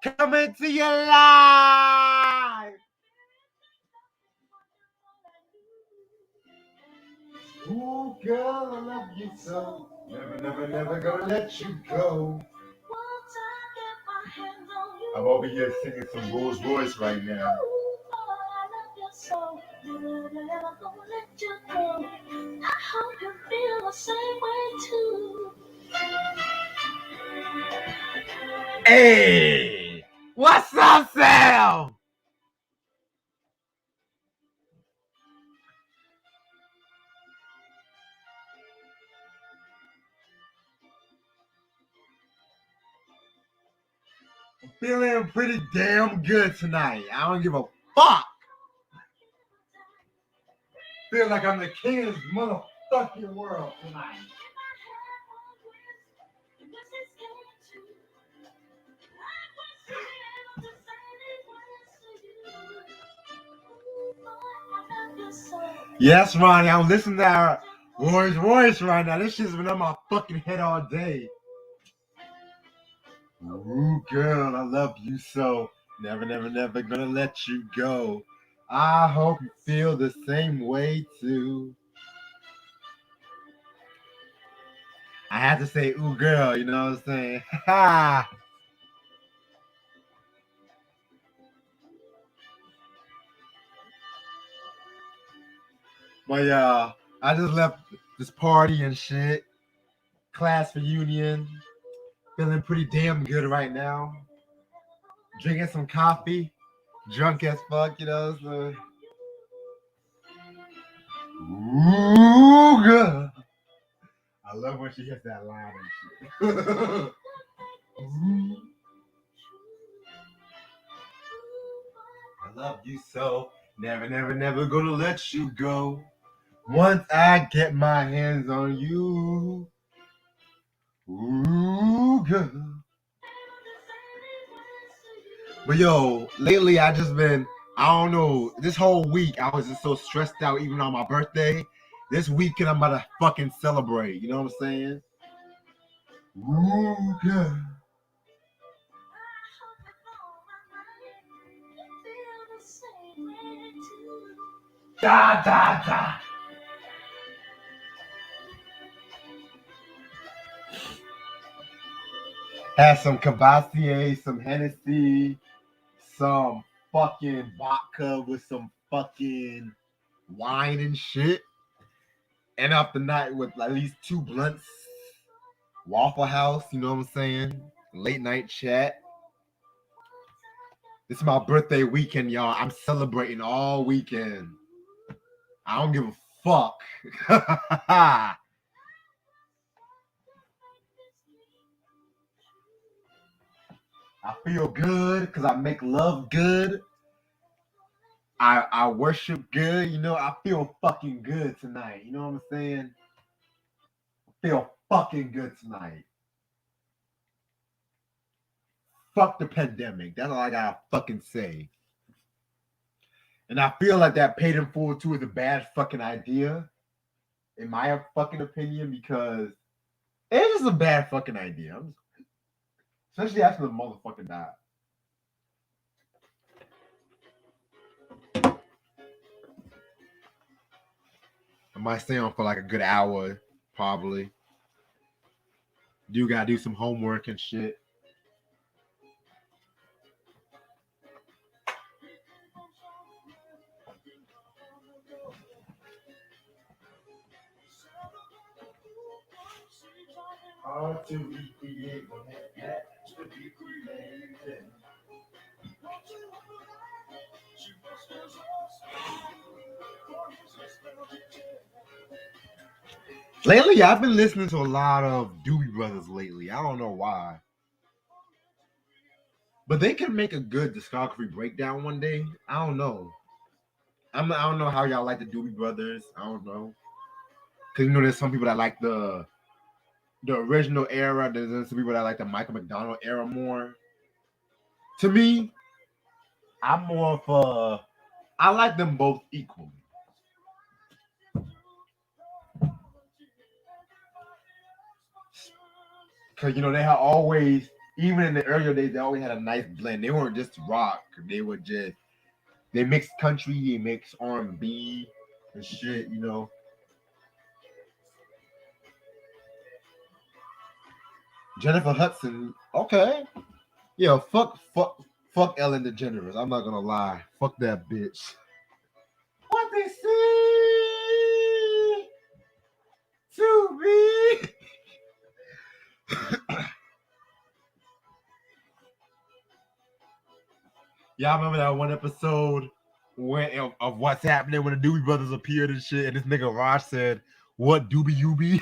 Coming to you live. Ooh, girl, I love you so. Never gonna let you go. I'm over here singing some Rolls Royce right now. Hey, what's up, Sam? I'm feeling pretty damn good tonight. I don't give a fuck. Feel like I'm the king of this motherfucking world tonight. Yes, Ronnie, I'm listening to our Rolls Royce right now. This shit's been on my fucking head all day. Ooh, girl, I love you so. Never gonna let you go. I hope you feel the same way too. I had to say, ooh, girl, you know what I'm saying? Ha! But yeah, I just left this party and shit. Class reunion. Feeling pretty damn good right now. Drinking some coffee. Drunk as fuck, you know. So. Ooh, girl. I love when she hits that line and shit. I love you so. Never gonna let you go. Once I get my hands on you. Ooh, girl. But yo, lately I don't know, this whole week I was just so stressed out even on my birthday. This weekend I'm about to fucking celebrate, you know what I'm saying? Ooh, girl. Da, da, da. Had some Cavassier, some Hennessy, some fucking vodka with some fucking wine and shit. End up the night with at least 2 blunts. Waffle House, you know what I'm saying? Late night chat. This is my birthday weekend, y'all. I'm celebrating all weekend. I don't give a fuck. I feel good because I make love good. I worship good. You know, I feel fucking good tonight. You know what I'm saying? I feel fucking good tonight. Fuck the pandemic. That's all I gotta fucking say. And I feel like that paid in full too is a bad fucking idea, in my fucking opinion, because it's just a bad fucking idea. Especially after the motherfucker died. I might stay on for like a good hour, probably. Do gotta do some homework and shit. Hard to recreate what had to be created. Lately, I've been listening to a lot of Doobie Brothers lately. I don't know why. But they can make a good discography breakdown one day. I don't know. I don't know how y'all like the Doobie Brothers. I don't know. Because, you know, there's some people that like the original era. There's some people that like the Michael McDonald era more. To me, I'm more of I like them both equally. Because, you know, they have always, even in the earlier days, they always had a nice blend. They weren't just rock. They were just they mixed country, they mixed R&B and shit. You know, Jennifer Hudson. Okay, yeah, fuck Ellen DeGeneres. I'm not gonna lie. Fuck that bitch. What they say to me. Y'all remember that one episode when of what's happening when the Doobie Brothers appeared and shit, and this nigga Raj said, "What Doobie you be?"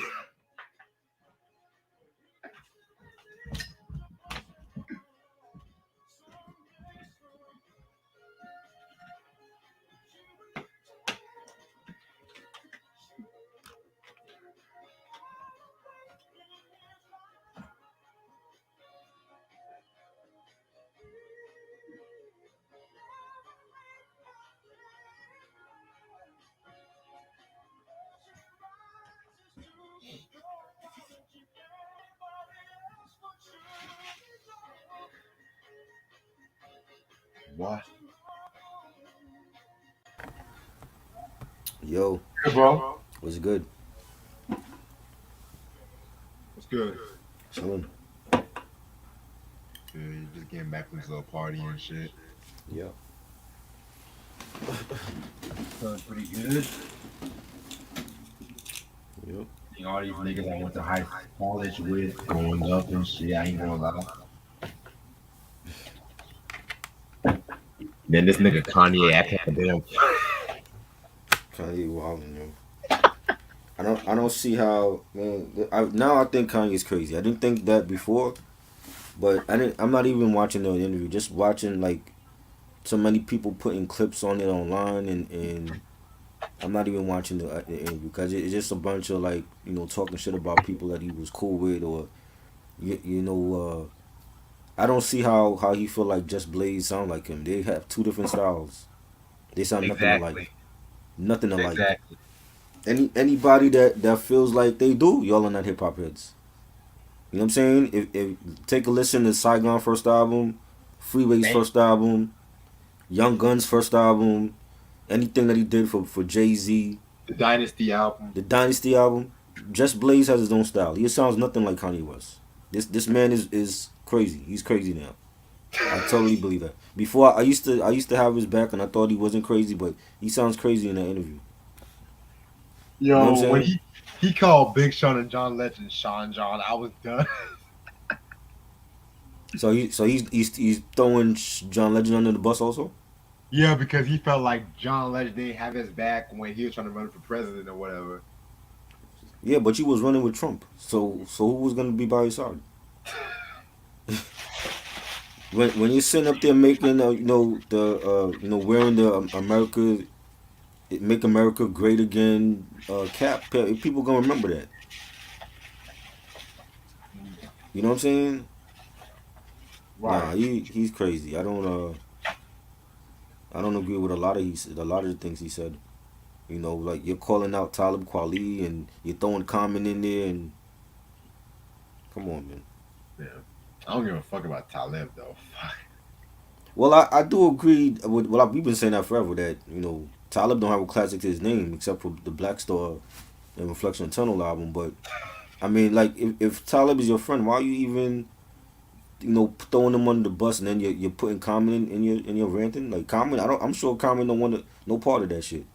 What? Yo, Hey, bro. what's good? What's good? Chillin'. Yeah, you just getting back from this little party and shit. Yeah. Feeling pretty good. Yep. Seeing all these niggas I went to high college with growing up and shit. I ain't gonna lie. Then this nigga Kanye acting like a damn. Kanye wildin', yo. I don't see how, man. Now I think Kanye's crazy. I didn't think that before, but I'm not even watching the interview. Just watching like so many people putting clips on it online, and I'm not even watching the interview because it's just a bunch of like talking shit about people that he was cool with or you know. I don't see how he feel like Just Blaze sound like him. They have two different styles. They sound nothing alike. Exactly. Nothing alike. Exactly. Anybody that feels like they do, y'all are not hip hop heads. You know what I'm saying? If take a listen to Saigon first album, Freeway's Thank first album, Young Gun's first album, anything that he did for Jay Z, the Dynasty album. the Dynasty album, Just Blaze has his own style. He sounds nothing like Kanye West. This man is crazy. He's crazy now. I totally believe that. Before I used to have his back and I thought he wasn't crazy, but he sounds crazy in that interview. You know what I'm Yo, when saying? he called Big Sean and John Legend Sean John, I was done. So he's throwing John Legend under the bus also. Yeah, because he felt like John Legend didn't have his back when he was trying to run for president or whatever. Yeah, but you was running with Trump. So who was gonna be by your side? When you're sitting up there making wearing the America make America great again cap, people gonna remember that. You know what I'm saying? Right. Nah, he's crazy. I don't agree with a lot of the things he said. Like you're calling out Talib Kweli and you're throwing Common in there and come on, man. Yeah. I don't give a fuck about Talib though. Well, I do agree with we've been saying that forever that Talib don't have a classic to his name except for the Black Star and Reflection Tunnel album. But I mean, like if Talib is your friend, why are you even throwing him under the bus and then you're putting Common in your ranting like Common? I'm sure Common don't want no part of that shit.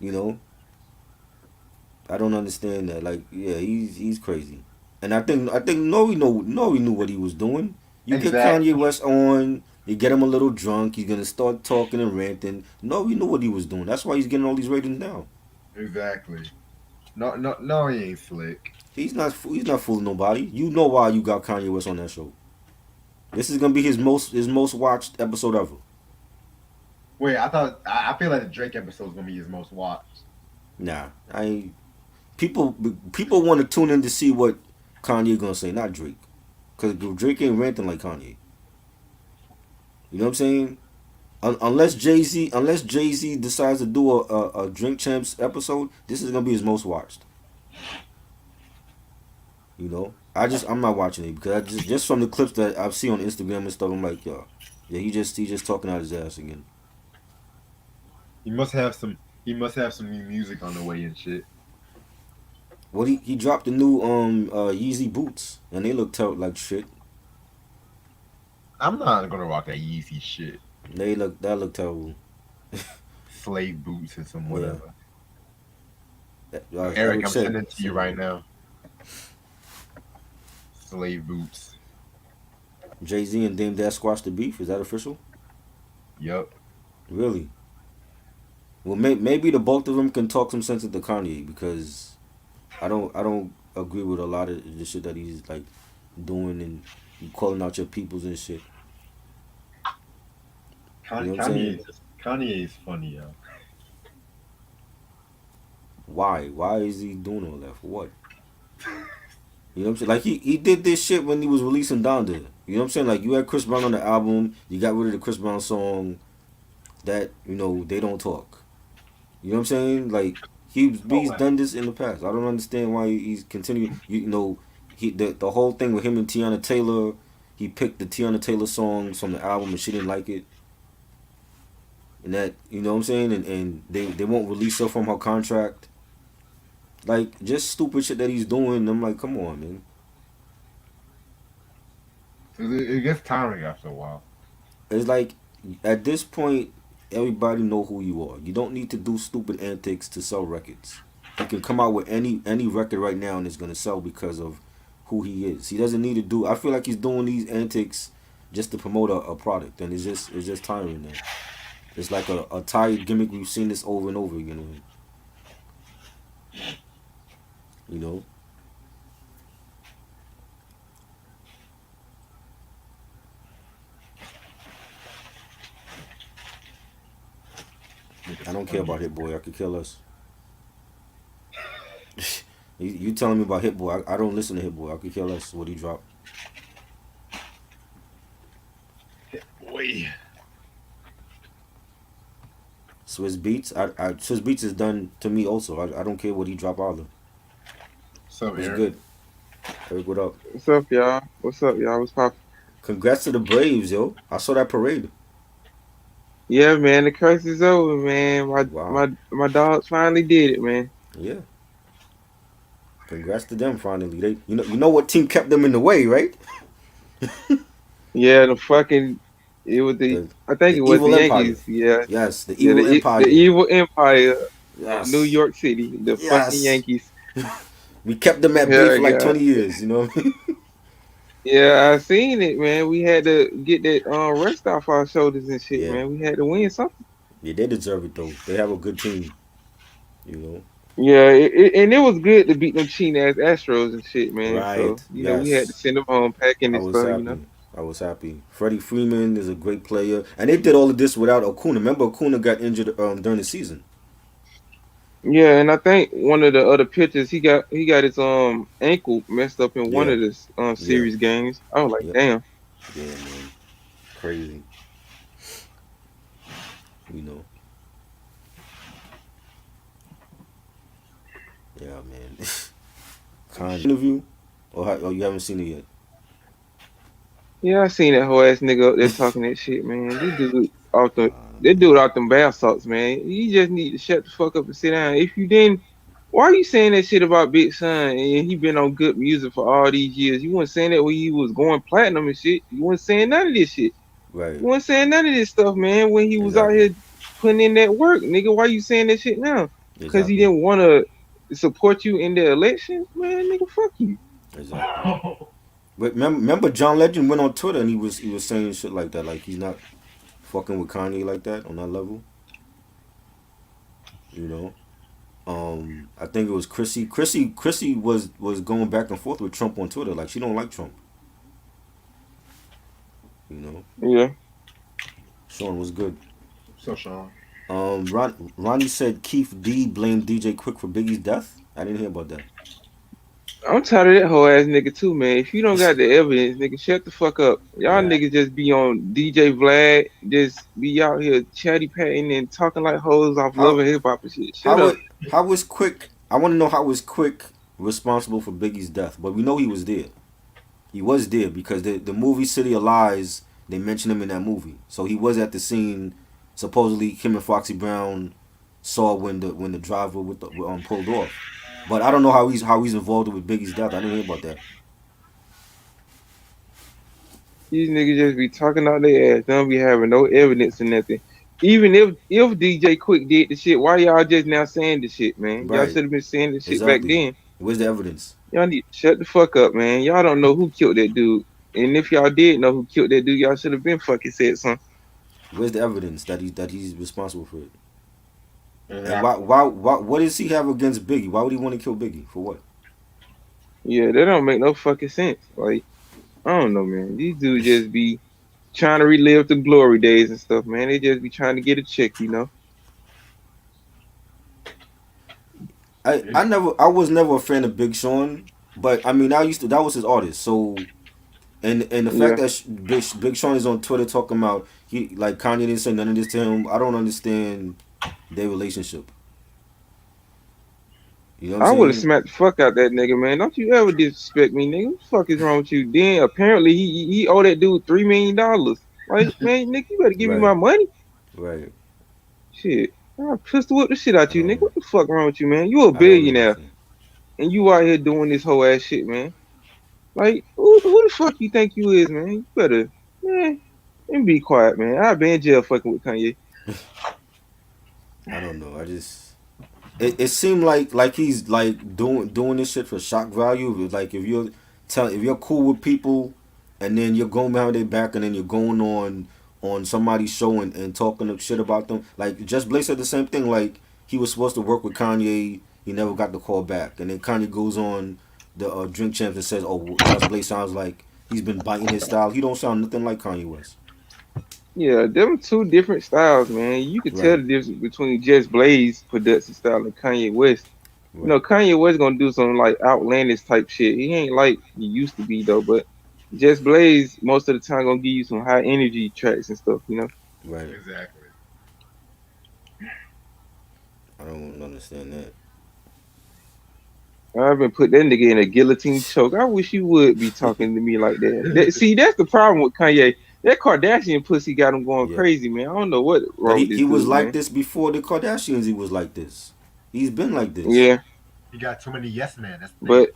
You know, I don't understand that. Like, yeah, he's crazy, and I think Nori knew what he was doing. You get Kanye Exactly. West on, you get him a little drunk, he's gonna start talking and ranting. Nori knew what he was doing. That's why he's getting all these ratings now. Exactly. No, he ain't slick. He's not fooling nobody. You know why you got Kanye West on that show. This is gonna be his most watched episode ever. Wait, I feel like the Drake episode is gonna be his most watched. Nah, I ain't, people want to tune in to see what Kanye gonna say, not Drake, cause Drake ain't ranting like Kanye. You know what I'm saying? Unless Jay Z decides to do a Drink Champs episode, this is gonna be his most watched. You know, I'm not watching it because I just from the clips that I've seen on Instagram and stuff, I'm like, yo, yeah, he just talking out his ass again. He must have some. He must have some new music on the way and shit. Well, he dropped the new Yeezy boots and they look like shit. I'm not gonna rock that Yeezy shit. That look terrible. Slave boots and some Yeah, whatever. Eric, Eric I'm said sending it to you right now. Slave boots. Jay-Z and Dame Dash squashed the beef. Is that official? Yup. Really? Well, maybe the both of them can talk some sense into Kanye because I don't agree with a lot of the shit that he's like doing and calling out your peoples and shit. You know what I'm saying? Kanye is funny, yo. Why? Why is he doing all that? For what? You know what I'm saying? Like he did this shit when he was releasing Donda. You know what I'm saying? Like you had Chris Brown on the album, you got rid of the Chris Brown song that, they don't talk. You know what I'm saying? Like Oh, he's done this in the past. I don't understand why he's continuing. The whole thing with him and Tiana Taylor. He picked the Tiana Taylor songs from the album and she didn't like it. And that, you know what I'm saying? And they won't release her from her contract. Like just stupid shit that he's doing. I'm like, come on, man. it gets tiring after a while. It's like at this point, everybody know who you are. You don't need to do stupid antics to sell records. He can come out with any record right now and it's gonna sell because of who he is. He doesn't need to do. I feel like he's doing these antics just to promote a product, and it's just tiring. Now. It's like a tired gimmick. We've seen this over and over again with him. You know. I don't care about Hit Boy. I could kill us. You telling me about Hit Boy? I don't listen to Hit Boy. I could kill us what he dropped. Boy. Swiss Beats. Swiss Beats is done to me also. I don't care what he drop either. What's up, It's Eric? good. Eric, what up? What's up, y'all? What's up, y'all? What's poppin'? Congrats to the Braves, yo. I saw that parade. Yeah, man, the curse is over, man. My Wow. my my dogs finally did it, man. Yeah. Congrats to them finally. They you know what team kept them in the way, right? Yeah, the fucking it was the The I think the it was the Evil Empire. Yankees. Yeah, Yes, the yeah, Evil the Empire. evil empire of New Yes. York City, the fucking Yes. Yankees. We kept them at bay Yeah, for like yeah, 20 years, you know what I mean? yeah. I seen it, man. We had to get that rest off our shoulders and shit, Yeah. man. We had to win something. Yeah, they deserve it though. They have a good team, you know. Yeah, and it was good to beat them cheating ass Astros and shit, man. Right. So we had to Yes. send them home packing I and was stuff. happy. I was happy. Freddie Freeman is a great player, and they did all of this without Acuna. Remember, Acuna got injured during the season. Yeah, and I think one of the other pitchers he got his ankle messed up in one Yeah, of the yeah, series games. I was like, yeah, damn. yeah, man, crazy. You know, yeah, man. Kind interview, or you haven't seen it yet? Yeah, I seen that whole ass nigga up there talking that shit, man. Uh, This dude out them bath salts, man. You just need to shut the fuck up and sit down. If you didn't, why are you saying that shit about Big Son and he been on good music for all these years? You weren't saying that when he was going platinum and shit. You weren't saying none of this shit. right, You weren't saying none of this stuff, man, when he was out exactly, here putting in that work, nigga. Why you saying that shit now? Because he exactly, didn't want to support you in the election, man, nigga, fuck you. exactly. But remember, John Legend went on Twitter and he was saying shit like that, like he's not fucking with Kanye like that on that level, you know. I think it was Chrissy. Chrissy was going back and forth with Trump on Twitter. Like she don't like Trump. You know. Yeah. Sean was good. So, Sean. Ronnie said Keith D blamed DJ Quick for Biggie's death. I didn't hear about that. I'm tired of that whole ass nigga too, man. If you don't got the evidence, nigga, shut the fuck up. Y'all Yeah. niggas just be on DJ Vlad, just be out here chatty patting and talking like hoes off love How and hip hop and shit. Shut how up. it how was Quick? I want to know how was Quick responsible for Biggie's death, but we know he was there. He was there because the movie City of Lies, they mentioned him in that movie. So he was at the scene. Supposedly, him and Foxy Brown saw when the driver pulled off. But I don't know how he's involved with Biggie's death. I didn't hear about that. These niggas just be talking out their ass. They don't be having no evidence or nothing. Even if DJ Quick did the shit, why y'all just now saying the shit, man? Y'all Right. should have been saying the shit back Exactly. then. Where's the evidence? Y'all need to shut the fuck up, man. Y'all don't know who killed that dude. And if y'all did know who killed that dude, y'all should have been fucking said something. Where's the evidence that he's responsible for it? And Exactly. why what does he have against Biggie? Why would he want to kill Biggie? For what? Yeah, that don't make no fucking sense. Like, I don't know, man. These dudes just be trying to relive the glory days and stuff, man. They just be trying to get a check, you know. I was never a fan of Big Sean, but I mean that was his artist. So and the fact Yeah. that Big Sean is on Twitter talking about he like Kanye didn't say none of this to him. I don't understand their relationship. You know what I'm I would have saying? smacked the fuck out that nigga, man. Don't you ever disrespect me, nigga. What the fuck is wrong with you? Then apparently he owe that dude $3 million. Like, man, nigga, you better give me Right, my money. right. Shit. I'll pistol whip the shit out I you, nigga. don't What the fuck wrong with you, man? You a I don't billionaire understand. and you out here doing this whole ass shit, man. Like, who the fuck you think you is, man? You better, man, and be quiet, man. I've been in jail fucking with Kanye. I don't know. It seemed like he's like doing this shit for shock value. Like if you're cool with people, and then you're going behind their back, and then you're going on somebody's show and talking shit about them. Like Just Blaze said the same thing. Like he was supposed to work with Kanye, he never got the call back, and then Kanye goes on the Drink Champs and says, "Oh, Just Blaze sounds like he's been biting his style. He don't sound nothing like Kanye West." Yeah, them two different styles, man. You could tell Right, the difference between Just Blaze production style and Kanye West. You know, right, Kanye West gonna do some like outlandish type shit. He ain't like he used to be though, but Just Blaze most of the time gonna give you some high energy tracks and stuff, you know. right. Exactly. I don't understand that. I've been put that nigga in a guillotine choke. I wish you would be talking to me like that. See, that's the problem with Kanye. That Kardashian pussy got him going Yeah. crazy, man. I don't know what But wrong he, with this he was dude, like man. this before the Kardashians. He was like this. He's been like this. Yeah, He got too many yes men. That's the thing. but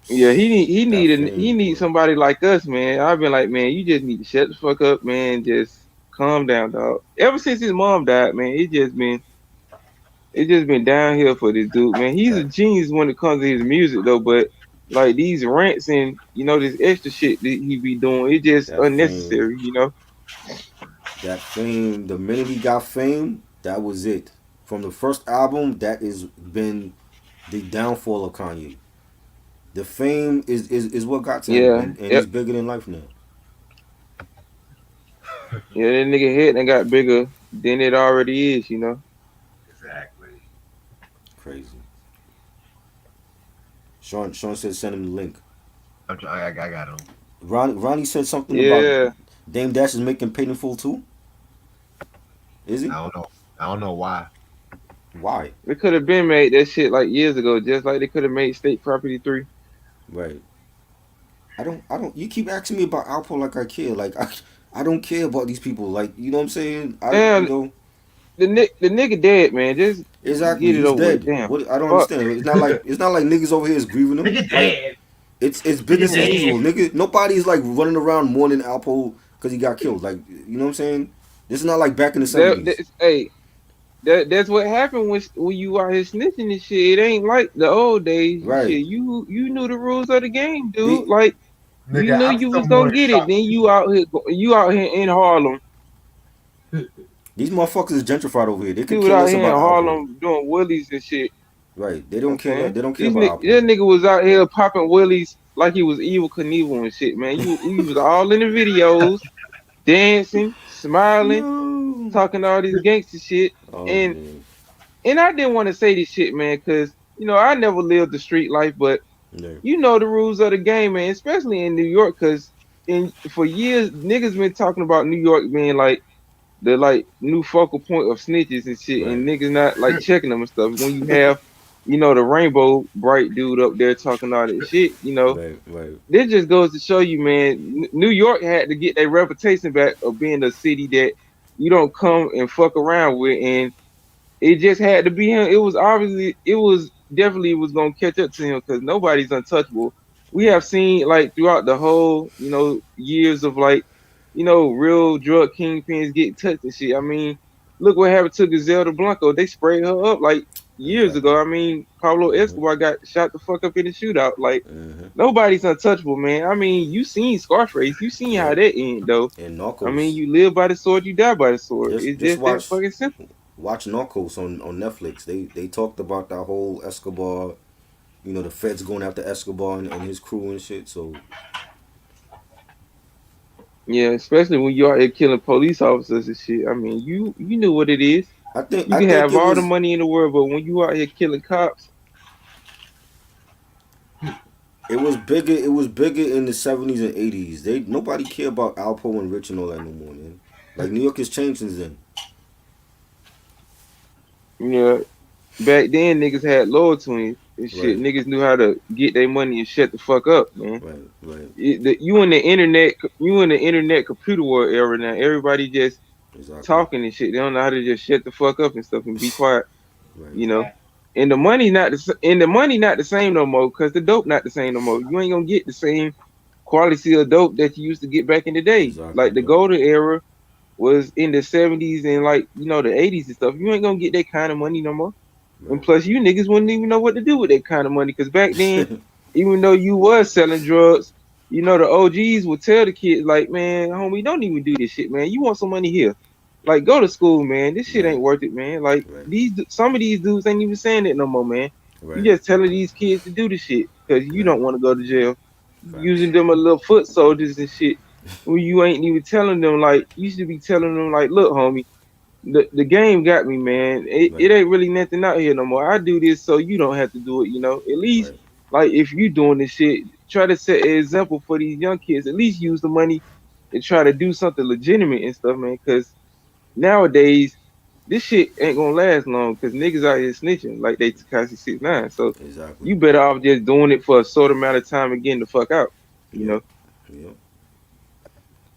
yeah, That he fame, need boy. somebody like us, man. I've been like, man, you just need to shut the fuck up, man. Just calm down, dog. Ever since his mom died, man, it just been downhill for this dude, man. He's a That genius when it comes to his music, though. But like these rants and this extra shit that he be doing, it just that fame, unnecessary, you know. that fame. The minute he got fame, that was it. From the first album, that is been the downfall of Kanye. The fame is what got to him, Yeah, and yep, he's bigger than life now. yeah. That nigga head and got bigger than it already is, you know. Exactly. Crazy. Sean said send him the link. I got him. Ronnie said something about Yeah, Dame Dash is making Painful too. Is I he? don't know. I don't know why. Why? they could have been made that shit like years ago, just like they could have made State Property 3. Right. I don't. You keep asking me about Alpo like I care. Like I don't care about these people. Like you know what I'm saying. Damn, the nigga dead, man. Just Exactly. get it He's over with. dead. Damn. What I don't Fuck. understand. It's not like niggas over here is grieving him. Nigga Like dead. it's Nigga business as dead. usual. Nigga, nobody's like running around mourning Alpo because he got killed. Like you know what I'm saying. This is not like back in the '70s. Hey, that's what happened when you out here snitching and shit. It ain't like the old days. Right. Shit, you knew the rules of the game, The, dude. Like you Nigga, knew I'm you still was gonna more get it. shocked. Then you out here in Harlem. these motherfuckers is gentrified over here. They could Dude care out less here in about Alpo. Harlem doing willies and shit. Right. They You know what don't I'm care. saying? They don't care These about Alpo. that nigga was out here popping willies like he was evil Knievel and shit, man. You was all in the videos, dancing, smiling, No. talking all this gangster shit. Oh And man. and I didn't want to say this shit, man, because I never lived the street life, but Yeah. you know the rules of the game, man, especially in New York, because for years niggas been talking about New York being like the like new focal point of snitches and shit, Right. and niggas not like checking them and stuff. When you have the rainbow bright dude up there talking all that shit. Right, right, This just goes to show you, man. New York had to get their reputation back of being a city that you don't come and fuck around with, and it just had to be him. It was obviously, it was definitely was gonna catch up to him because nobody's untouchable. We have right. seen like throughout the whole, years of like, real drug kingpins getting touched and shit. I mean, look what happened to Griselda Blanco. They sprayed her up like years Exactly. ago. I mean, Pablo Mm-hmm. Escobar got shot the fuck up in the shootout. Like Mm-hmm. nobody's untouchable, man. I mean, you seen Scarface. You seen how Yep. that end though. And I mean, Narcos. you live by the sword, you die by the sword. It's Just just that watch fucking simple. Narcos on Netflix. They talked about that whole Escobar. The feds going after Escobar and his crew and shit. So Yeah, especially when you out here killing police officers and shit. I mean, you knew what it is. I think You I can think have it all the was money in the world, but when you out here killing cops, it was bigger in the 70s and 80s. They nobody care about Alpo and Rich and all that no more, man. Like New York has changed since then. yeah, back then niggas had loyalty and shit. Right, Niggas knew how to get their money and shut the fuck up, man. right, right. You in the internet computer war era now. Everybody just Exactly. talking and shit. They don't know how to just shut the fuck up and stuff and be quiet, Right. you know. And the money not the same no more because the dope not the same no more. You ain't gonna get the same quality of dope that you used to get back in the day. Exactly. Like the Yep. golden era was in the 70s and like the 80s and stuff. You ain't gonna get that kind of money no more. And Right. plus, you niggas wouldn't even know what to do with that kind of money because back then, even though you was selling drugs, the OGs would tell the kids like, man, homie, don't even do this shit, man. You want some money here? Like, go to school, man. This shit Right. ain't worth it, man. Like Right. some of these dudes ain't even saying that no more, man. You Right. just telling these kids to do the shit because you Right. don't want to go to jail. Facts. Using them as little foot soldiers and shit. When you ain't even telling them like you should be telling them like, look, homie, the game got me, man. It Right. ain't really nothing out here no more. I do this so you don't have to do it. At least Right. like if you doing this shit, try to set an example for these young kids. At least use the money and try to do something legitimate and stuff, man. Because nowadays this shit ain't gonna last long because niggas out here snitching like they Takashi 6ix9ine. So Exactly. you better off just doing it for a short amount of time and getting the fuck out. You Yep. know. Yep.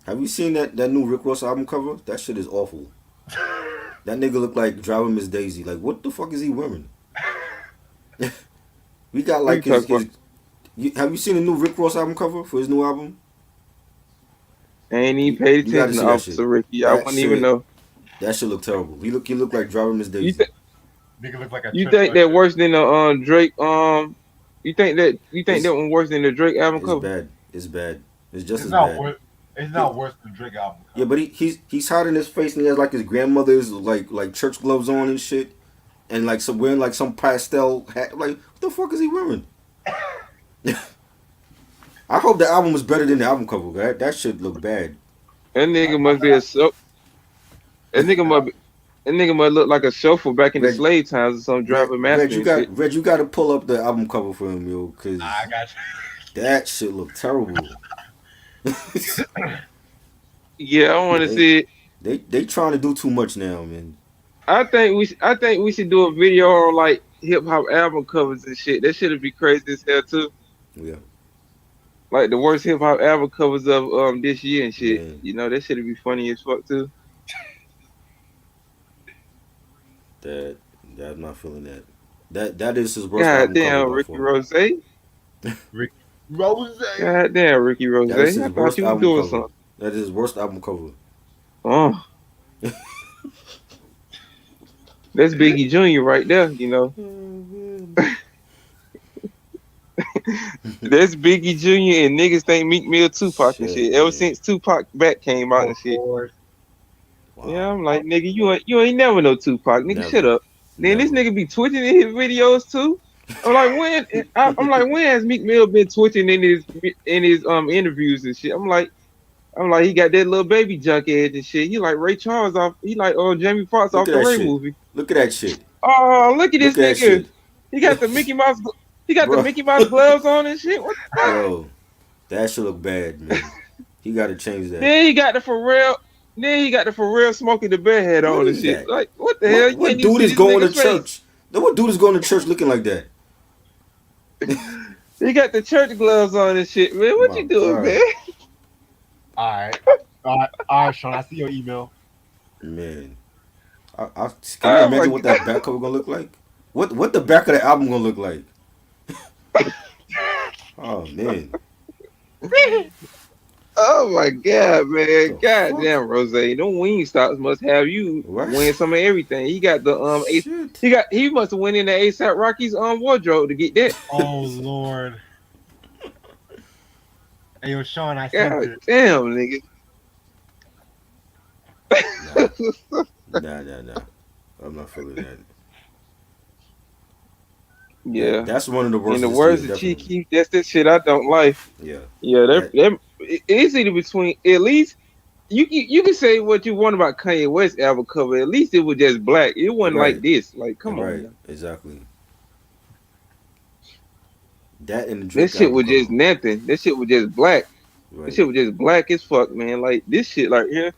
Have you seen that new Rick Ross album cover? That shit is awful. That nigga look like driving Miss Daisy. Like, what the fuck is he wearing? We got What you like his talking about? his. Have you seen the new Rick Ross album cover for his new album? I ain't even You paid you got to attention to see that shit. Officer Ricky. I That wouldn't even shit know. that shit look terrible. He look like driving Miss You Daisy. think Nigga look like a you church think that usher. worse than the Drake you think that It's one worse than the Drake album it's cover? bad. It's bad. It's just It's as not bad. worse. It's He, not worse than Drake album yeah, cover. but he's hiding his face and he has like his grandmother's like church gloves on and shit, and like some wearing like some pastel hat. Like, what the fuck is he wearing? I hope the album was better than the album cover. That shit look bad. That I, nigga I must be a got so that nigga must be, that nigga must look like a chauffeur back in the Reg, slave times or some driving master and shit. Reg, you got to pull up the album cover for him, yo, I cause got that shit look terrible. Yeah, I want to they see it. they trying to do too much now, man. I think we should do a video on like hip hop album covers and shit. That should be crazy as hell too. Yeah, Like the worst hip hop album covers of this year and shit. man. That should be funny as fuck too. That I'm not feeling that. That is his worst God album cover damn, by Ricky far. Rose. Rick Rose. God damn, Ricky Rose. That is I his thought worst you was album doing cover. something. That is his worst album cover. Oh, that's Biggie Jr. right there. That's Biggie Jr. and niggas think Meek Mill Tupac and Shit, shit. Ever man. since Tupac back came out Of and shit. course. Yeah, Wow. I'm like, nigga, you ain't never know Tupac. Nigga, shut Never. up. Then this Never. nigga be twitching in his videos too. I'm like, when has Meek Mill been twitching in his interviews and shit? I'm like, he got that little baby junk edge and shit. He like Ray Charles off. He like Jamie Foxx Look off at the that Ray shit. movie. Look at that shit. Oh, look at Look this at that nigga. shit. He got the Mickey Mouse. He got the Bro. Mickey Mouse gloves on and shit. What the fuck? Yo, that should look bad, man. He got to change that. Then he got the for real. Then he got the for real Smokey the Bear head What on and is shit. that? Like, what the hell? You What can't even dude see is this going to nigga's face. church? Then what dude is going to church looking like that? He got the church gloves on and shit, man. What My you doing, God, man? All right, all right, Sean. I see your email. man. Can you Oh my imagine what god. that back cover gonna look like? What the back of the album gonna look like? Oh man, Oh my god, man. the God fuck? damn, Rose. Them wing stops must have you Right? win some of everything. He got the Shit. he must have went in the ASAP Rocky's wardrobe to get that. Oh Lord. Hey, yo, Sean. I sent God it. damn, nigga. Nah, nah. I'm not feeling that. Yeah. That's one of the In worst the of this year, words of definitely. Cheeky, that's that shit I don't like. Yeah. Yeah, That it's either between at least you can say what you want about Kanye West album cover. At least it was just black. It wasn't like right, this. Like, come on right, now. exactly. That and the That Drake shit album was just cover. nothing. That shit was just black. That Right. shit was just black as fuck, man. Like this shit, like here,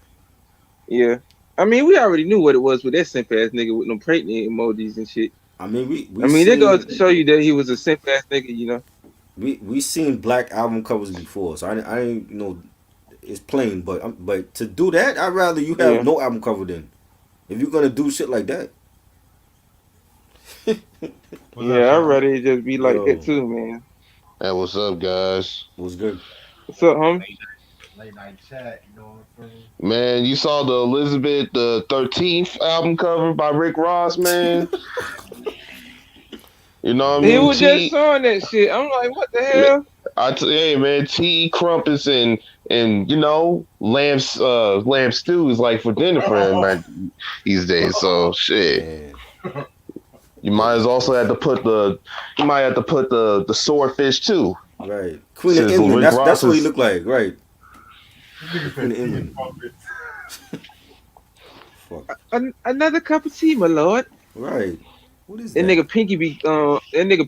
yeah. I mean, we already knew what it was with that simp ass nigga with them pregnant emojis and shit. I mean, I we mean, that goes seen to show you that he was a simp ass nigga. we seen black album covers before, so I ain't it's plain, but to do that, I'd rather you have Yeah, no album cover then. If you're gonna do shit like that, What's up, yeah. I'd Sean? rather it just be like that yo, too, man. Hey, what's up, guys? was good. What's up, homie? Late night chat. You know what I'm saying? Man, you saw the Elizabeth the 13th album cover by Rick Ross, man. You know what I He mean? was just showing that shit. I'm like, what the Ma- hell? hey man, tea, crumpets, and lamb stew is like for dinner for him right these days. So shit, Man, you that, might as also that's have to put you might have to put the swordfish too, right. Queen of since England. Rick That's Ross what he is. looked like, right? This nigga Queen said of tea and England. crumpets. Fuck. Another cup of tea, my lord. Right. What is That that? nigga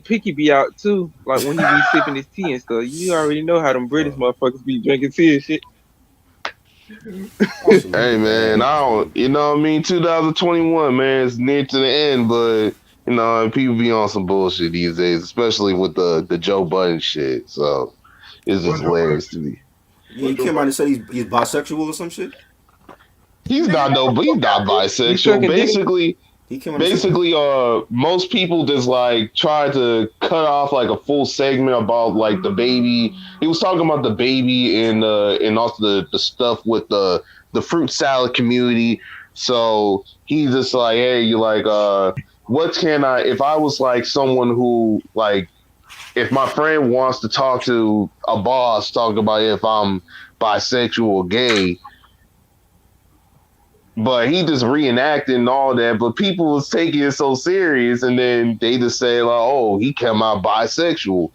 Pinky be out too. Like when he be sipping his tea and stuff. You already know how them British Oh, motherfuckers be drinking tea and shit. that shit Hey look man, I ass, don't, man. you know what I mean? 2021, man, it's near to the end, but people be on some bullshit these days, especially with the Joe Budden shit. So it's just What the fuck? hilarious to me. Yeah, he What the came out fuck? and said he's bisexual or some shit. Nigga, get the He's fuck not out of here. You bisexual. sucking dick? He came out and said that. Basically, most people just like try to cut off like a full segment about like the baby. He was talking about the baby and also the stuff with the fruit salad community. So he's just like, hey, you like, what can I, if I was like someone who like, if my friend wants to talk to a boss, talk about if I'm bisexual or gay, but he just reenacting all that. But people was taking it so serious, and then they just say like, "Oh, he came out bisexual."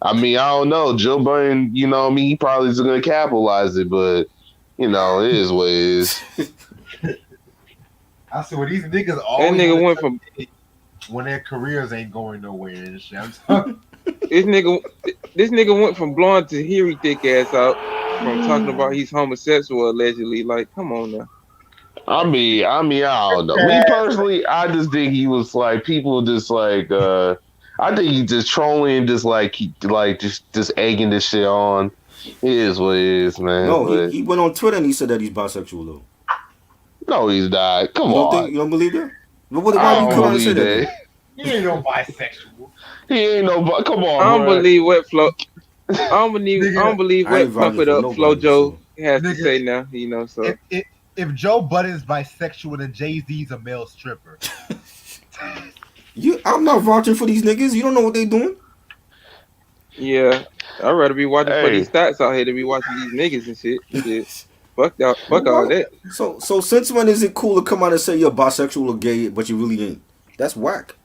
I mean, I don't know. Joe Budden, what I mean, he probably is going to capitalize it, but it is what it is. I said, well, these niggas That always want nigga to went cut from dick when their careers ain't going nowhere and shit. I'm talking. this nigga this nigga went from blonde to hairy thick ass out from talking about he's homosexual allegedly. Like, come on now. I don't know. Me personally, I just think he was like people just like. I think he just trolling, just like just egging this shit on. It is what it is, man. No, But he went on Twitter and he said that he's bisexual though. no, he's not. Come You on. don't believe that? Why I would you don't come out and say believe that then? that. He ain't no bisexual. He ain't no. Come I on, don't bro. believe what Flo I don't Nigga, believe I ain't what Pump vouching It for Up nobody, Flojo so has to nigga, say now, so if Joe Budden's bisexual, then Jay-Z's a male stripper. I'm not vouching for these niggas. You don't know what they doing. yeah. I'd rather be watching for these Hey, stats out here than be watching these niggas and shit. Shit. Fuck all that. So since when is it cool to come out and say you're bisexual or gay, but you really ain't? That's whack.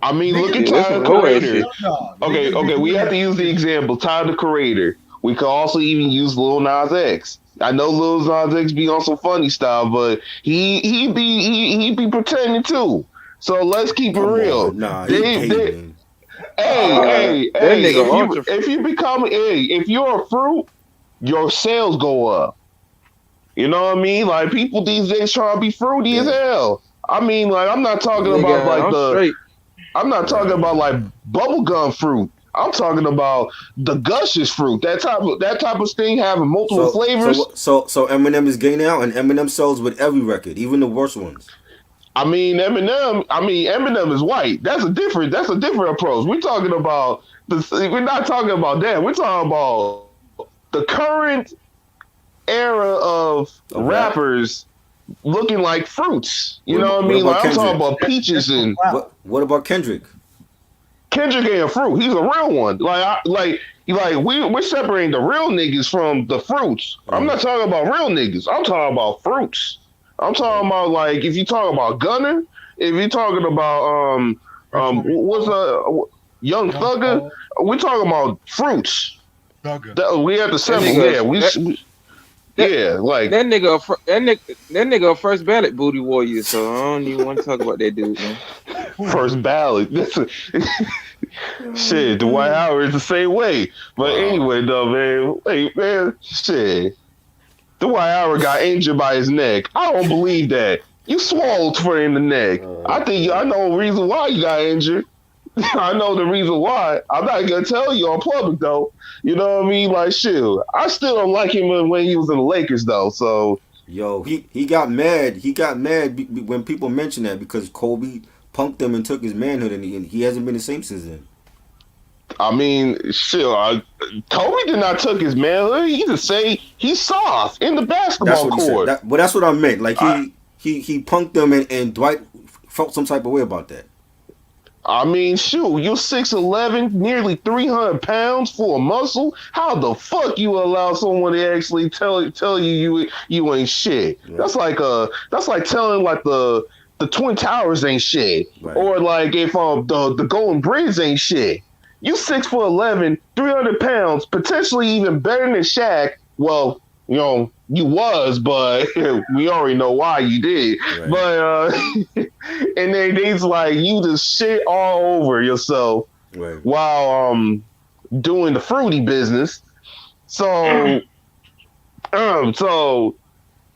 I mean, look Niggas at Yeah, be that's Tyler some the hoe doing ass that. Creator. shit. No, niggas be Okay, we doing have that to use the shit. example. Tyler the Creator. We could also even use Lil Nas X. I know Lil Nas X be on some funny style, but he be pretending too. So let's keep it Come real. on, nah, he They gay, they man. hey Nah, hey that hey nigga ultra. if you're a fruit, your sales go up. You know what I mean? Like people these days trying to be fruity as Yeah, hell. I mean, like I'm not talking about Nigga, like I'm straight. I'm not talking about like bubblegum fruit. I'm talking about the gushes fruit. That type of thing having multiple flavors. So Eminem is gay now, and Eminem sells with every record, even the worst ones. Eminem is white. That's a different approach. We're not talking about that. We're talking about the current era of Rap. rappers looking like fruits. You What know about, what I what mean? about Like I'm talking Kendrick? about peaches and What about Kendrick? Kendrick ain't a fruit. He's a real one. We're separating the real niggas from the fruits. I'm not talking about real niggas. I'm talking about fruits. I'm talking about like if you talk about Gunner, if you're talking about what's Young Thugger, we're talking about fruits. We have to That separate. nigga, Yeah, that, like that nigga a first ballot booty warrior. So I don't even want to talk about that dude, man. first ballot. Shit, Dwight Howard is the same way. But anyway, though, man, hey, man, shit. Dwight Howard got injured by his neck. I don't believe that. You swallowed for in the neck. I know the reason why you got injured. I know the reason why. I'm not gonna tell you on public though. You know what I mean? Like shit. I still don't like him when he was in the Lakers though. So Yo, he got mad. He got mad when people mentioned that because Kobe punked him and took his manhood, and he hasn't been the same since then. I mean, shit. Kobe did not took his manhood. He just say he's soft in the That's basketball what he said. court. But that's what I meant. Like he punked him, and Dwight felt some type of way about that. I mean, shoot, you're 6'11", nearly 300 pounds for a muscle. How the fuck you allow someone to actually tell you ain't shit? Right. That's like telling like the Twin Towers ain't shit, Right. or like if the Golden Bridge ain't shit. You 6'11", 300 pounds, potentially even better than Shaq. Well, you know, you was, but we already know why you did. Right. But and then it's like you just shit all over yourself Right. while doing the fruity business. So so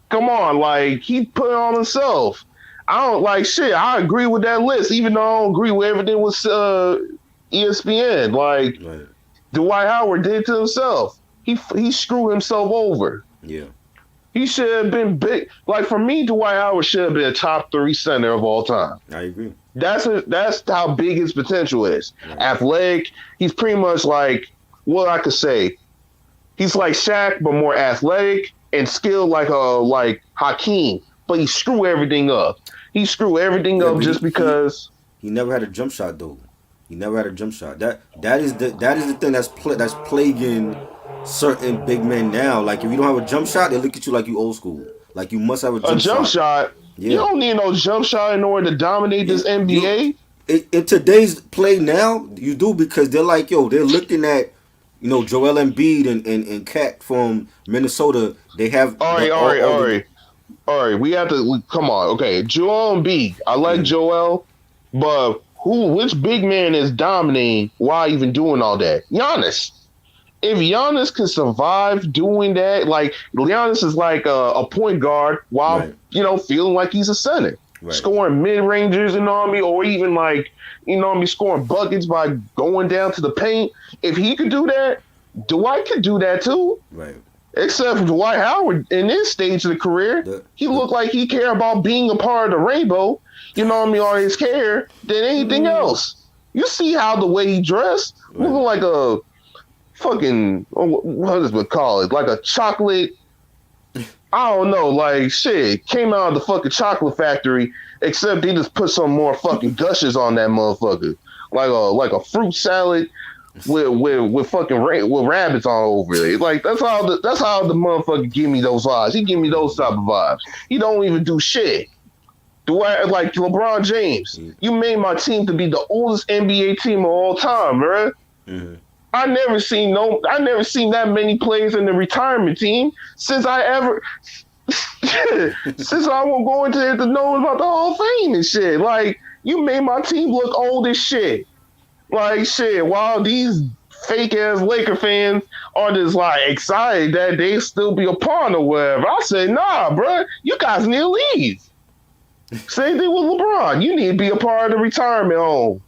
come on, like he put it on himself. I don't like shit. I agree with that list, even though I don't agree with everything with ESPN. Like Right. Dwight Howard did to himself. He screwed himself over. Yeah. He should have been big. Like for me, Dwight Howard should have been a top 3 center of all time. I agree. That's how big his potential is. Right. Athletic. He's pretty much like what I could say. He's like Shaq, but more athletic and skilled like Hakeem. But he screwed everything up. He screwed everything up just because he never had a jump shot though. He never had a jump shot. That is the thing that's plaguing certain big men now. Like if you don't have a jump shot, they look at you like you old school. Like you must have a jump shot. Yeah. You don't need no jump shot in order to dominate this NBA. In today's play now, you do because they're like, yo, they're looking at, you know, Joel Embiid and Cat from Minnesota. They have all right. We have to come on. Okay, Joel Embiid. I like Joel, but which big man is dominating while even doing all that? Giannis. If Giannis can survive doing that, like Giannis is like a point guard while feeling like he's a center, scoring mid rangers, you know what I mean, or even like scoring buckets by going down to the paint. If he could do that, Dwight could do that too. Right. Except for Dwight Howard in this stage of the career, he looked like he cared about being a part of the rainbow. You know what I mean, or his care than anything else. You see how the way he dressed, looking like a fucking, what does we call it? Like a chocolate, I don't know, like shit, came out of the fucking chocolate factory, except he just put some more fucking gushes on that motherfucker. Like a fruit salad with fucking with rabbits all over it. Like that's how the motherfucker give me those vibes. He give me those type of vibes. He don't even do shit. Like LeBron James, you made my team to be the oldest NBA team of all time, bro. Mm-hmm. I never seen that many players in the retirement team since I was going to know about the Hall of Fame and shit. Like you made my team look old as shit. Like shit, while these fake ass Laker fans are just like excited that they still be a part or whatever. I said, nah, bro, you guys need to leave. Same thing with LeBron. You need to be a part of the retirement home.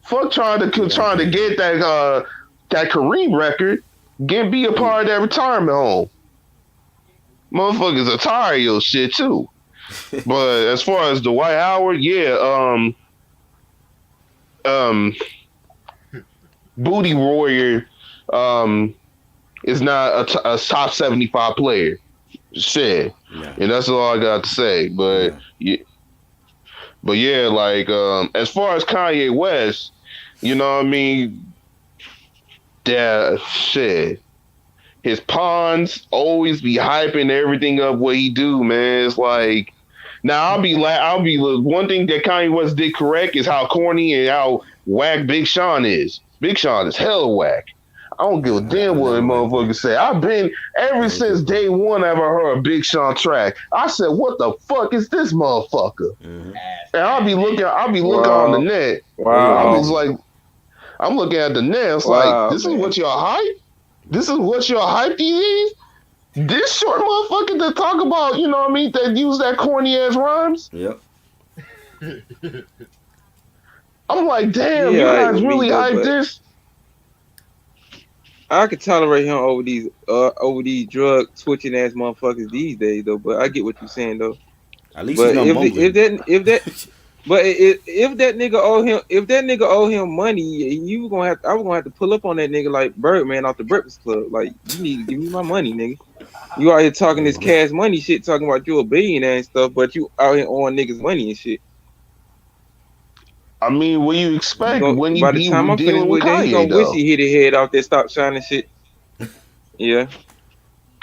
Fuck trying to get that Kareem record. Be a part of that retirement home. Motherfuckers are tired of your shit too. But as far as Dwight Howard, yeah, Booty Warrior, is not a top 75 player. Shit, and that's all I got to say. But yeah, like as far as Kanye West, you know what I mean? That shit. His pawns always be hyping everything up what he do, man. It's like now I'll be one thing that Kanye West did correct is how corny and how whack Big Sean is. Big Sean is hella whack. I don't give a damn what motherfuckers say. I've been ever since day one I've ever heard a Big Sean track. I said, what the fuck is this motherfucker? Mm-hmm. And I'll be looking on the net. Wow. I'm looking at the net. It's like, this is what y'all hype? This is what y'all hype these? This short motherfucker that talk about, you know what I mean, that use that corny ass rhymes? Yep. I'm like, damn, you guys really hype this? I could tolerate him over these drug switching ass motherfuckers these days though, but I get what you're saying though. At least he's not mumbling. If that nigga owe him money, I was gonna have to pull up on that nigga like Birdman off the Breakfast Club. Like, you need to give me my money, nigga. You out here talking this cash money shit, talking about you a billionaire and stuff, but you out here owing niggas money and shit. I mean, what do you expect when you by the time I'm finished with that, he gonna wish he hit his head out there, stop shining shit. Yeah.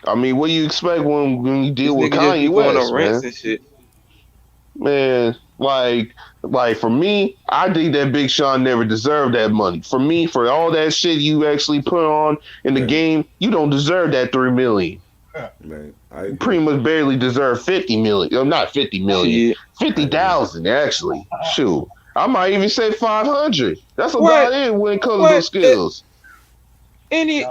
I mean, what do you expect when you deal with Kanye West, man? And shit. Man, like for me, I think that Big Sean never deserved that money. For me, for all that shit you actually put on in the game, you don't deserve that $3 million. Right. You pretty much barely deserve 50 million. No, not 50 million. 50,000 actually. Shoot. I might even say 500. That's about it when it comes to those skills. Any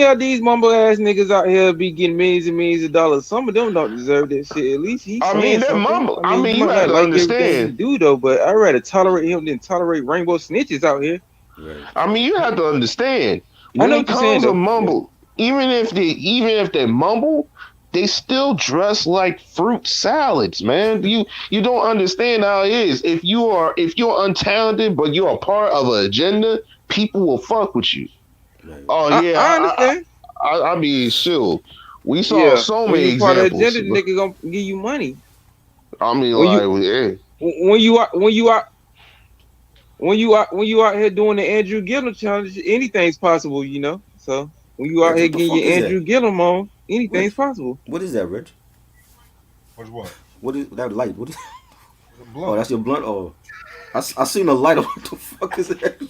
of these mumble ass niggas out here be getting millions and millions of dollars. Some of them don't deserve that shit. At least he's saying that mumble. I mean, you have to understand. He do though, but I'd rather tolerate him than tolerate rainbow snitches out here. Right. I mean, you have to understand. When it comes to mumble, even if they mumble, they still dress like fruit salads, man. You don't understand how it is. If you're untalented but you're a part of an agenda, people will fuck with you. Right. Oh yeah, I understand. I mean, sure. We saw so many examples. Part of the agenda, nigga gonna give you money. I mean, when you out here doing the Andrew Gillum challenge, anything's possible, you know. So when you out here getting your Andrew Gillum on, anything's possible. What is that, Rich? What's what? What is that light? What is? Oh, that's your blunt. Oh, I seen a light. What the fuck is that?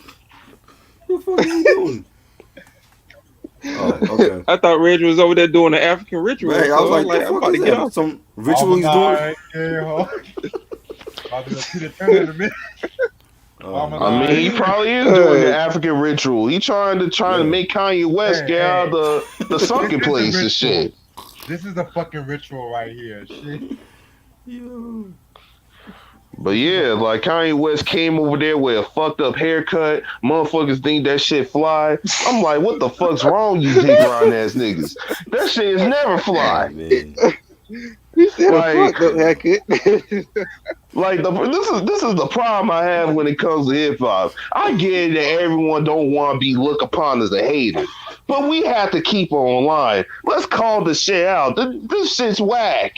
What the fuck are you doing? Oh, okay. I thought Reg was over there doing the African ritual. Right, I was like, I'm about to get off some ritual he's doing. I mean, he probably is doing the African ritual. He trying to make Kanye West get out of the sunken place and shit. This is the fucking ritual right here. Shit. But yeah, like Kanye West came over there with a fucked up haircut. Motherfuckers think that shit fly. I'm like, what the fuck's wrong, you dick riding ass niggas? That shit is never fly. Like this is the problem I have when it comes to hip hop. I get it that everyone don't want to be looked upon as a hater, but we have to keep it online. Let's call this shit out. This shit's whack.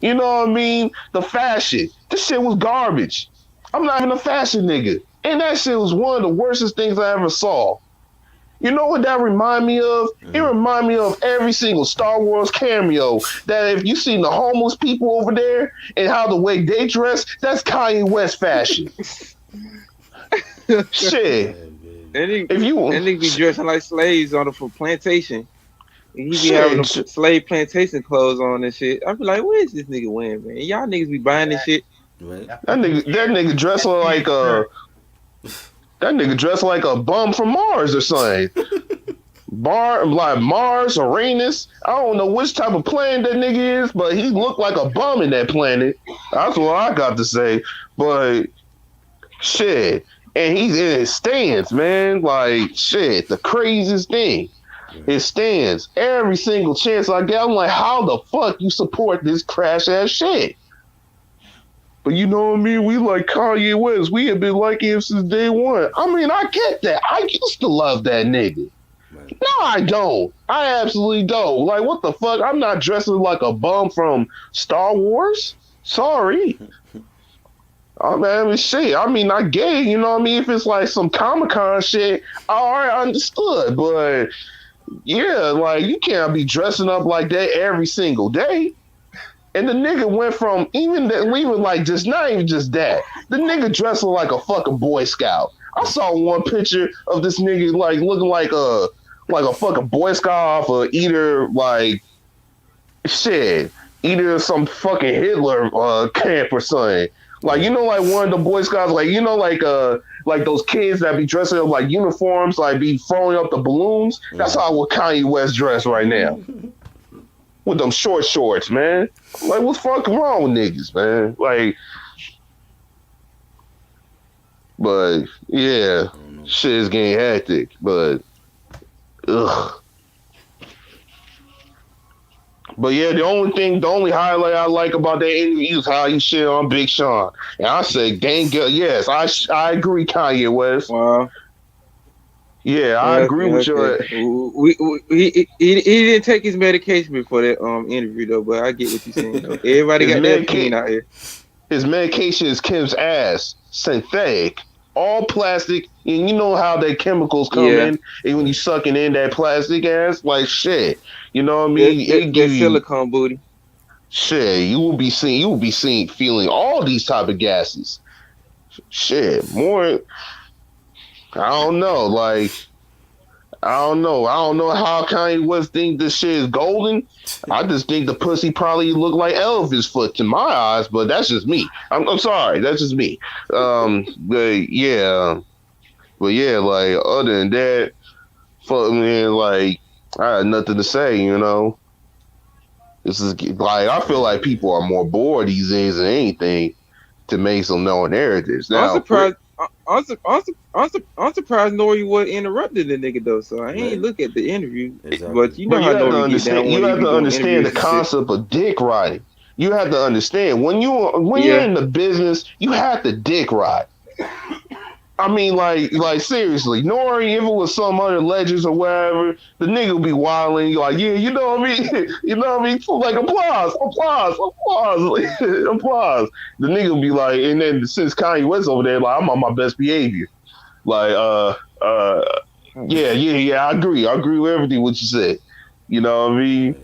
You know what I mean? The fashion. This shit was garbage. I'm not even a fashion nigga. And that shit was one of the worstest things I ever saw. You know what that remind me of? It remind me of every single Star Wars cameo. That if you seen the homeless people over there and how the way they dress, that's Kanye West fashion. Shit. If you be dressing like slaves on the plantation. And he be having slave plantation clothes on and shit. I be like, where is this nigga wearing, man? Y'all niggas be buying this shit. Right. That nigga dressing like a bum from Mars or something. Like Mars, Uranus. I don't know which type of planet that nigga is, but he looked like a bum in that planet. That's what I got to say. But Shit. And he's in his stance, man. Like, shit, the craziest thing. His stance. Every single chance I get, I'm like, how the fuck you support this crash ass shit? But you know what I mean? We like Kanye West. We have been liking him since day one. I mean, I get that. I used to love that nigga. Right. No, I don't. I absolutely don't. Like, what the fuck? I'm not dressing like a bum from Star Wars. Sorry. I mean, shit. I mean, I get it. You know what I mean? If it's like some Comic-Con shit, all right, understood. But yeah, like, you can't be dressing up like that every single day. And the nigga went from even like just not even just that. The nigga dressed like a fucking Boy Scout. I saw one picture of this nigga like looking like a fucking Boy Scout off of either like shit, either some fucking Hitler camp or something. Like, you know, like one of the Boy Scouts, like, you know, like those kids that be dressing up like uniforms, like be throwing up the balloons. That's how what Kanye West dressed right now. With them short shorts, man. Like, what's fucking wrong with niggas, man? Like, but yeah, shit is getting hectic. But ugh. But yeah, the only highlight I like about that interview is how he shit on Big Sean, and I say, dang, yes, I agree, Kanye West. Wow. Yeah, I agree with you. He didn't take his medication before that interview though, but I get what you're saying though. Everybody got their opinion out here. His medication is Kim's ass, synthetic, all plastic, and you know how that chemicals come in, and when you sucking in that plastic ass, like shit, you know what I mean? That silicone booty. Shit, you will be feeling all these type of gases. Shit, more. I don't know. Like, I don't know how Kanye West think this shit is golden. I just think the pussy probably look like Elvis foot to my eyes, but that's just me. I'm sorry, that's just me. But yeah, like other than that, fuck man, like I had nothing to say. You know, this is like I feel like people are more bored these days than anything to make some known narratives. Now, I'm surprised. I'm surprised Nori was interrupted the nigga though, so I ain't look at the interview. Exactly. But you know how Nori get down. You have to understand the concept of dick riding. You have to understand when you're in the business, you have to dick ride. I mean, like seriously, Nori, if it was some other legends or whatever, the nigga would be wilding, like, yeah, you know what I mean? You know what I mean? Like, applause. The nigga would be like, and then since Kanye West over there, like, I'm on my best behavior. Like, yeah, I agree with everything what you said. You know what I mean?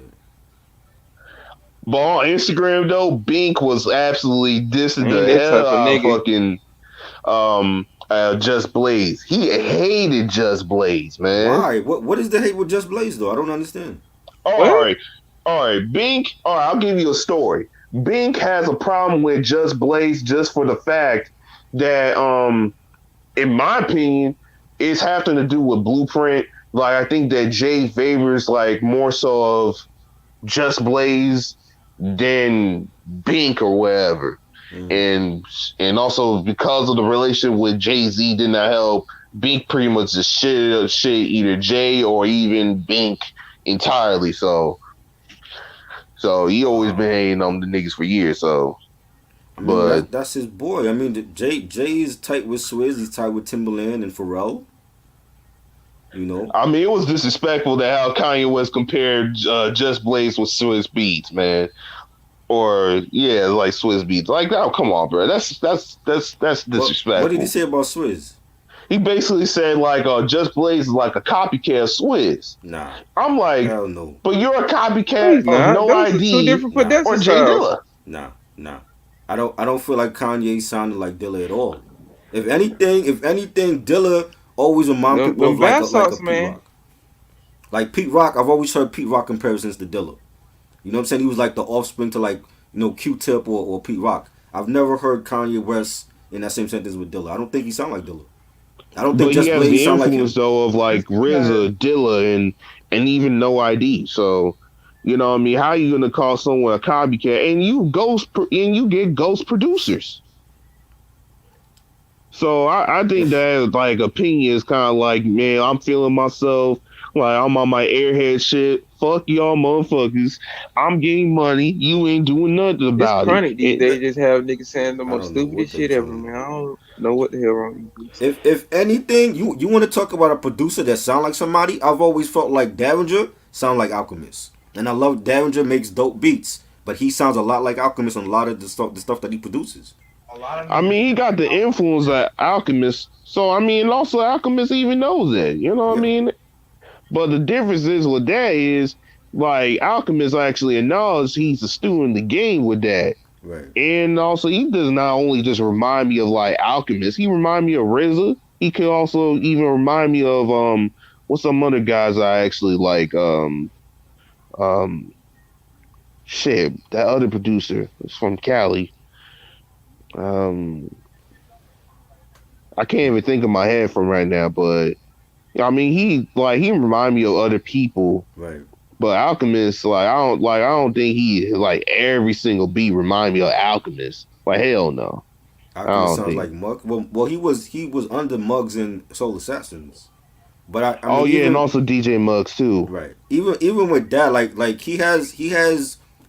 But on Instagram, though, Bink was absolutely dissing the hell out of fucking, Just Blaze. He hated Just Blaze, man. Why? What is the hate with Just Blaze though? I don't understand. All right. Bink. All right, I'll give you a story. Bink has a problem with Just Blaze just for the fact that, in my opinion, it's having to do with Blueprint. Like, I think that Jay favors like more so of Just Blaze than Bink or whatever. And also because of the relationship with Jay-Z did not help, Bink pretty much just shit either Jay or even Bink entirely. So he always been hating on the niggas for years. So, I mean, that's his boy. I mean, Jay is tight with Swizz. He's tight with Timbaland and Pharrell. You know. I mean, it was disrespectful that how Kanye West compared Just Blaze with Swizz Beatz, man. Or like Swizz Beatz. Like, oh, come on, bro. That's disrespectful. What did he say about Swizz? He basically said like Just Blaze is like a copycat of Swizz. Nah. I'm like, hell no. But you're a copycat of No ID two different or Jay Dilla. Nah. I don't feel like Kanye sounded like Dilla at all. If anything, Dilla always reminded people of like a Pete Rock. Like Pete Rock, I've always heard Pete Rock comparisons to Dilla. You know what I'm saying? He was like the offspring to like, you know, Q-Tip or Pete Rock. I've never heard Kanye West in that same sentence with Dilla. I don't think he sound like Dilla. I don't think Just Blaze sound like him. He has the influence though of like RZA, Dilla, and even No ID. So, you know what I mean? How are you gonna call someone a copycat? And you get ghost producers. So I think that like opinion is kind of like, man, I'm feeling myself. Like I'm on my airhead shit. Fuck y'all motherfuckers. I'm getting money. You ain't doing nothing It's about it. chronic these days. Just have niggas saying the I most don't know what stupidest they shit ever, saying. man. I don't know what the hell wrong with these. If anything, you want to talk about a producer that sound like somebody, I've always felt like Davinger sound like Alchemist, and I love Davinger makes dope beats, but he sounds a lot like Alchemist on a lot of the stuff that he produces. A lot of I niggas mean, he think got the influence of Alchemist. So I mean, also Alchemist even knows that. You know what I Yeah, mean? But the difference is with that is like Alchemist actually acknowledges he's a student in the game with that. right. And also, he does not only just remind me of like Alchemist, he remind me of RZA. He could also even remind me of what's some other guys I actually like um shit, that other producer is from Cali. Um I can't even think of my head from right now, but I mean he remind me of other people. Right. But Alchemist, I don't think he like every single beat remind me of Alchemist. Like hell no. I Alchemist don't sounds like think. Mug. Well, he was under Mugs and Soul Assassins, but I Oh mean yeah, and even also DJ Muggs too. right, even with that, like he has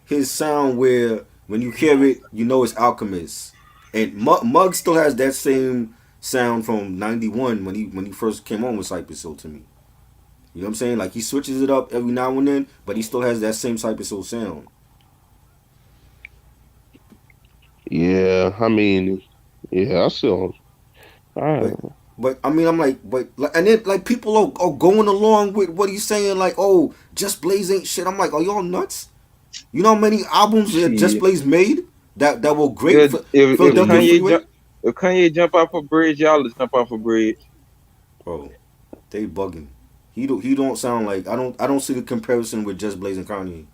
his sound where when you hear it, you know it's Alchemist, and Mug still has that same sound from '91 when he first came on with Cypress Hill to me. You know what I'm saying? Like he switches it up every now and then, but he still has that same Cypress Hill sound. Yeah, I mean, yeah, I still, I, But I mean I'm like and then like people are going along with what he's saying like oh Just Blaze ain't shit. I'm like are y'all nuts? You know how many albums that Just Shit. Blaze made that were great If for if Philadelphia hmm Kanye Freeway? jump if Kanye jump off a bridge, y'all just jump off a bridge. Bro, they bugging. He don't sound like I don't see the comparison with Just Blaze and Kanye.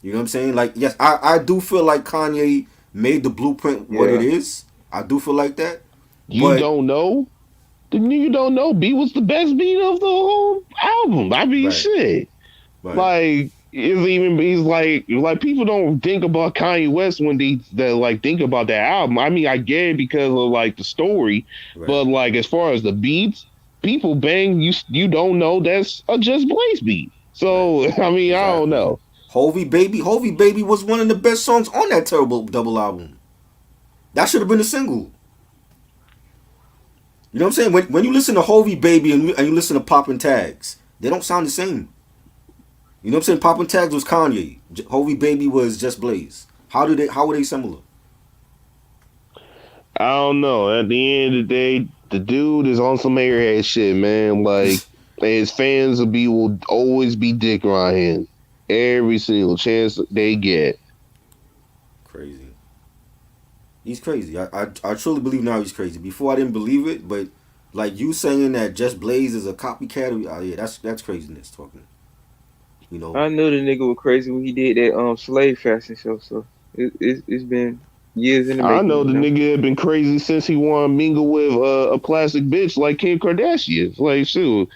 You know what I'm saying? Like yes, I do feel like Kanye made the blueprint what it Yeah. is. I do feel like that. you But don't know, then you don't know. B was the best beat of the whole album. I mean, right, shit, right, like he's like people don't think about Kanye West when they like think about that album. I mean, I get it because of like the story, right. but like as far as the beats, people bang you don't know that's a Just Blaze beat. Right. So I mean, I don't Exactly. know. Hovey Baby was one of the best songs on that terrible double album. That should have been a single. You know what I'm saying? When you listen to Hovey Baby and you listen to Poppin' Tags, they don't sound the same. You know what I'm saying? Poppin' Tags was Kanye. Hovey Baby was Just Blaze. How were they similar? I don't know. At the end of the day, the dude is on some airhead shit, man. Like his fans will always be dick around him every single chance they get. Crazy. He's crazy. I truly believe now he's crazy. Before I didn't believe it, but like you saying that Just Blaze is a copycat, yeah, that's craziness talking. You know, I knew the nigga was crazy when he did that slave fashion show. So it's been years in the I making, know you the know. nigga had been crazy since he wanted to mingle with a plastic bitch like Kim Kardashian. Like, shoot,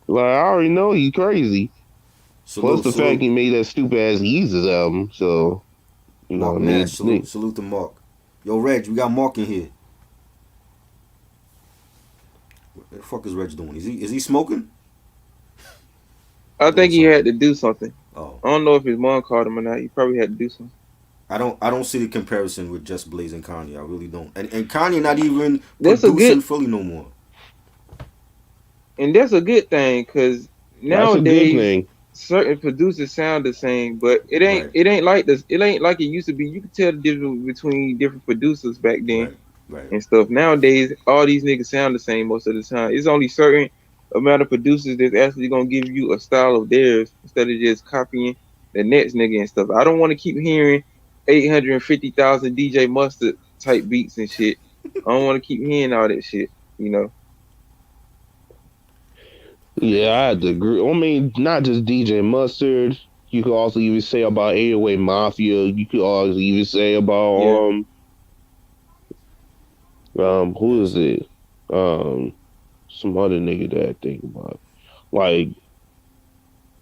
like I already know he crazy. Plus salute, the fact salute. he made that stupid ass Yeezus album. So you know, Mark Nash, salute to Mark. Yo, Reg, we got Mark in here. What the fuck is Reg doing? Is he smoking? I Doing think he something. had to do something. Oh, I don't know if his mom called him or not. He probably had to do something. I don't see the comparison with Just Blaze and Kanye. I really don't. And Kanye not even That's a good producing fully no more. and that's a good thing because that's a good nowadays thing. certain producers sound the same, but it ain't Right, it ain't like this. It ain't like it used to be. You could tell the difference between different producers back then right, right. and stuff. Nowadays, all these niggas sound the same most of the time. It's only certain amount of producers that's actually gonna give you a style of theirs instead of just copying the next nigga and stuff. I don't want to keep hearing 850,000 DJ Mustard type beats and shit. I don't want to keep hearing all that shit. You know. Yeah, I Crazy, had to man. agree. I mean, not just DJ Mustard. You could also even say about 808 Mafia. You could also even say Yeah. about who is Yes. it? Um some other nigga that I think about.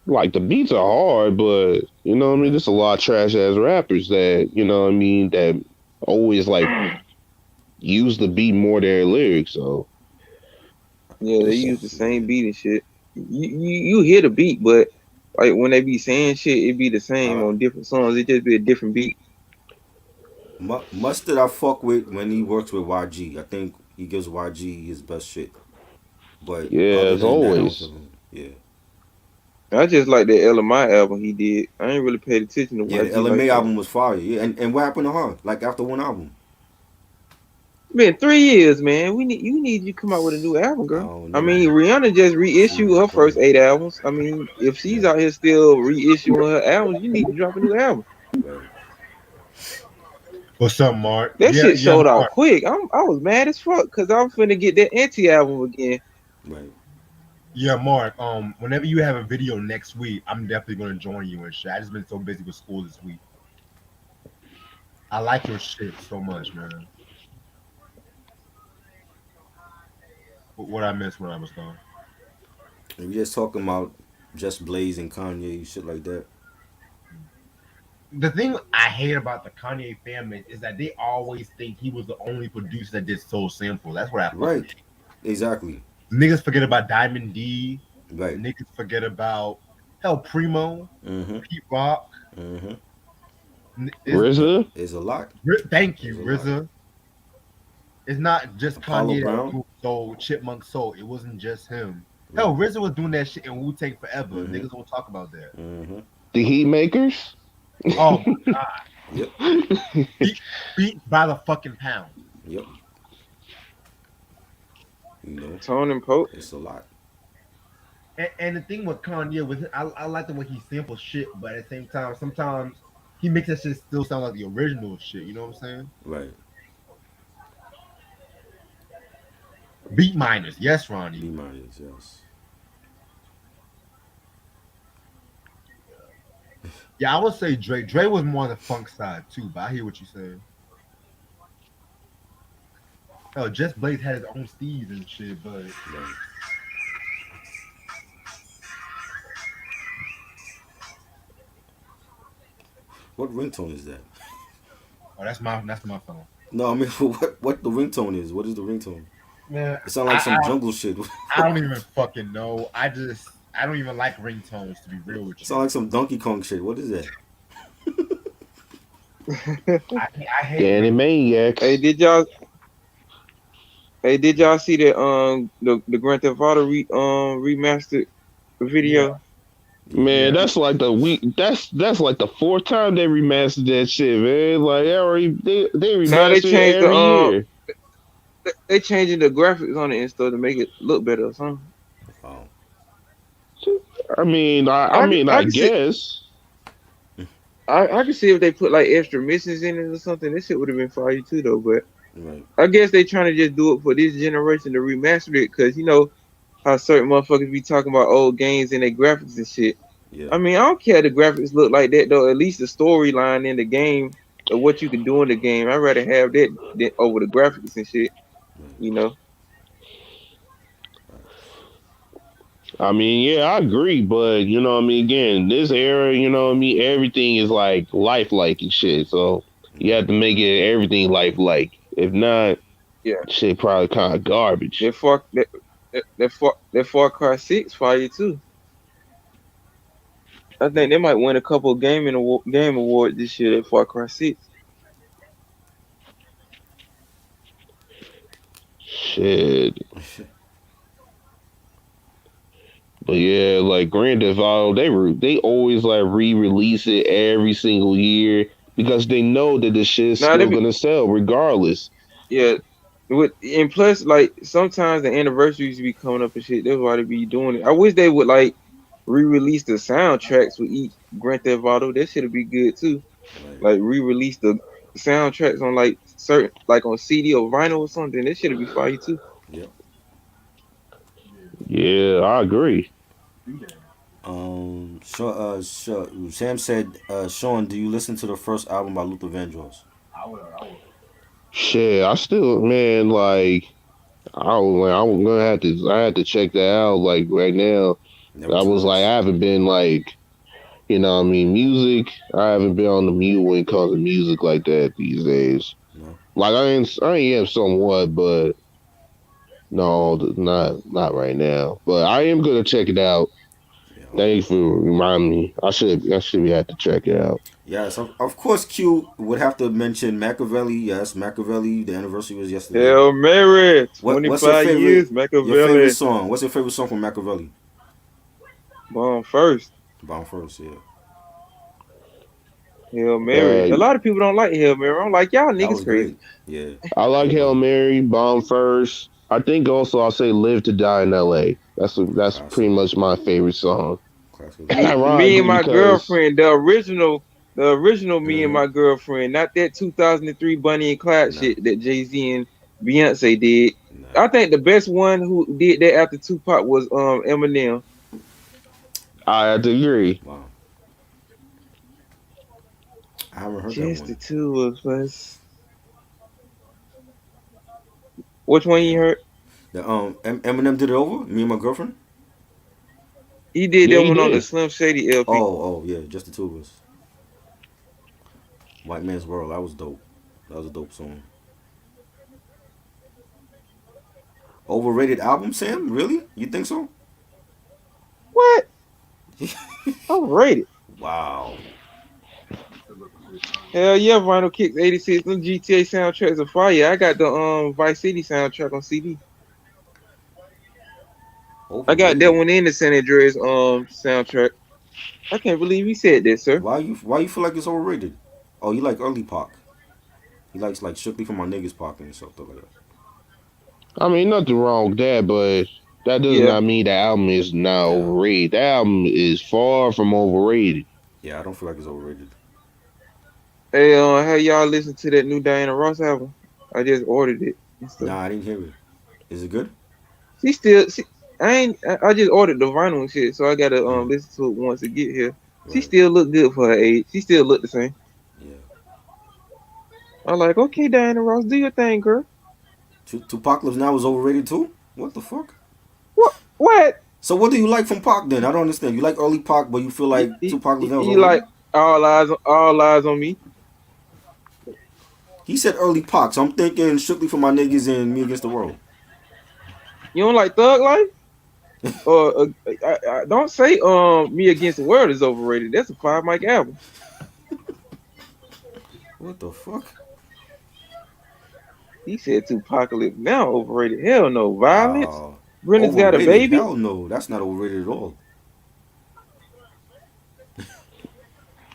Like the beats are hard, but you know what I mean, Right. there's a lot of trash ass rappers that, you know what I mean, that always like use the beat more than their lyrics. So Yeah, they it's use the Yeah. same beat and shit. You hear the beat, but like when they be saying shit, it be the same I on different songs. It just be a different beat. Mustard I fuck with when he works with YG. I think he gives YG his best shit. But yeah, other as than that, I don't always. feel him. Yeah. I just like that LMI album he did. I ain't really paid attention to Yeah, the YG like LMA that. album was fire. Yeah, and what happened to her? Like after one album? Been 3 years, man. You need you come out with a new album, I girl. don't I know, mean, man. Rihanna just She reissued her probably first 8 albums. I mean, if she's right, out here still reissuing her albums, you need to drop a new album. right. What's up, Mark? That Yeah, shit yeah, sold out Mark. quick. I was mad as fuck because I'm finna get that anti album again. Right. Yeah, Mark. Whenever you have a video next week, I'm definitely gonna join you and shit. I just been so busy with school this week. I like your shit so much, man. What I missed when I was gone. And we just talking about just Blaze and Kanye shit like that. The thing I hate about the Kanye family is that they always think he was the only producer that did Soul Sample. That's what I fucking Right. Exactly. hate. Niggas forget about Diamond D. Right. Niggas forget about hell Primo, Mm-hmm. Pete Rock. Mm-hmm. Is RZA, It's a lot. thank It's you, a lot. RZA. It's not just Apollo Kanye that was Brown. doing soul, Chipmunk Soul. It wasn't just him. Right. Hell, RZA was doing that shit in Wu Tang forever. Mm-hmm. Niggas don't talk about that. Mm-hmm. the Heat Makers. Oh my god, Yep. beat by the fucking pound. Yep. You know, Tone and Poke. it's a lot. And the thing with Kanye was I like the way he samples shit, but at the same time, sometimes he makes that shit still sound like the original shit. You know what I'm saying? Right. Beat miners, yes, B Ronnie. minus, yes. Yeah, I would say Dre. Dre was more on the funk side too, but I hear what you're saying. Hell, Just Blaze had his own steeds and shit, but Right. What ringtone is that? oh, that's my phone. No, I mean, what the ringtone is? What is the ringtone? Man, It sounds like some jungle shit. It I don't even fucking know. I don't even like ringtones to be real with sounds you. like some Donkey Kong shit. What is that? I hate Danny ring. Hey, Maniacs. did y'all see that the Grand Theft Auto remastered Yeah, video? Yeah. Man, yeah. that's like the week. That's like the fourth time they remastered that shit, man. Like they Now they remaster it changed the every year. they changing the graphics on it and stuff to make it look better or something. Oh. I I can see guess. I can see if they put like extra missions in it or something. This shit would have been fire too though. But Right. I guess they trying to just do it for this generation to remaster it because you know how certain motherfuckers be talking about old games and their graphics and shit. Yeah. I mean, I don't care the graphics look like that though. At least the storyline in the game of what you can do in the game, I'd rather have that than over the graphics and shit. Right. You know. I mean, yeah, I agree, but you know what I mean, again, this era, you know what I mean, everything is like lifelike and shit. So you Right. have to make it everything lifelike. If not, Yeah. shit probably kind of garbage. That Far Cry 6 fire too. I think they might win a couple of game awards this year at Far Cry 6. Shit. But yeah, like Grand Theft Auto, they always like re-release it every single year because they know that the shit's Now they still be gonna sell regardless. yeah. And plus like sometimes the anniversaries be coming up and shit. That's why they be doing it. I wish they would like re-release the soundtracks with each Grand Theft Auto. That should be good too. Right. Like re-release the soundtracks on like certain like on CD or vinyl or something. That should be fire too. Yep. Yeah, I agree. Sam said, Sean, do you listen to the first album by Luther Vandross? I would. Shit, I still man like I'm gonna have to I had to check that out like right now. Never I too was like much. I haven't been like you know what I mean music. I haven't been on the mute when it comes to music like that these days. No. Like I am somewhat, but no, not right now. But I am gonna check it out. Yeah, Thanks for reminding me. I should have to check it out. yes. Of course, Q would have to mention Machiavelli. Yes, Machiavelli. The anniversary was yesterday. Hail Mary, What's your 25 favorite? years, Your favorite Machiavelli. song? What's your favorite song from Machiavelli? Born first. Bound first, yeah. Hail Mary. A Uh, lot of people don't like Hail Mary. I'm like, y'all That niggas was crazy. great. Yeah, I that like was Hail good. Mary, Bomb First. I think also I'll say Live to Die in L.A. That's Classic, pretty much my favorite song. classic as well. Me and Ironically, my because girlfriend, the original me and Mm-hmm. my girlfriend, not that 2003 Bunny and Clyde Nah, shit that Jay-Z and Beyonce did. nah. I think the best one who did that after Tupac was Eminem. I have to agree. Wow, I haven't heard that Just one. the two of us. Which one you Yeah. heard? Eminem did it over. Me and my girlfriend. He did Yeah, that he one on the did. Slim Shady LP. Oh, yeah, just the two of us. White Man's World. That was dope. That was a dope song. Overrated album, Sam? Really? You think so? What? Overrated. Wow. Hell yeah, Vinyl Kicks 86. Them GTA soundtracks are fire. I got the Vice City soundtrack on CD. I got that Overrated. one in the San Andreas soundtrack. I can't believe he said that, sir. Why you feel like it's overrated? Oh, you like early Pac. He likes like strictly for my niggas Pac and stuff like that. I mean, nothing wrong with that, but that does Yeah. not mean the album is not Yeah. overrated. The album is far from overrated. Yeah, I don't feel like it's overrated. Hey, how y'all listen to that new Diana Ross album? I just ordered it and stuff. Nah, I didn't hear it. Is it good? She still, she, I ain't, I just ordered the vinyl and shit, so I gotta Mm, listen to it once it get here. She right. still look good for her age. She still look the same. Yeah. I'm like, okay, Diana Ross, do your thing, girl. Tupacalypse Now is overrated too? What the fuck? What? What? So what do you like from Pac then? I don't understand. You like early Pac, but you feel You, like you, Tupacalypse Now is you like overrated? all eyes on me? He said early Pac, so I'm thinking strictly for my niggas and me against the world. You don't like Thug Life? Or don't say Me Against the World is overrated. That's a 5 mic album. What the fuck? He said Tupacalypse Now overrated. Hell no. Violence. Wow. Brenda's Got a Overrated? Baby. Hell no. That's not overrated at all.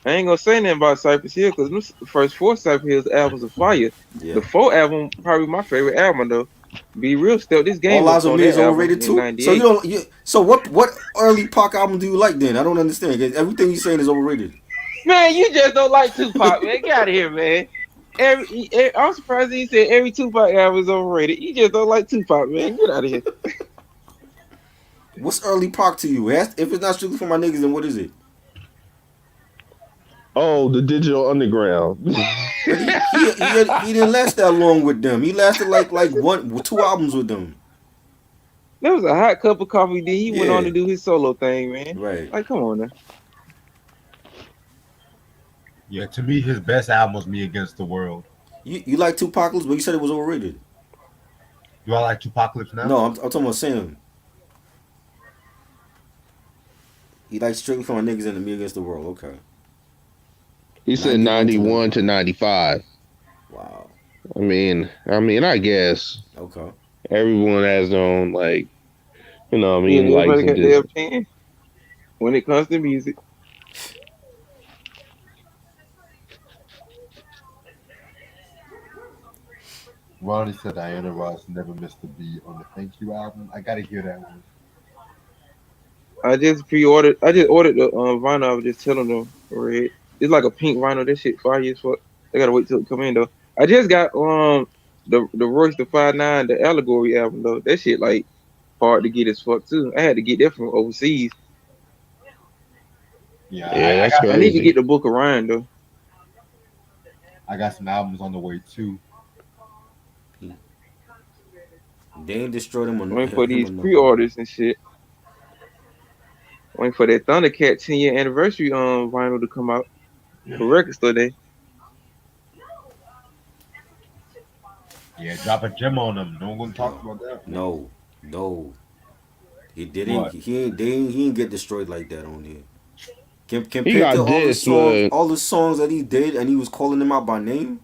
I ain't gonna say nothing about Cypress Hill because the first 4 Cypress Hill's albums are fire. Yeah. The 4th album probably my favorite album though. Be Real stepped this All game up Eyes on on Me is that album overrated in too. So you '98. don't. So what early Pac album do you like then? I don't understand. 'Cause everything you're saying is overrated. Man, you just don't like Tupac, man. Get out of here, man. I'm surprised he said every Tupac album is overrated. You just don't like Tupac, man. Get out of here. What's early Pac to you? If it's not strictly for my niggas, then what is it? Oh, the Digital Underground. But he didn't last that long with them. He lasted like 2 albums with them. That was a hot cup of coffee. Then he went on Yeah. to do his solo thing, man. Right. Like, come on now. Yeah, to me, his best album was Me Against the World. You like Tupacalypse, but you said it was overrated. Do I like Tupacalypse Now? No, I'm talking about Sam. He likes strictly for my niggas and the Me Against the World. Okay. He said 91 to 91 to 95. 95. Wow. I guess Okay. everyone has their own Yeah, likes everybody and got their dis. opinion when it comes to music. Ronnie said Diana Ross never missed a beat on the Thank You album. I gotta hear that one. I just pre-ordered. I just ordered the vinyl. I was just telling them red. It's like a pink vinyl. That shit fire as fuck. I gotta wait till it come in though. I just got the Royce the 5'9" the Allegory album though. That shit like hard to get as fuck too. I had to get that from overseas. Yeah, Yeah, I that's got I need to get crazy. the Book of Ryan though. I got some albums on the way too. They ain't destroyed Waiting for him these enough, man. pre-orders and shit. Waiting for that Thundercat 10-year anniversary vinyl to come out for Record Store Day. Yeah, drop a gem on them. No one talks No, about that. no, no. He didn't. What? He ain't get destroyed like that on here. He Compared got to dissed, but all the songs that he did, and he was calling them out by name.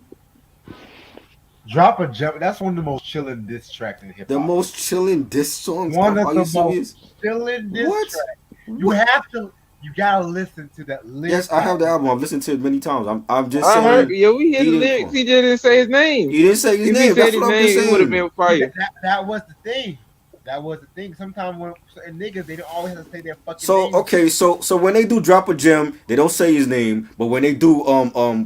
Drop a gem. That's one of the most chilling diss tracks in hip The hop. most chilling diss songs. One of Are the you most serious? chilling diss What? tracks. You What? have to. You gotta listen to that Yes, lyric. I have the album. I've listened to it many times. I'm just I heard, saying yo, we hear he the didn't lyrics. call. He just didn't say his name. He didn't say his If he name. said That's his what I'm just name, it would have saying. been fire. That was the thing. That was the thing. Sometimes when certain niggas, they don't always have to say their fucking So name. okay, so when they do drop a gem, they don't say his name, but when they do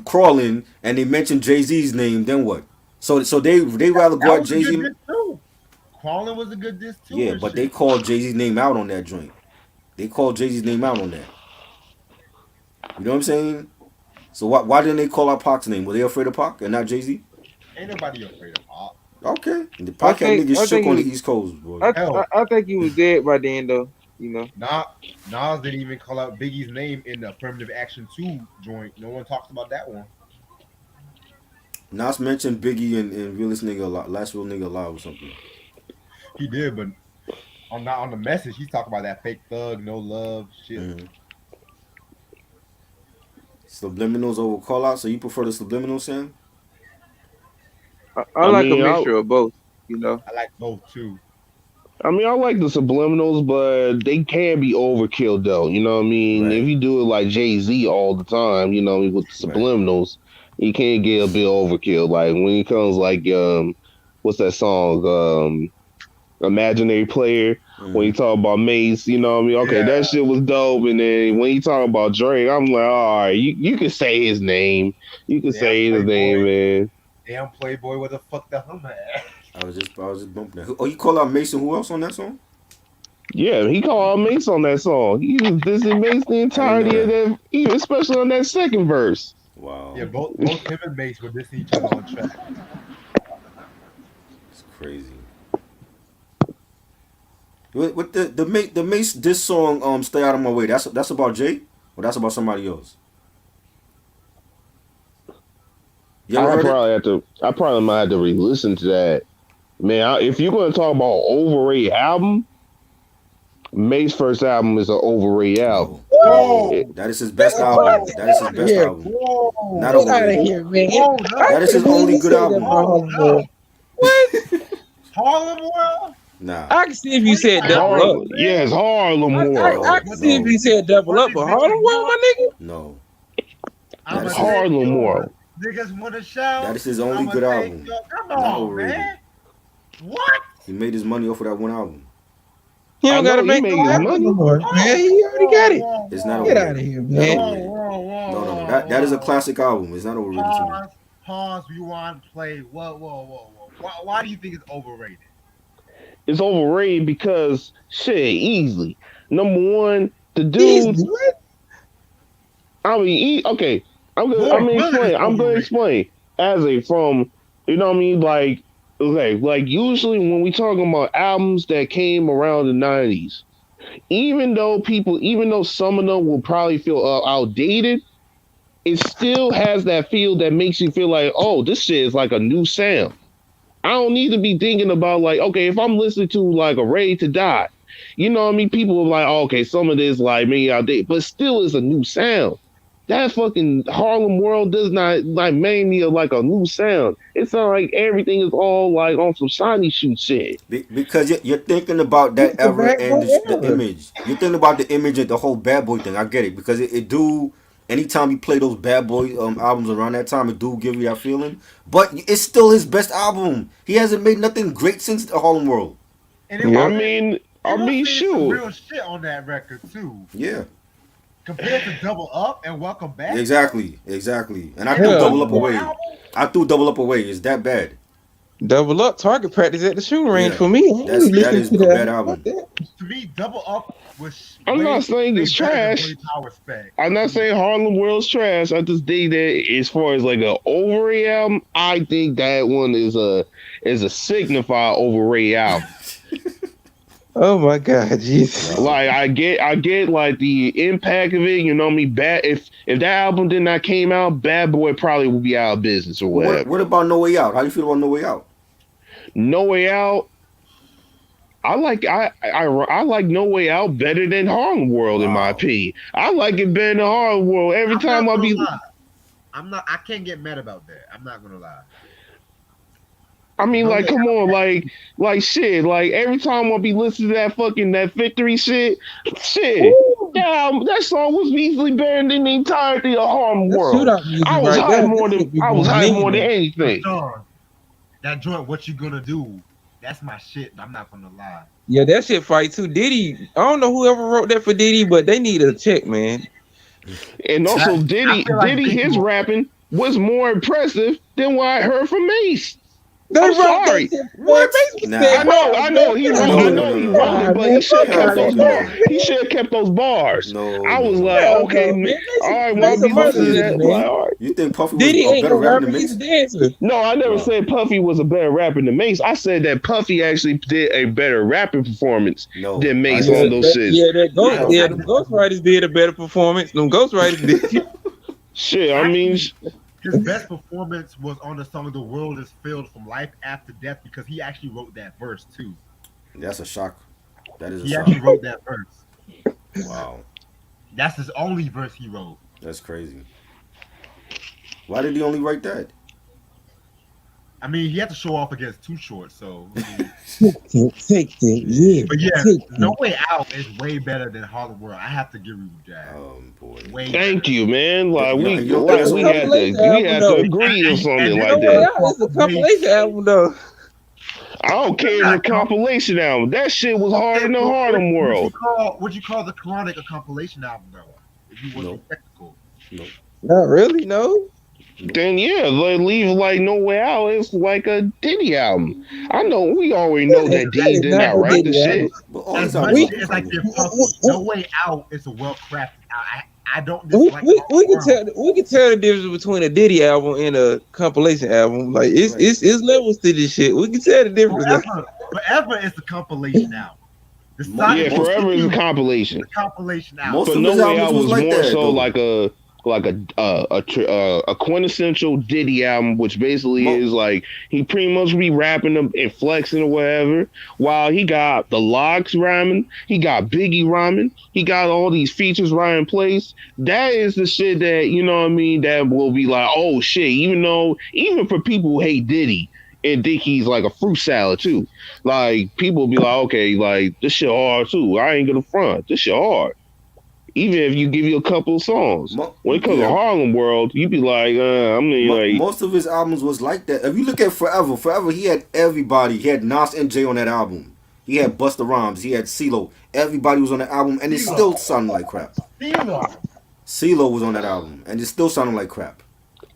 crawling and they mention Jay-Z's name, then what? So they rather go That at was a Jay-Z. good diss too. Crawling was a good diss too. Yeah, And but they shit. called Jay-Z's name out on that joint. They called Jay-Z's name out on that. You know what I'm saying? So why didn't they call out Pac's name? Were they afraid of Pac and not Jay-Z? Ain't nobody afraid of pop. Okay. The I Pac had think niggas I shook think on he the East Coast, boy. was, Hell, I think he was dead by then though. You know. Nas didn't even call out Biggie's name in the Affirmative Action 2 joint. No one talks about that one. Nas mentioned Biggie and realest nigga alive, last real nigga alive or something. He did, but on the message, he's talking about that fake thug, no love shit. Mm-hmm. Subliminals over call out, so you prefer the subliminal, Sam? I I like a mean, mixture of both. You know. I like both too. I mean, I like the subliminals, but they can be overkill though. You know what I mean? Right. If you do it like Jay-Z all the time, you know, with the Right. subliminals, you can get a bit overkill. Like when it comes like what's that song? Imaginary Player. When you Mm-hmm. talk about Mace, you know what I mean? Okay, Yeah, that shit was dope. And then when you talk about Drake, I'm like, all right, you can say his name. You can damn say his name, Playboy. man. Damn Playboy, where the fuck the hummer at? I was just bumping that. Oh, you call out Mason? Who else on that song? Yeah, he called Mace on that song. He was dissing Mace the I didn't know entirety of that. that, even especially on that second verse. Wow, Yeah, both him and Mace were dissing each other on track. it's crazy. With the Mace this song Stay Out of My Way. That's about Jay or that's about somebody else. You ever heard it? I probably might have to re-listen to that. Man, if you're going to talk about overrated album, Mace's first album is an overrated album. No, Whoa! no, that is his best album. That is his best Here, album. Whoa! Not get out of overrated. here, man. Whoa, I That is his can't believe only you good said that album. about Oh, Homeboy. no. What? Harlem World? Nah, I can see if you said What double up. Harlem, yeah, it's Harlem I World. can see if you said double up, but Harlem World, my nigga. no. I'm That is Harlem World. Niggas want to shout. That is his only I'ma good take album. your- Come Not on, overrated. man. What? He made his money off of that one album. He I don't know gotta he make made no his album money. no more, man. He already got it. It's not Get overrated. out of here, Not man. overrated. No. That is a classic album. It's not overrated to me. Pause. Rewind. Play. Whoa. Why do you think it's overrated? It's overrated because shit, easily. Number one, the Easy. dude. What? I mean, okay. I'm Boy, gonna Will explain. is I'm gonna overrated. explain as a from. You know what I mean? Like, okay, like usually when we talking about albums that came around the '90s, even though some of them will probably feel outdated, it still has that feel that makes you feel like, oh, this shit is like a new sound. I don't need to be thinking about like, okay, if I'm listening to like a Ready to Die, you know what I mean? People are like, oh, okay, some of this like maybe outdated, but still is a new sound. That fucking Harlem World does not like make me like a new sound. It sounds like everything is all like on some shiny shoe shit. Because you're thinking about that It's the era bad and boy the era. image. You're thinking about the image of the whole Bad Boy thing. I get it because it do. Anytime you play those Bad Boy albums around that time, it do give you that feeling. But it's still his best album. He hasn't made nothing great since the Harlem World. And it Yeah. was, I mean, some sure. real shit on that record too. Yeah, Compared to Double Up and Welcome Back. exactly. And I Yeah. threw Double Up More away. album? I threw Double Up away. It's that bad. Double up target practice at the shooting range Yeah. for me. I ain't That listening is to a that. bad album. Fuck that. To me, Double Up was. I'm not saying it's better than trash. Billy Power Spec. I'm not saying Harlem World's trash. I just think that as far as like an overrated album, I think that one is a signified overrated album. Oh my God, Jesus. Like I get like the impact of it. You know what I mean? Bad if that album did not came out, Bad Boy probably would be out of business or whatever. What about No Way Out? How do you feel about No Way Out? No Way Out. I like No Way Out better than Harlem World in my Wow. opinion. I like it better than Harlem World. Every I'm not time I gonna be, lie. I'm not. I can't get mad about that. I'm not gonna lie. I mean, No like, way. come on, like shit, like every time I be listening to that victory shit, that song was easily better than the entirety of Harlem That World. shootout music right there. That shit be I was going hyped in more than there. But anything. Sean, that joint, what you gonna do? That's my shit. I'm not gonna lie. Yeah, that shit fight too. Diddy, I don't know whoever wrote that for Diddy, but they need a check, man. And That, also, I feel like Diddy, Biggie his wrote rapping was more impressive than what I heard from Mace. They I'm wrote that sorry. shit. What? Nah. I know he wrote, No, I no, know no, he no, wrote no. it, but he should have Hell kept those fucking bars. no. He should have kept those bars. No, I no, was no. like, Hell okay, no, man. all right, They well, I some be murder listening to music, that. man. Like, all right. You think Puffy was Diddy a ain't better no rapper rapper, than he's a Mace? dancer. No, I never Wow. said Puffy was a better rapper than Mace. I said that Puffy actually did a better rapping performance No, than I Mace Yeah, on disagree. those shits. yeah, I them disagree. Ghostwriters did a better performance. Them Ghostwriters did. Shit, I mean, Actually, his best performance was on the song "The World Is Filled from Life After Death" because he actually wrote that verse too. That's a shock. That is a He shock. actually wrote that verse. Wow. That's his only verse he wrote. That's crazy. Why did he only write that? I mean, he had to show off against Too Short, so. I mean, Take that, yeah. but yeah, Take No that. Way Out is way better than Harlem World. I have to give you that. Boy. Way thank better. you, man. Like You don't think That's that's a we okay? compilation we album, had to though. agree on something And like No Way that. Out is a compilation album, though. I don't care if it's a compilation album. That shit was harder than Harlem World. Would you call the Chronic a compilation album though? If you want to No. be technical. No. Not really, no. Then yeah, like leave like No Way Out. It's like a Diddy album. I know we already know that That Diddy is did not not no write the Diddy album. shit. But all As these much albums are as like incredible. they're puffy, No Way Out is a well crafted. I don't We, dislike we, Harlem World. we can tell the difference between a Diddy album and a compilation album. Like it's Right. it's levels to this shit. We can tell the difference. Forever is the compilation album. The Yeah, song Yeah, Forever is a compilation. the compilation album. Most But of No his Way albums Out was was like more that, so though. a quintessential Diddy album, which basically Mo- is like he pretty much be rapping them and flexing or whatever. While he got the Locks rhyming, he got Biggie rhyming, he got all these features right in place. That is the shit that you know what I mean. That will be like, oh shit. Even for people who hate Diddy and think he's like a fruit salad too, like people will be like, okay, like this shit hard too. I ain't gonna front. This shit hard. Even if you give you a couple of songs. When it comes to Harlem World, you be like, Most of his albums was like that. If you look at Forever, he had everybody. He had Nas and Jay on that album. He had Busta Rhymes. He had CeeLo. Everybody was on the album, and it still sounded like crap. CeeLo was on that album, and it still sounded like crap.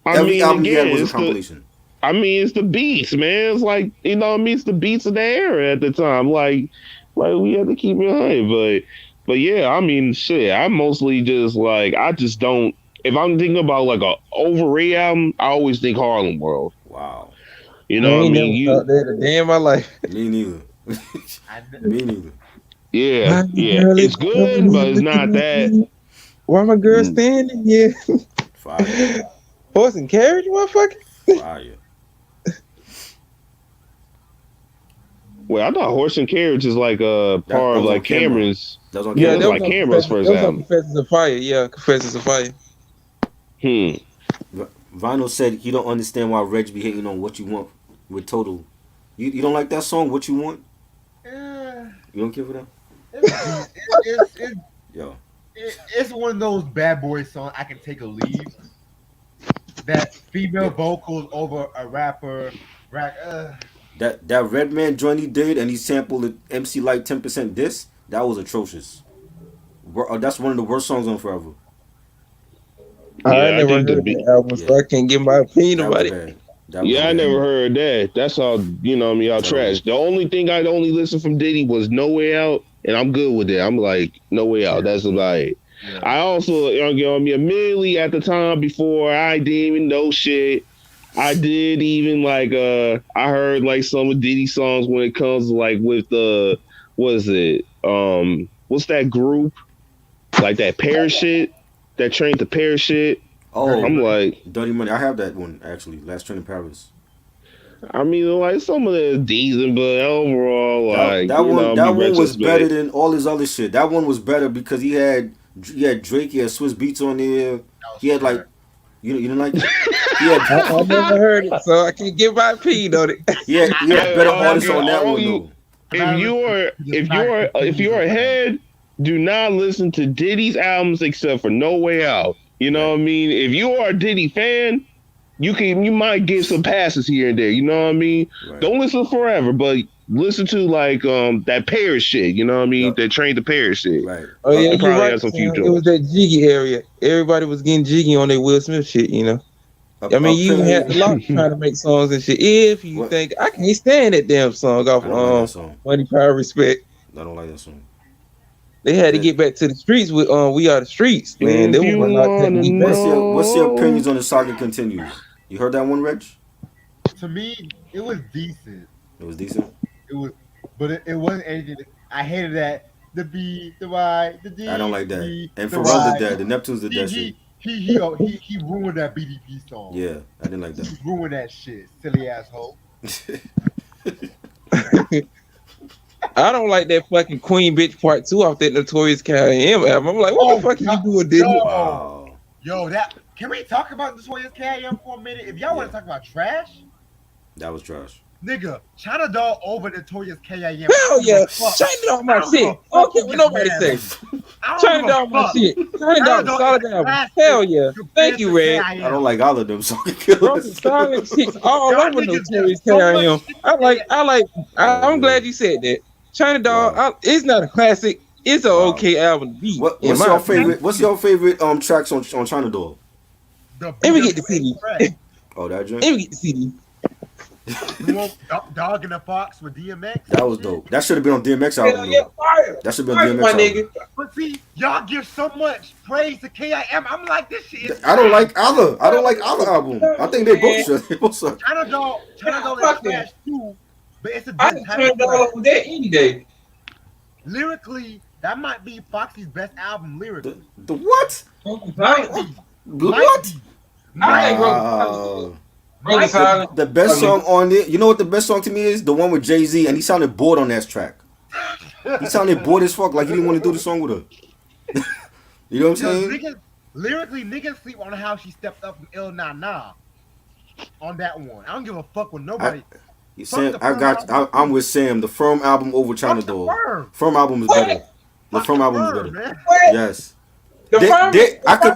Every album he had was a compilation. It's the beats, man. It's like, you know what I mean? It's the beats of the era at the time. Like we had to keep it high, but yeah, I mean, shit. I mostly just like I just don't. If I'm thinking about like a overrated album, I always think Harlem World. Wow. You know what I mean? Never thought that a day in my life. Me neither. Me neither. Yeah, it's good, but it's not that. Why my girl standing? Yeah. Fire. Horse and carriage, motherfucker. Fire. Well, I thought Horse and Carriage is like a part of like Cameron's. That was on Yeah, Camera. that was like Cameron's first album. Confessions of Fire. Yeah, Confessions of Fire. Vinyl said he don't understand why Reg be hating on What You Want with Total. You don't like that song, What You Want? You don't care for that? Yo. It's one of those bad boy songs I can take or leave. That female vocals over a rapper. That Redman joint he did and he sampled the MC Light 10% diss, that was atrocious. That's one of the worst songs on Forever. I never heard the album, so I can't give my opinion about it. I never heard that. That's all, you know what I mean, y'all trash. The only thing I'd only listen from Diddy was No Way Out, and I'm good with it. I'm like, No Way Out, that's about it. Yeah. I also, you know, immediately at the time before I didn't even know shit, I did even like, I heard like some of Diddy songs when it comes to like with the, what is it? What's that group? Like that Paris shit? That Train to Paris shit? Oh, I'm like Dirty Money. I have that one actually. Last Train in Paris. I mean, like some of it is decent, but overall, That like that one be that one was better retrospect. than all his other shit. That one was better because he had Drake, he had Swiss Beats on there. That was He had like fair. you didn't like it. He had I never heard it, so I can't give my opinion on it. he had better artists Okay, on that all one you though. Cause I listened to the Sonic if CDs you're or whatever. ahead, do not listen to Diddy's albums except for No Way Out. You know Right. what I mean? If you are a Diddy fan, you might get some passes here and there. You know what I mean? Right. Don't listen forever, but listen to like that Paris shit. You know what I mean? Yep. That Train to Paris shit. Right. Oh yeah, It you're probably right. has some few Sam. It was joints. that jiggy area. Everybody was getting jiggy on their Will Smith shit, you know. I mean, you even had Opinion. the lot trying to make songs and shit. If you What? think I can't stand that damn song off I don't like that song. Money, Power, Respect. I don't like that song. They had to Yeah. get back to the streets with We Are the Streets, man. They If you were not wanna taking deep back. What's your know, opinions on the saga continues? You heard that one, Reg? To me, it was decent. It was decent. It was, but it wasn't anything. I hated that the B, the Y, the D. I don't like that. D, And the Pharrell Y. did that. The Neptunes did that shit. He ruined that BDP song. Yeah, I didn't like He that. ruined that shit, silly asshole. I don't like that fucking Queen Bitch Part 2 off that Notorious K.I.M. album. I'm like, what the fuck are you doing, Disney? Wow. Yo, that can we talk about this Notorious K.I.M. for a minute? If y'all want to talk about trash, That was trash. nigga, China Doll over Notorious K.I.M. Hell yeah. Fuck. China Dog my I don't shit. give a I fuck don't care what what nobody this say. man is. I don't China give a Dog my fuck. shit. China Dog Dog solid is album. classic Hell yeah. compared Thank you, to Red. K.I.M. I don't like all of them song Bro, killers. solid shit all Y'all over niggas Notorious get so much K.I.M. shit. I'm man. glad you said that. China Dog, Wow. it's not a classic. It's an Wow. okay album to beat. What's in my your opinion. favorite? What's your favorite tracks on China Doll? The Let me get the BWA CD. track. Oh, that Let joint. me get the CD. The one Dog and the Fox with DMX. That was dope. That should have been on DMX Hell album yeah, though. fire. That should have Fire, been on my DMX album. nigga. But see, y'all give so much praise to K.I.M. I'm like, this shit is I don't like either. I don't like either album. I think they both should. They both suck. China Doll fuck is trash too, but it's a I good can type turn of Dog track. over that any day. Lyrically, that might be Foxy's best album lyrically. The what? Might be. The Might what? be. I Might like Wow. Broken Silence. The best song on it. You know what the best song to me is? The one with Jay-Z, and he sounded bored on that track. He sounded bored as fuck, like he didn't want to do the song with her. You know what I'm saying? Lyrically, niggas sleep on how she stepped up from Il Na Na on that one. I don't give a fuck with nobody. Sam, I'm with Sam. The Firm album over China Fuck the Doll. Firm. Firm album is better. The Fuck Firm the album is Firm, better. man. Yes. The Firm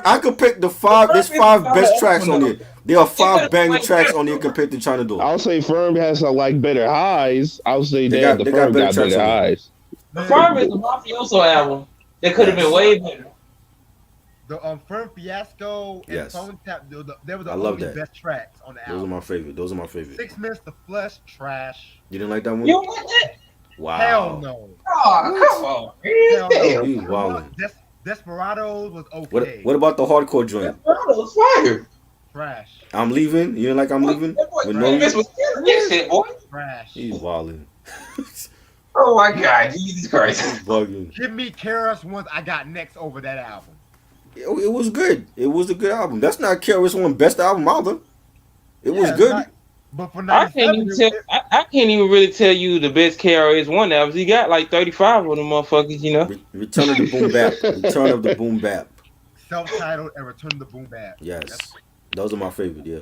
I could pick the five. There's five best tracks on there. There are five banger tracks on there compared to China Doll. I'll say Firm has like better highs. I'll say They that got the better Firm got tracks better on it. highs. The Firm is the Mafioso album. That could have been way better. The Firm Fiasco and Yes. Phone Tap, they were the I love only that. best tracks on the Those are album. my favorite. Those are my favorite. 6 Minutes to Flush, trash. You didn't like that one? You don't like that? Wow. Hell no. Oh, come on. Hell no. He's wildin'. Desperados was okay. What about the hardcore joint? That was fire. Trash. I'm leaving. You didn't like I'm leaving? That boy With Travis no, was killing that shit, boy. Trash. he's wilding. Oh my God, Jesus Christ. He's bugging. Give me Karis Ones I Got Next over that album. It was good. It was a good album. That's not KRS One best album either. It was Yeah, good. but for I can't 97, even tell. I can't even really tell you the best KRS-One albums. He got like 35 of them motherfuckers, you know. Return of the Boom Bap. Return of the Boom Bap. Self-titled and Return to the Boom Bap. Yes. Those are my favorite, yeah.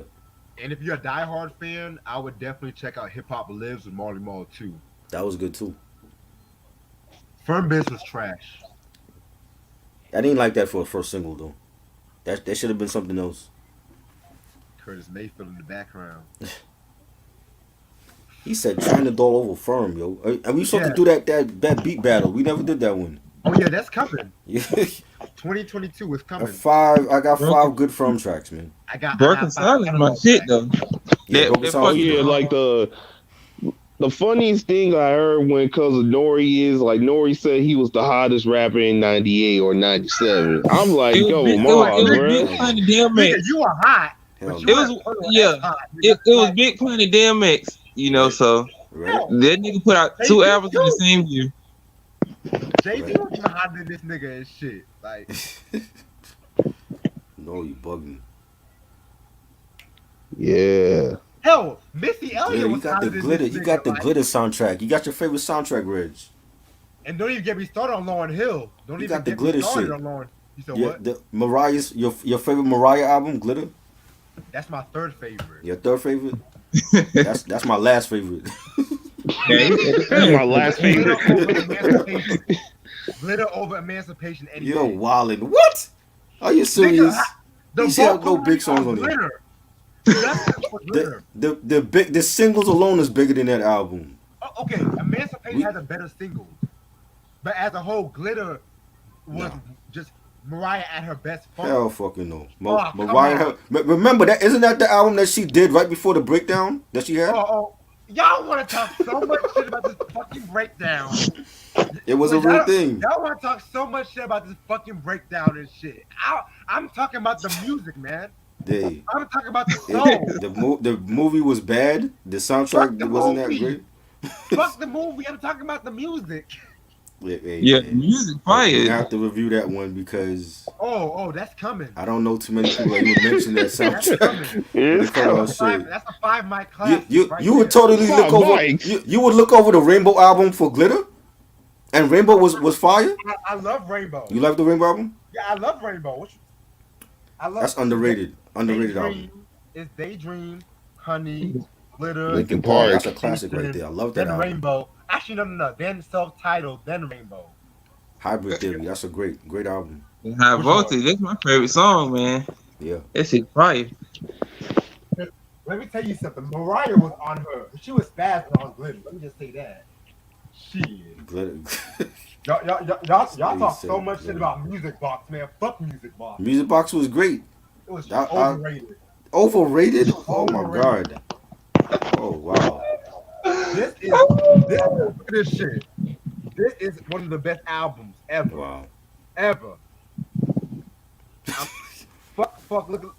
And if you're a diehard fan, I would definitely check out Hip Hop Lives with Marley Marl too. That was good too. Firm Biz was trash. I didn't like that for a first single though. That should have been something else. Curtis Mayfield in the background. He said China Doll over Firm, yo. And we supposed to do that beat battle. We never did that one. Oh yeah, that's coming. Yeah. 2022 is coming. I got five good Firm tracks, man. I got Broken Silence, my shit though. Yeah, Broken that Silence Oh is yeah, good. like the funniest thing I heard when cousin Nori is like Nori said he was the hottest rapper in '98 or '97. I'm like, yo, It mom, was bro. Big Planet DMX. Nigga, you are hot. Hell But no. you It was weren't yeah. hot. It was Big Planet DMX, you know. So Right? that nigga put out 2 albums in the same year. Jay-Z Right. was even hotter than this nigga and shit. Like, No, you bugging. Yeah. Hell, Missy Elliott Yeah, you was got the hotter than glitter. this You nigga, got the like, glitter soundtrack. You got your favorite soundtrack, Reg. and don't even get me started on Lauryn Hill. Don't You even got the get me glitter started shit. on Lauryn. You said Yeah, what? the Mariah's your favorite Mariah album, Glitter. That's my third favorite. Your third favorite. That's my last favorite. That's my last Glitter favorite. over Emancipation. Glitter over Emancipation any You're day. wildin'. What? Are you Nigga, serious? the These have vocal no big songs on on there. Glitter. That's for The Glitter. the singles alone is bigger than that album. Okay, Emancipation We- has a better singles, but as a whole, Glitter was Nah. just Mariah at her best. Funk. Hell fucking no. Oh, come Mariah. on. Remember that? Isn't that the album that she did right before the breakdown that she had? Oh, y'all want to talk so much shit about this fucking breakdown. It was a But real y'all- thing. Y'all want to talk so much shit about this fucking breakdown and shit. I'm talking about the music, man. They, I'm talking about the soul. the movie was bad. The Fuck soundtrack the wasn't that movie. great. Fuck the movie. I'm talking about the music. Yeah, music I fire. have to review that one because Oh, that's coming. I don't know too many people that even mention that That's soundtrack. coming. It's Come on, That's shit. a 5 mic class. You would totally Five look over mics. you would look over the Rainbow album for Glitter, and Rainbow was fire. I love Rainbow. You like the Rainbow album? Yeah, I love Rainbow. I love. That's underrated. Underrated album. Daydream, it's Daydream, Honey, Glitter, Linkin Park. That's a classic right there. I love that then album. Rainbow. Actually, no. Then self-titled, then Rainbow. Hybrid Theory. That's a great album. High Which voltage. That's my favorite song, man. Yeah. That shit fire. Let me tell you something. Mariah was on her. She was spazzing on Glitter. Let me just say that. Shit. Glitter. Y'all talk so much shit about Music Box, man. Fuck Music Box. Music Box was great. It was I- overrated. Overrated? Oh my Overrated. god. Oh wow. This shit. This is one of the best albums ever. Wow. Ever. Fuck. Look.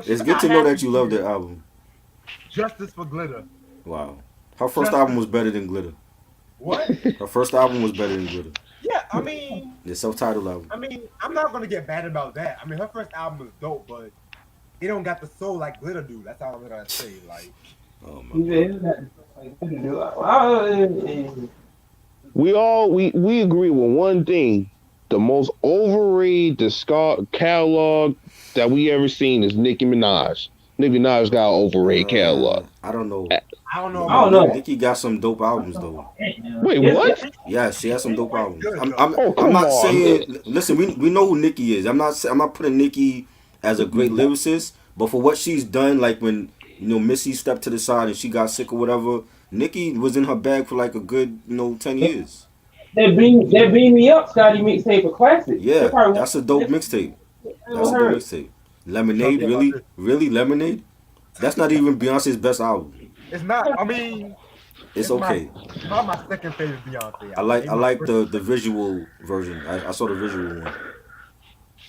It's good to know that you love that album. Justice for Glitter. Wow. Her first Just- album was better than Glitter. What? Her first album was better than Glitter. Yeah, I mean, The self-titled album. I'm not gonna get bad about that. I mean, her first album was dope, but it don't got the soul like Glitter do. That's all I'm gonna say. Like, Oh my god. We agree with one thing. The most overrated catalog that we ever seen is Nicki Minaj. Nicki Minaj got an overrated catalog. I don't know. I don't know. I don't know. Nicki got some dope albums though. Wait, what? Yeah, she has some dope albums. I'm Oh, come not on. saying. Listen, we know who Nicki is. I'm not putting Nicki as a great lyricist, but for what she's done, like when Missy stepped to the side and she got sick or whatever, Nicki was in her bag for like a good 10 years. That beam me up, Scotty mixtape, a classic. Yeah, that's a dope mixtape. That's a dope mixtape. Lemonade, really Lemonade. That's not even Beyonce's best album. It's not. I mean, It's okay. It's not my second favorite Beyonce. I like the visual version. I saw the visual one.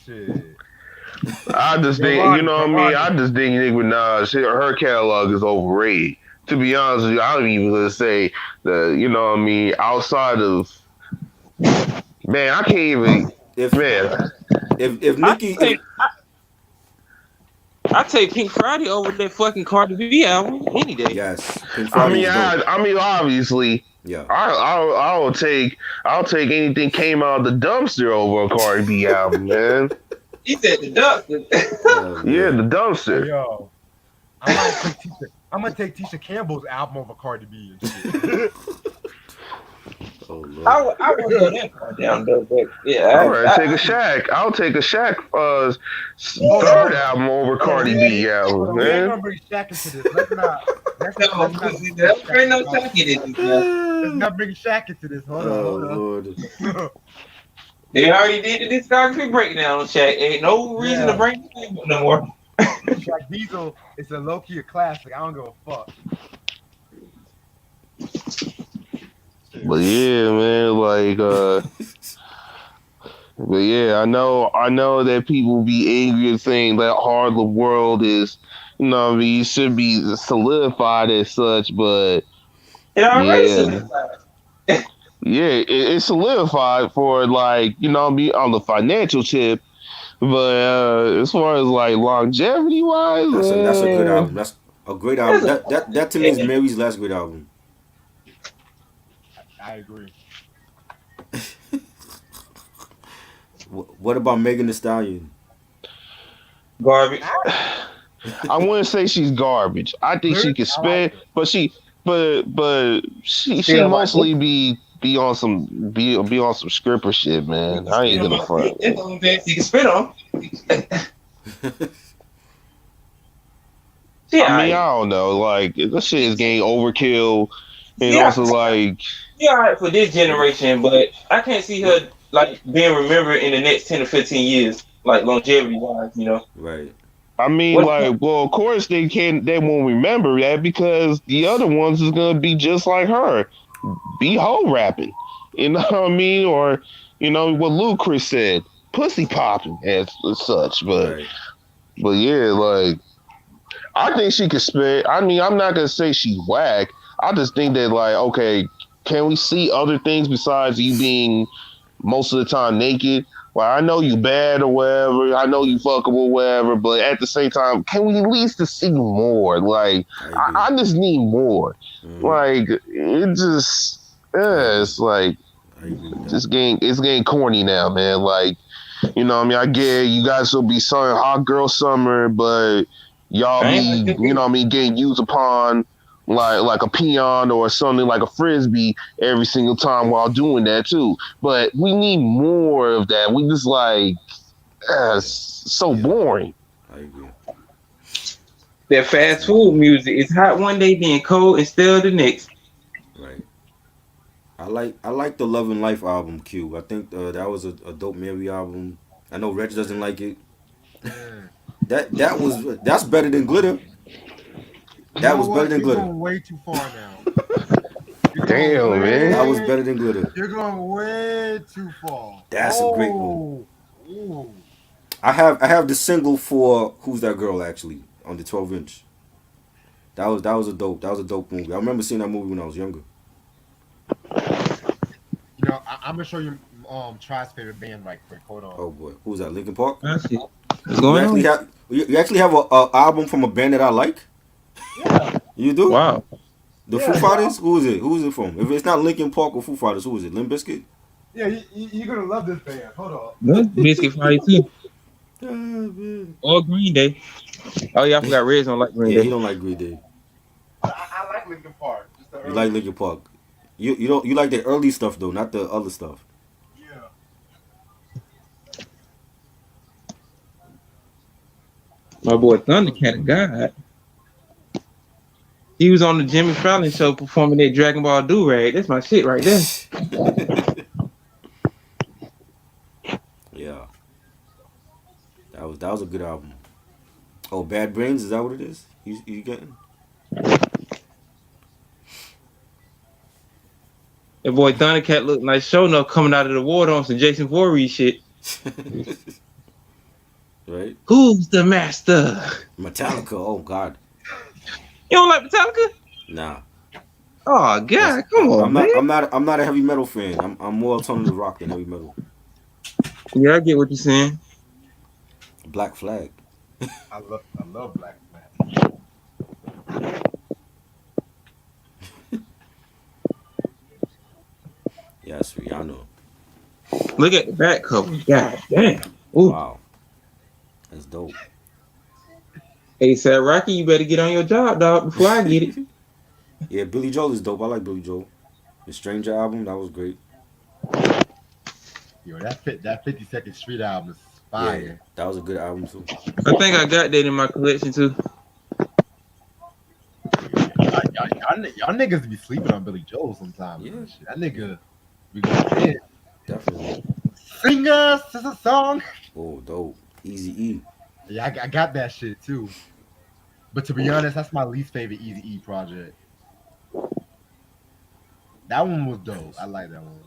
Shit. I just think, you know what I mean? I just think Nicki Minaj, her catalog is overrated. To be honest with you, I don't even gonna say that, you know what I mean, outside of, man, I can't even, If Nicki, I take Pink Friday over that fucking Cardi B album any day. yes, Pink I Friday mean, is dope. I mean, obviously, Yeah, I'll take anything came out of the dumpster over a Cardi B album, man. He said the dumpster. Yeah, the dumpster. Yo, I'm gonna take Tisha Campbell's album over Cardi B and shit. Oh, Lord. I would go that far down though, but yeah. I'll take a Shaq third album over Cardi B album, We ain't man. gonna bring Shaq into this. Let's not Ain't no second in this. let's not bring Shaq into this. Hold on. Lord. They already did the discography breakdown on Shaq. Ain't no reason to bring it up no more. Shaq Diesel is a low-key classic. I don't give a fuck. But yeah, man, like, but yeah, I know that people be angry and saying that Harlem World is, you know what I mean, should be solidified as such, but It already Yeah. solidified. yeah, it's solidified for, like, you know what I mean, on the financial tip, but as far as like longevity wise, That's a good album. A great album. That to me is Mary's last great album. I agree. What about Megan Thee Stallion? Garbage. I wouldn't say she's garbage. I think she can spit, but she mostly be on some scripper shit, man. I ain't gonna front. That's the only thing she can spit on. I mean, I don't know. Like, this shit is getting overkill, and also like, all right for this generation, but I can't see her like being remembered in the next 10 or 15 years, like longevity wise, you know. Right. I mean, well, of course they won't remember that because the other ones is gonna be just like her, be hoe rapping, you know what I mean, or you know what Ludacris said, pussy popping as such, but yeah, like. I think she could spit. I mean, I'm not gonna say she's whack. I just think that, like, okay, can we see other things besides you being most of the time naked? Well, I know you bad or whatever. I know you fuckable, whatever. But at the same time, can we at least see more? Like, I just need more. Like, it just, it's like, it's getting corny now, man. Like, you know what I mean? I get you guys will be saying hot girl summer, but y'all be, you know what I mean, getting used upon like a peon or something like a frisbee every single time while doing that too. But we need more of that. We just like, it's so boring. I agree. That fast food music is hot one day, being cold and stale the next. Right. I like the Love and Life album, Q. I think that was a dope Mary album. I know Reg doesn't like it. That's better than Glitter. That was better than Glitter. You're going way too far now. Damn, man. That was better than Glitter. You're going way too far. That's a great one. Ooh. I have the single for Who's That Girl actually on the 12-inch. That was a dope movie. I remember seeing that movie when I was younger. You know, I'm gonna show you Tri's favorite band right quick. Hold on. Oh boy, who's that? Linkin Park. You actually have a album from a band that I like. Yeah. You do? Wow. The Foo Fighters? Who is it? Who is it from? If it's not Linkin Park or Foo Fighters, who is it? Limp Bizkit? Yeah, you're gonna love this band. Hold on. Good Biscuit Fire too. Or Green Day. Oh yeah, I forgot Reds don't like Green Day. Yeah, he don't like Green Day. I like Linkin Park. You like Linkin Park. You like the early stuff though, not the other stuff. Yeah. My boy Thundercat, God. He was on the Jimmy Fallon show performing that Dragon Ball Do-Rag. That's my shit right there. Yeah. That was a good album. Oh, Bad Brains, is that what it is? You getting? That boy Thundercat looked like show enough coming out of the water on some Jason Voorhees shit. Right? Who's the master? Metallica, oh God. You don't like Metallica? Nah. Oh God, come on, man. I'm not a heavy metal fan. I'm more alternative rock than heavy metal. Yeah, I get what you're saying. Black Flag. I love Black Flag. Yes, Rihanna. Look at the back cover. God damn. Ooh. Wow. That's dope. Hey, Sir Rocky, you better get on your job, dog, before I get it. Yeah, Billy Joel is dope. I like Billy Joel. The Stranger album, that was great. Yo, that 52nd Street album is fire. Yeah, that was a good album too. I think I got that in my collection too. Y'all niggas be sleeping on Billy Joel sometimes. Yeah. That nigga be going in. Definitely. Sing us a song. Oh, dope. Easy E. Yeah, I got that shit too. But to be honest, that's my least favorite Easy E project. That one was dope. I like that one.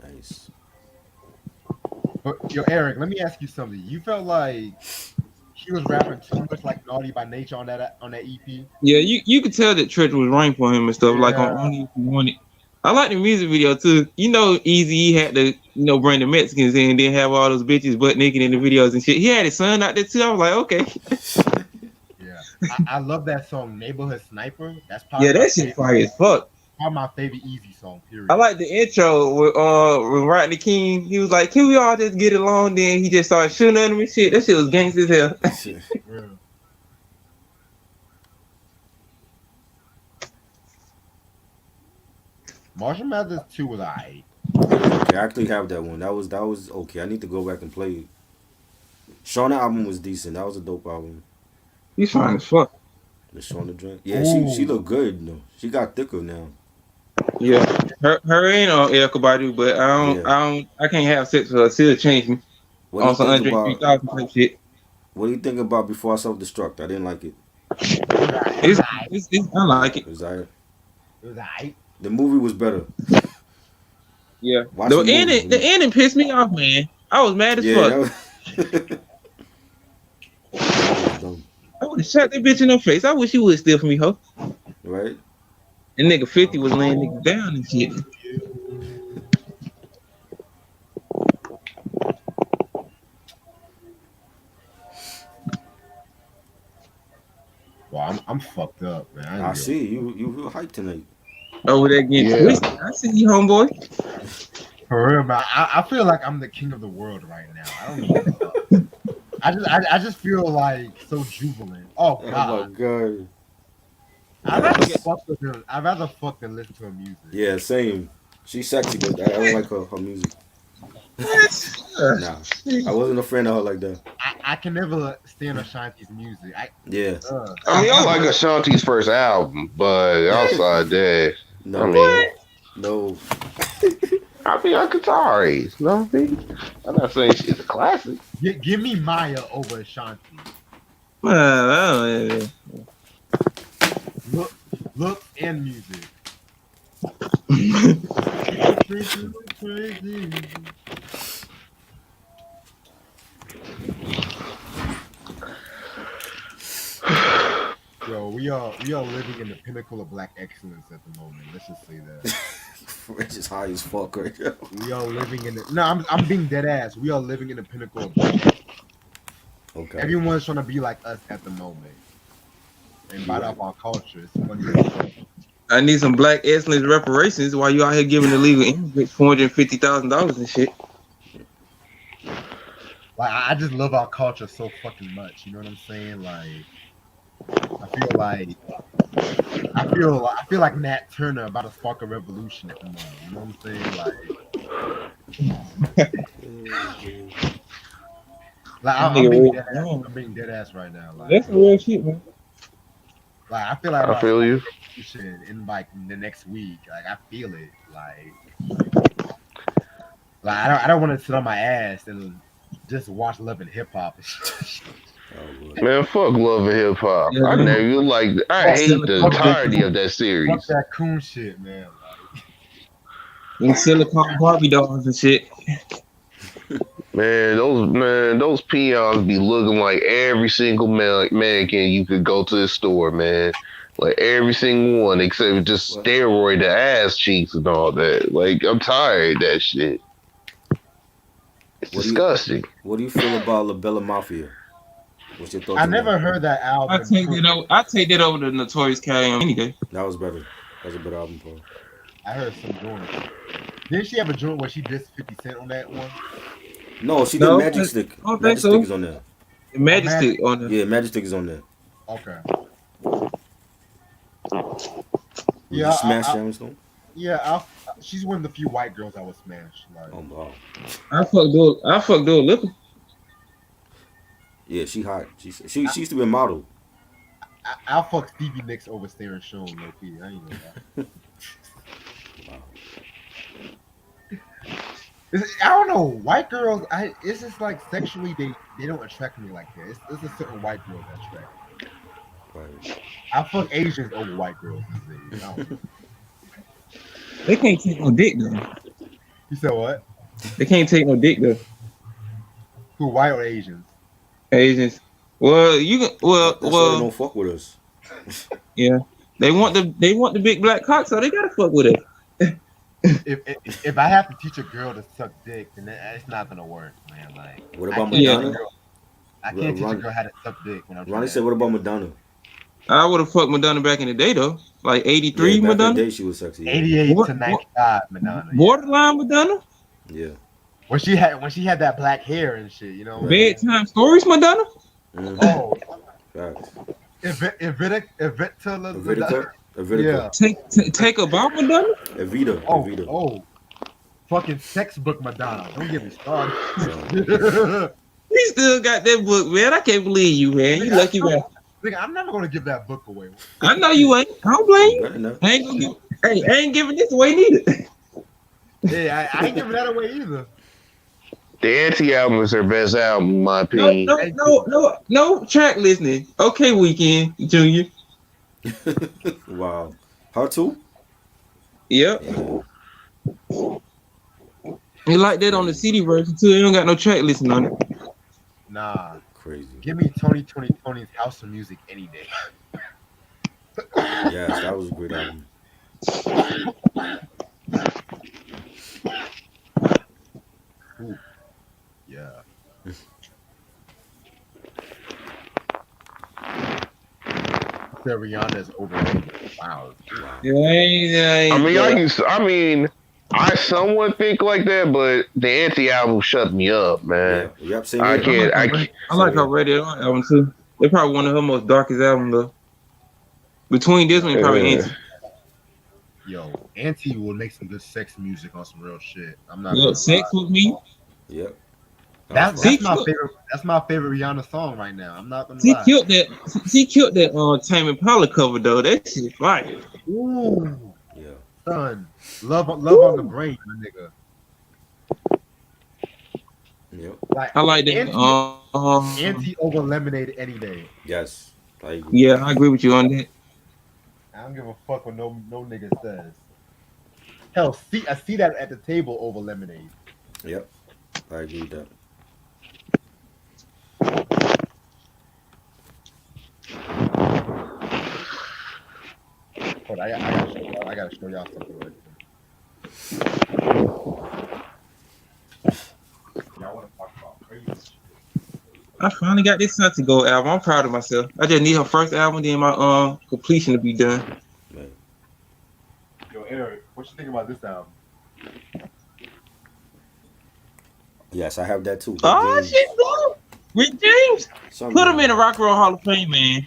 Nice. But yo, Eric, let me ask you something. You felt like he was rapping too much like Naughty by Nature on that EP? Yeah, you could tell that Tretch was right for him and stuff. Like on Only If You Want It. I like the music video too. You know, Eazy-E had to, bring the Mexicans in and then have all those bitches butt naked in the videos and shit. He had his son out there too. I was like, okay. I love that song, Neighborhood Sniper. That's Yeah, that shit fire as fuck. probably my favorite Easy song. Period. I like the intro with Rodney King. He was like, "Can we all just get along?" Then he just started shooting at him and shit. That shit was gangster as hell. Yeah. Marshall Mathers 2 was alright. Okay, I actually have that one. That was okay. I need to go back and play it. Shauna album was decent. That was a dope album. He's fine as fuck. The Shauna drink. Yeah, she Ooh. looked good though. She got thicker now. Yeah, her ain't on Erica Badu, but I can't have sex with her. She'll change me What do on you some think Andre about? 3000 type shit. What do you think about Before I Self Destruct? I didn't like it. It's, I like it. Was that It was alright. the movie was better? Yeah, Watch the movie. the ending pissed me off, man. I was mad as Yeah, fuck. that was, that was dumb, I would have shot that bitch in her face. I wish you would steal from me, ho. right? And nigga 50 was laying niggas down and shit. Well, I'm fucked up, man. I see you real hyped tonight. Over there getting Yeah. twisted. I see you, homeboy. For real, man. I feel like I'm the king of the world right now. I don't know. I just feel like so jubilant. Oh Oh my god. god. I'd rather fuck with her. I'd rather fuck than listen to her music. Yeah, same. She's sexy, but I don't like her music. Nah, I wasn't a fan of her like that. I can never stand Ashanti's music. Yeah, I mean, I like Ashanti's first album, but outside that, no, I mean, no. I could tolerate. You know what I mean? I'm not saying she's a classic. give me Maya over Ashanti. Look and music. Crazy. Yo, we are living in the pinnacle of black excellence at the moment. Let's just say that. Rich is high as fuck right now. We are living in the I'm being dead ass. We are living in the pinnacle of black excellence. Okay. Everyone's trying to be like us at the moment. And bite off our culture. It's funny. I need some black excellence reparations while you out here giving illegal immigrants $450,000 and shit. Like I just love our culture so fucking much. You know what I'm saying? Like I feel like Nat Turner about to spark a revolution at the moment. You know what I'm saying? Like I'm being dead ass right now. Like That's some real shit, man. Like I feel like I feel you. in like the next week. Like I feel it. Like I don't want to sit on my ass and just watch Love and Hip Hop. Man, fuck Love and Hip Hop. Yeah, I man. never like. I hate the entirety of that series. Fuck that coon shit, man. And silicone Barbie dolls and shit. Man, those peons be looking like every single mannequin you could go to the store, man. Like every single one, except just steroid the ass cheeks and all that. Like I'm tired of that shit. It's disgusting. What do you feel about La Bella Mafia? What's your thoughts? I on never that? heard that album. I take that over the Notorious K.I.M. any day. That was better. That was a better album, Paul. I heard some joints. Didn't she have a joint where she dissed 50 Cent on that one? No, she did No, Magic Stick. I don't think Magic so. Stick is on there. The Majestic on the Yeah, Magic Stick is on there. Okay. Would Yeah, you smash Sharon Stone? Yeah, she's one of the few white girls I would smash. Like, Oh wow. I fuck Dua Lipa. Yeah, she hot. She used to be a model. I'll fuck Stevie Nicks over Sharon Stone, low key. I ain't know that. I don't know. White girls, it's just like sexually, they don't attract me like that. It's a certain white girl that attract me. Right. I fuck Asians over white girls. I don't know. They can't take no dick though. You said what? They can't take no dick though. Who, white or Asians? Asians. Well, That's why they well, don't fuck with us. yeah. They want the big black cock, so they gotta fuck with it. If I have to teach a girl to suck dick, then it's not gonna work, man. Like, What about I can't Madonna? I can't teach a girl how to suck dick when I'm Ronnie said, "What about Madonna?" I would have fucked Madonna back in the day though, like Yeah, '83 back in the Madonna, day she was sexy. Yeah. 88 What- to 95, Madonna. Yeah. borderline Madonna, Yeah. When she had that black hair and shit, you know. What I'm saying? bedtime stories Madonna. Mhm. Oh, Facts. Evita. Evitica. Take a bow Madonna. Evita. Oh, Evita. oh, fucking textbook Madonna. Don't get me started. So, He still got that book, man. I can't believe you, man. You lucky man. Nigga, I'm never gonna give that book away. I know you ain't. I don't blame you. better enough. I ain't gonna give. Hey, I ain't giving this away neither. Yeah, I ain't giving that away either. The Anti album is her best album, in my No, opinion. no track listening. Okay, Weekend Junior. Wow. Part 2? Yep. Yeah. You like that on the CD version too. It don't got no track listing on it. Nah, Crazy. give me Tony's House of Music any day. Yes, that was a great album. Ooh. Yeah. Said Rihanna's overrated. Wow. I somewhat think like that, but the Anti album shut me up, man. Yeah. Yep, same I here. can't. I like her radio album too. They're probably one of her most darkest albums though. Between this one and probably Anti. Yo, Auntie will make some good sex music on some real shit. I'm not. Look, Sex With Me. Yep. That's See, my favorite. That's my favorite Rihanna song right now. I'm not gonna She lie. killed that. She killed that Tame Impala cover though. That shit fire. Ooh, Yeah. son, love on the brain, my nigga. Yep. Like I like that. Auntie over Lemonade any day. Yes. I agree. Yeah, I agree with you on that. I don't give a fuck what no nigga says. Hell, I see that at the table over Lemonade. Yep. I agree with that. Hold on, I gotta show y'all something right Y'all wanna talk about crazy shit? I finally got this Santi Gold album. I'm proud of myself. I just need her first album, then my completion to be done. Man. Yo, Eric, what you think about this album? Yes, I have that too. Oh James. shit, bro. Rick James. Some Put him James. in the Rock and Roll Hall of Fame, man.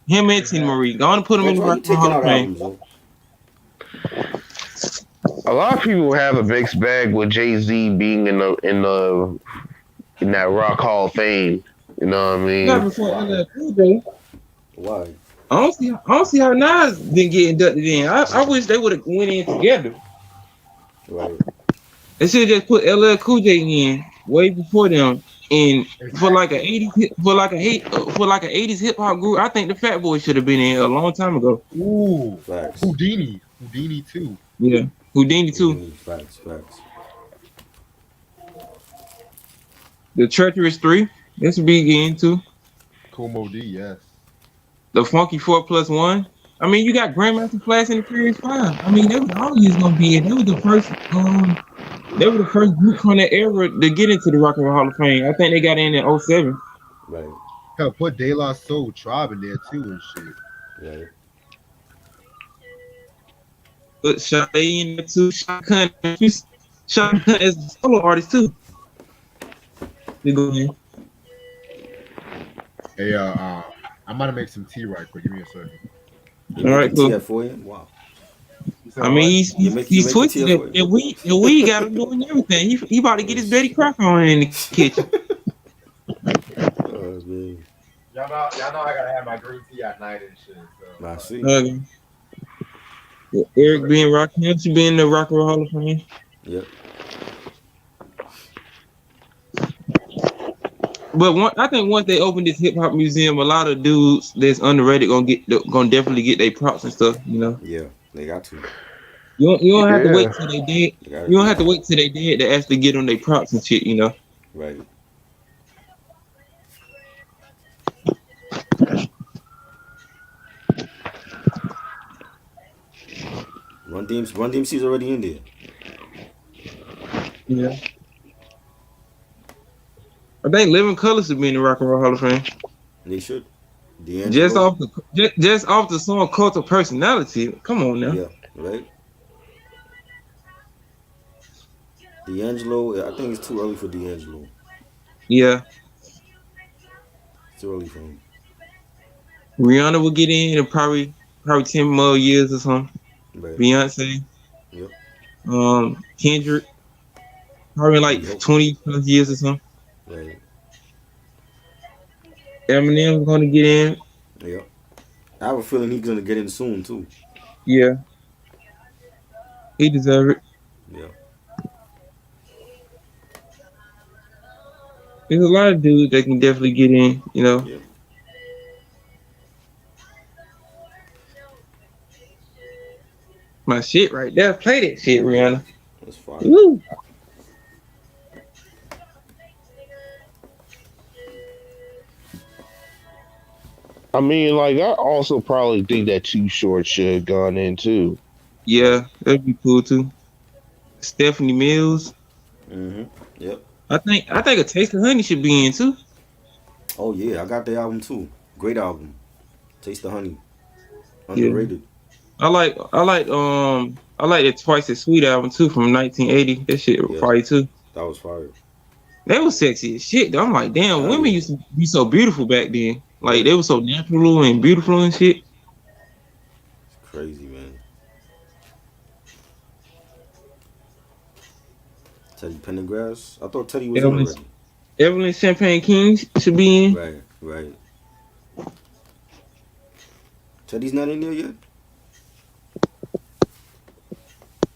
Him and Tina Marie. Go on and put him in the Why you Rock and Roll taking Hall out of Fame. albums, though? A lot of people have a mixed bag with Jay-Z being in that Rock Hall of Fame. You know what I Not mean? before LL Cool J. Why? I don't see how Nas didn't get inducted in. I wish they would have went in together. Right. They should have just put LL Cool J in way before them. And for like an 80s hip hop group, I think the Fat Boys should have been in a long time ago. Ooh, Facts. Houdini too. Yeah, Houdini too. Facts. The Treacherous 3, that's a big in too. Kumo D, yes. The Funky 4+1. I mean, you got Grandmaster Flash and the Furious 5. I mean, they was always gonna be in. They were the first group from that era to get into the Rock and Roll Hall of Fame. I think they got in 07. Right. Hell, put De La Soul Tribe in there too and shit. Right. But Sade in there too. Shotgun as a solo artist too. They go in. Hey, I'm gonna make some tea right quick. Give me a second. You All right, making cool. tea at 4 a.m.? Wow. You said I mean, what? he's twisted tea it. up And we got him doing everything. He about to get his Betty Crocker on in the kitchen. Oh, man. y'all know I gotta have my green tea at night and shit. So. I see. Eric being Rock, he should be in the Rock and Roll Hall of Fame. Yep. But I think once they open this hip hop museum, a lot of dudes that's underrated gonna definitely get their props and stuff. You know, Yeah, they got to. you don't have to Yeah. wait till they dead. They gotta You don't do have to wait till they dead to actually get them their props and shit. You know. Right. Run DMC's already in there. Yeah. I think Living Colors should be in the Rock and Roll Hall of Fame. They should. Just D'Angelo. off the song Cult of Personality. Come on now. Yeah, right. D'Angelo. I think it's too early for D'Angelo. Yeah. It's too early for him. Rihanna will get in probably 10 more years or something. Right. Beyonce, Yep. Kendrick, probably We like hope. 20 plus years or something. Right. Eminem's gonna get in. Yep. I have a feeling he's gonna get in soon too. Yeah, he deserves it. Yeah. There's a lot of dudes that can definitely get in, you know. Yeah. My shit right there. Play that shit, Rihanna. That's fine. Woo. I mean, like, I also probably think that Too Short should have gone in too. Yeah, that'd be cool too. Stephanie Mills. Mm-hmm. Yep. I think A Taste of Honey should be in too. Oh yeah, I got the album too. Great album. Taste the Honey. Yeah. Underrated. I like that Twice as Sweet album too from 1980. That shit was Yeah. fire too. That was fire. They was sexy as shit though. I'm like, damn, Hell women yeah. used to be so beautiful back then. Like they were so natural and beautiful and shit. It's crazy, man. Teddy Pendergrass. I thought Teddy was in Evelyn, already. Evelyn Champagne King should be in. Right, right. Teddy's not in there yet?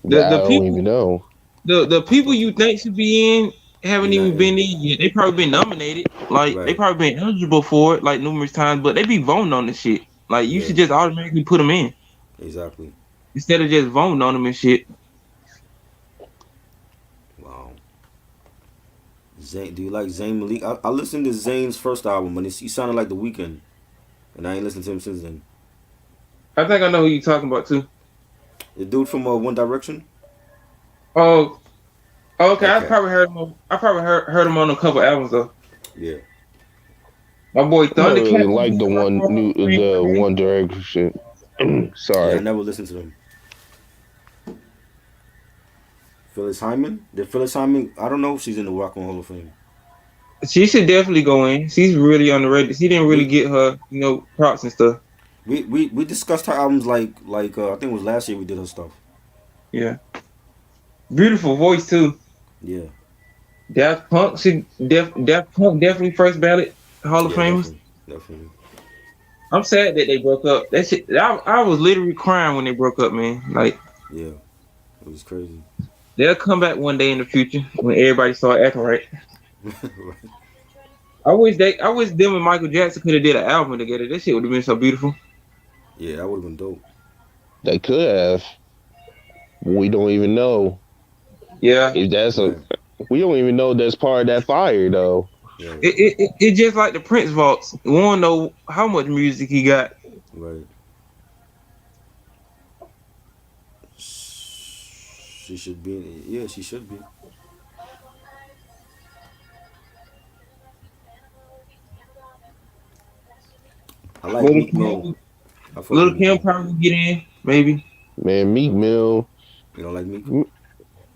I don't people- even know. The people you think should be in haven't They're even not been in yet. They probably been nominated. Like they Right. probably been eligible for it like numerous times, but they be voting on the shit. Like you Yeah. should just automatically put them in Exactly. instead of just voting on them and shit. Wow. Zayn, do you like Zayn Malik? I listened to Zayn's first album and he sounded like The Weeknd, and I ain't listened to him since then. I think I know who you talking about too. The dude from One Direction. Oh, okay. I Okay. probably heard him. I probably heard him on a couple albums though. Yeah. My boy I don't really Thundercat. like the One Direction. Yeah, I Sorry. never listened to them. Phyllis Hyman? Did Phyllis Hyman? I don't know if she's in the Rock and Roll Hall of Fame. She should definitely go in. She's really underrated. She didn't really get her, props and stuff. We discussed her albums like I think it was last year we did her stuff. Yeah. Beautiful voice too. Yeah. Daft Punk Daft Punk definitely first ballot Hall of Yeah, Famers. definitely. I'm sad that they broke up. That shit. I was literally crying when they broke up, man. Like Yeah. It was crazy. they'll come back one day in the future when everybody start acting right. Right. I wish them and Michael Jackson could have did an album together. That shit would have been so beautiful. Yeah, that would have been dope. They could have. We don't even know Yeah. if that's we don't even know that's part of that fire though. Yeah. It just like the Prince vaults. We want to know how much music he got. Right. She should be. Yeah, she should be. I like Little Meek Mill. I fuck with Little Meek Kim Mill. probably will get in, maybe. Man, Meek Mill. You don't like Meek?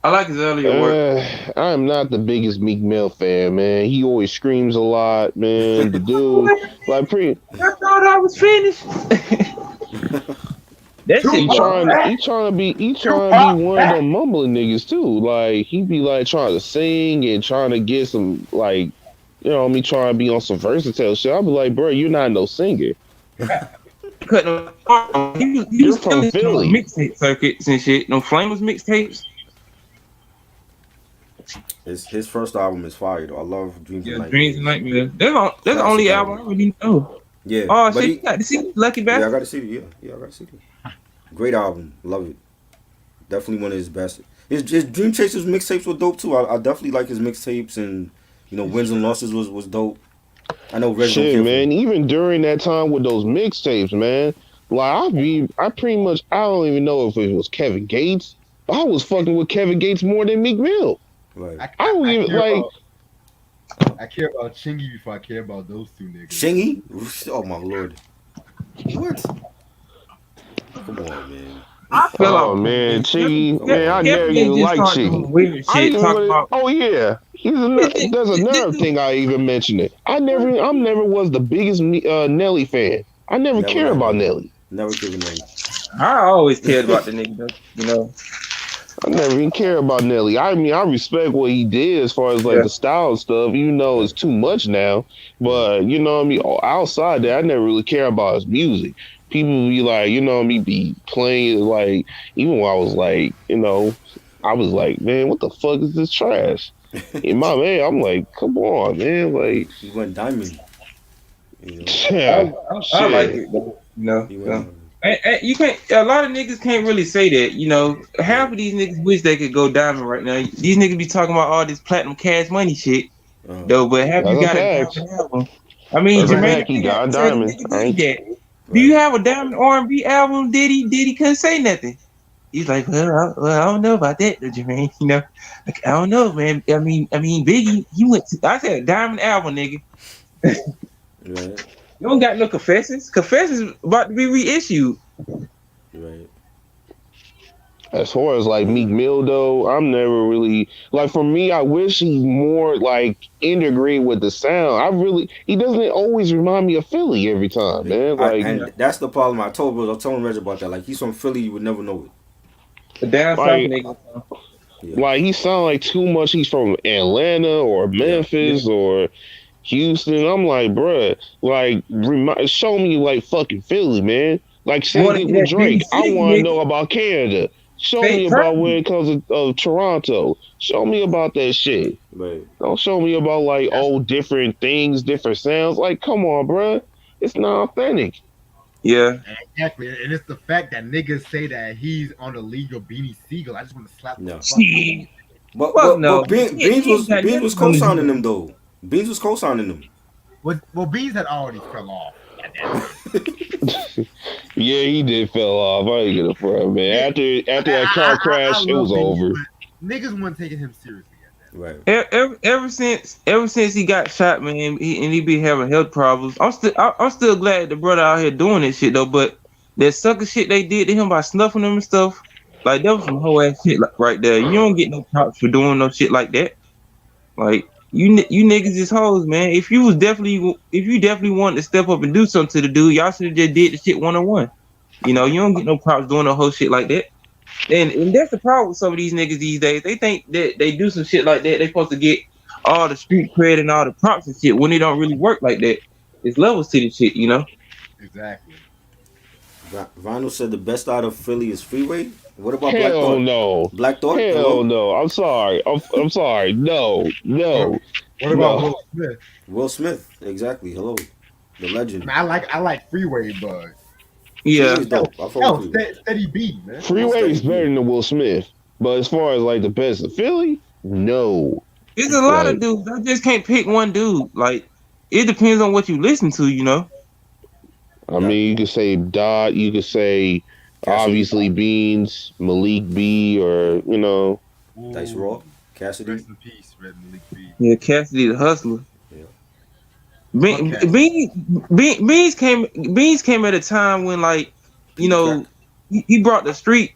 I like his earlier work. I'm not the biggest Meek Mill fan, man. He always screams a lot, man. The dude, like, I thought I was finished. That shit he trying to be one of them mumbling niggas too. Like he be like trying to sing and trying to get some like, me trying to be on some versatile shit. I'll be like, bro, you're not no singer. Cutting him. He You're was from killing Philly. mixtape circuits and shit. No Flamers mixtapes. His first album is fire though. I love Dreams and Nightmares. Dreams and Nightmares. That's the Classic only album. album I really know. Yeah. Oh but shit, you got to see Lucky yeah, I Bastard. got to see it. Yeah, I got to see it. Great album. Love it. Definitely one of his best. His Dream Chasers mixtapes were dope too. I definitely like his mixtapes, and Wins and Losses was dope. I know Red Shit, man. Even during that time with those mixtapes, man. Like I don't even know if it was Kevin Gates. I was fucking with Kevin Gates more than Meek Mill. Right. I don't even like. I care about Chingy before I care about those two niggas. Shingy? Oh my lord. What? Come on, man. I fell Oh off. man, Chiggy, Come man, I on, never Kevin Gates even just liked started doing Chiggy. weird I shit. even Talking really, about oh yeah, there's another thing I even mentioned it. I never was the biggest Nelly fan. I never never cared about ever. Nelly. Never Kevin Nelly. I always cared about the nigga, though. You know. I never even cared about Nelly. I mean, I respect what he did as far as like Yeah. the style and stuff, even though it's Right, too much now. right. But you know what I mean? Outside that, I never really care about his music. People be like, you know what I mean, be playing like, even when I was like, I was like, man, what the fuck is this trash? In my man, I'm like, come on, man, like, He went diamond. You know. yeah, I like shit. it though. You know. He went So. diamond. You can't. A lot of niggas can't really say that. You know, half Right. of these niggas wish they could go diamond right now. These niggas be talking about all this platinum cash money shit, Uh-huh. though. But have That's you a got a fact. diamond album? I mean, That's a Right. Jermaine fact. He Dupri had got to a tell the diamond. nigga I Diddy ain't, that. Do you Right. have a diamond R&B album? Diddy couldn't say nothing. He's like, I don't know about that, though, Jermaine. You know, like, I don't know, man. I mean, Biggie, he went. I said a diamond album, nigga. Right. You don't got no confessions. Confessions about to be reissued. Right. as far as like Yeah. Meek Mill though, I'm never really like for me. I wish he more like integrate with the sound. He doesn't always remind me of Philly every time, man. Like And that's the problem. I was telling Reg about that. Like he's from Philly, you would never know it. The down south like nigga. Yeah. like he sound like too much. He's from Atlanta or Yeah. Memphis or Houston. I'm like, bruh, like show me like fucking Philly, man. Like You same want to thing hear with that Benny Drake. I City, want to know nigga? about Canada. Show me Fake about when Purdy. it comes of Toronto. Show me about that shit. Right. Don't show me about like That's different things, different sounds. Like, come on, bruh. It's not authentic. Yeah. exactly, and it's the fact that niggas say that he's on the league of Beanie Siegel. I just want to slap the No. fuck out of Shit. him. Fuck no. Beans He ain't got Beans nothing was on his co-signing name. them though. Beans was co-signing them. Well, Beans had already fell off at that point. Yeah, he did fell off. I ain't gonna front, man. After that car I crash, it was love Beans, over. but niggas weren't taking him seriously at that point. Right. Ever since he got shot, man, he be having health problems. I'm still glad the brother out here doing this shit though. But that sucker shit they did to him by snuffing him and stuff, like that was some whole ass shit like, right there. You don't get no props for doing no shit like that. Like you niggas is hoes, man. If you definitely wanted to step up and do something to the dude, y'all should have just did the shit 1-on-1. You know, you don't get no props doing no whole shit like that. And that's the problem with some of these niggas these days. They think that they do some shit like that. They supposed to get all the street cred and all the props and shit when it don't really work like that. It's levels to the shit, you know. Exactly. Vinyl said the best out of Philly is Freeway. What about Black Hell Thought? no. Black Thought? Hell Hello? no. I'm sorry. I'm sorry. No. What, No. what about No. Will Smith? Will Smith. Exactly. Hello. The I legend. mean, I like Freeway, but Yeah, Freeway's dope. I fuck with hell, Freeway. steady beat, man. Freeway is Steady better beat. than Will Smith. But as far as like the best of Philly, no. there's a lot of Like dudes. I just can't pick one dude. Like it depends on what you listen to, you know. I That mean, you could say Dot, you could say Cassidy. obviously Beans, Malik B, or Dice Ooh, Raw. Cassidy. rest in peace, Red Malik B. Yeah, Cassidy the hustler. Yeah. Fuck Be- Cassidy. Beans came at a time when like you Peter know Crack. he brought the street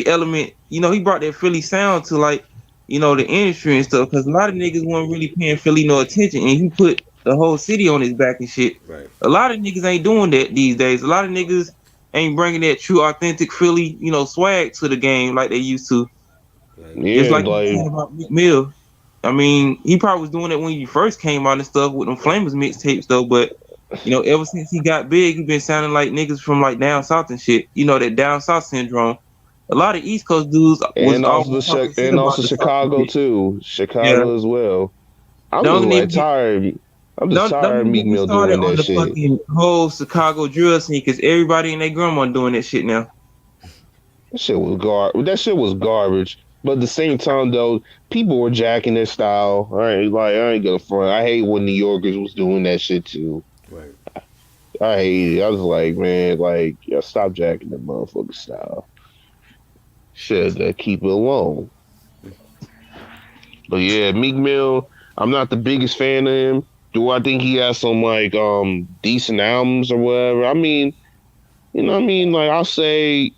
element. You know, he brought that Philly sound to like the industry and stuff. Because a lot of niggas weren't really paying Philly no attention, and he put the whole city on his back and shit. Right. A lot of niggas ain't doing that these days. A lot of niggas ain't bringing that true authentic Philly swag to the game like they used to. Right. Just yeah, like you like said about Meek Mill. I mean, he probably was doing it when he first came out and stuff with them Flamers mixtapes though, but ever since he got big, he been sounding like niggas from like down south and shit. That down south syndrome. A lot of East Coast dudes was and also always talking shit and about also the south and Chicago shit. too, Yeah. Chicago as well. I'm just Don't like even get tired. I'm just don't tired of even Meek get me Mill started doing on that the shit. fucking whole Chicago drill scene because everybody and their grandma doing that shit now. That shit was garbage. But at the same time though, people were jacking their style. I ain't gonna front. I hate when New Yorkers was doing that shit too. Right. I hate it. I was like, man, like, yeah, stop jacking the motherfucker style. Shit, keep it alone. But yeah, Meek Mill, I'm not the biggest fan of him. Do I think he has some like decent albums or whatever? I mean, you know what I mean? Like I'll say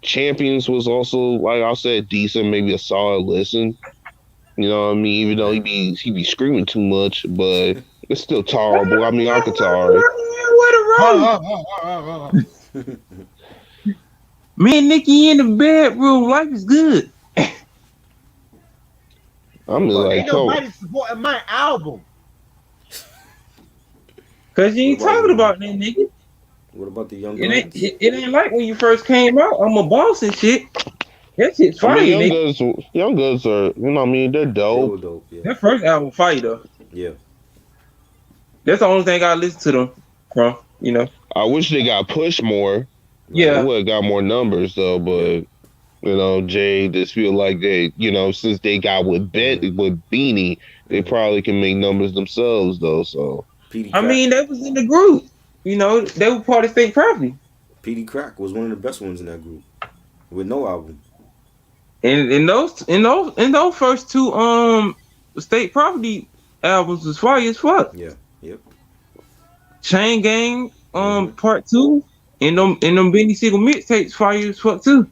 Champions was also like I'll say decent, maybe a solid listen. You know what I mean? Even though he be screaming too much, but it's still tolerable. I mean I could tolerate. What a road. Me and Nikki in the bedroom. Life is good. I'm just like, Ain't nobody supporting my album. Cause you ain't talking about that, nigga. What about the young It ain't, guns? it ain't like when you first came out. I'm a boss and shit. That shit's fire, I mean, nigga. Young Guns are, you know what I mean? They're They were dope. dope. Yeah. That first album fire though. Yeah. That's the only thing I listen to them from. You know. I wish they got pushed more. Yeah. They would have got more numbers though, but you know, Jay just feel like they, you know, since they got with Beanie, they probably can make numbers themselves though. So I mean, they was in the group. You know, they were part of State Property. PD Crack was one of the best ones in that group, with no album. And in those first two State Property albums was fire as fuck. Yeah. Yep. Chain Gang Part 2 and them Benny Siegel mixtapes fire as fuck too.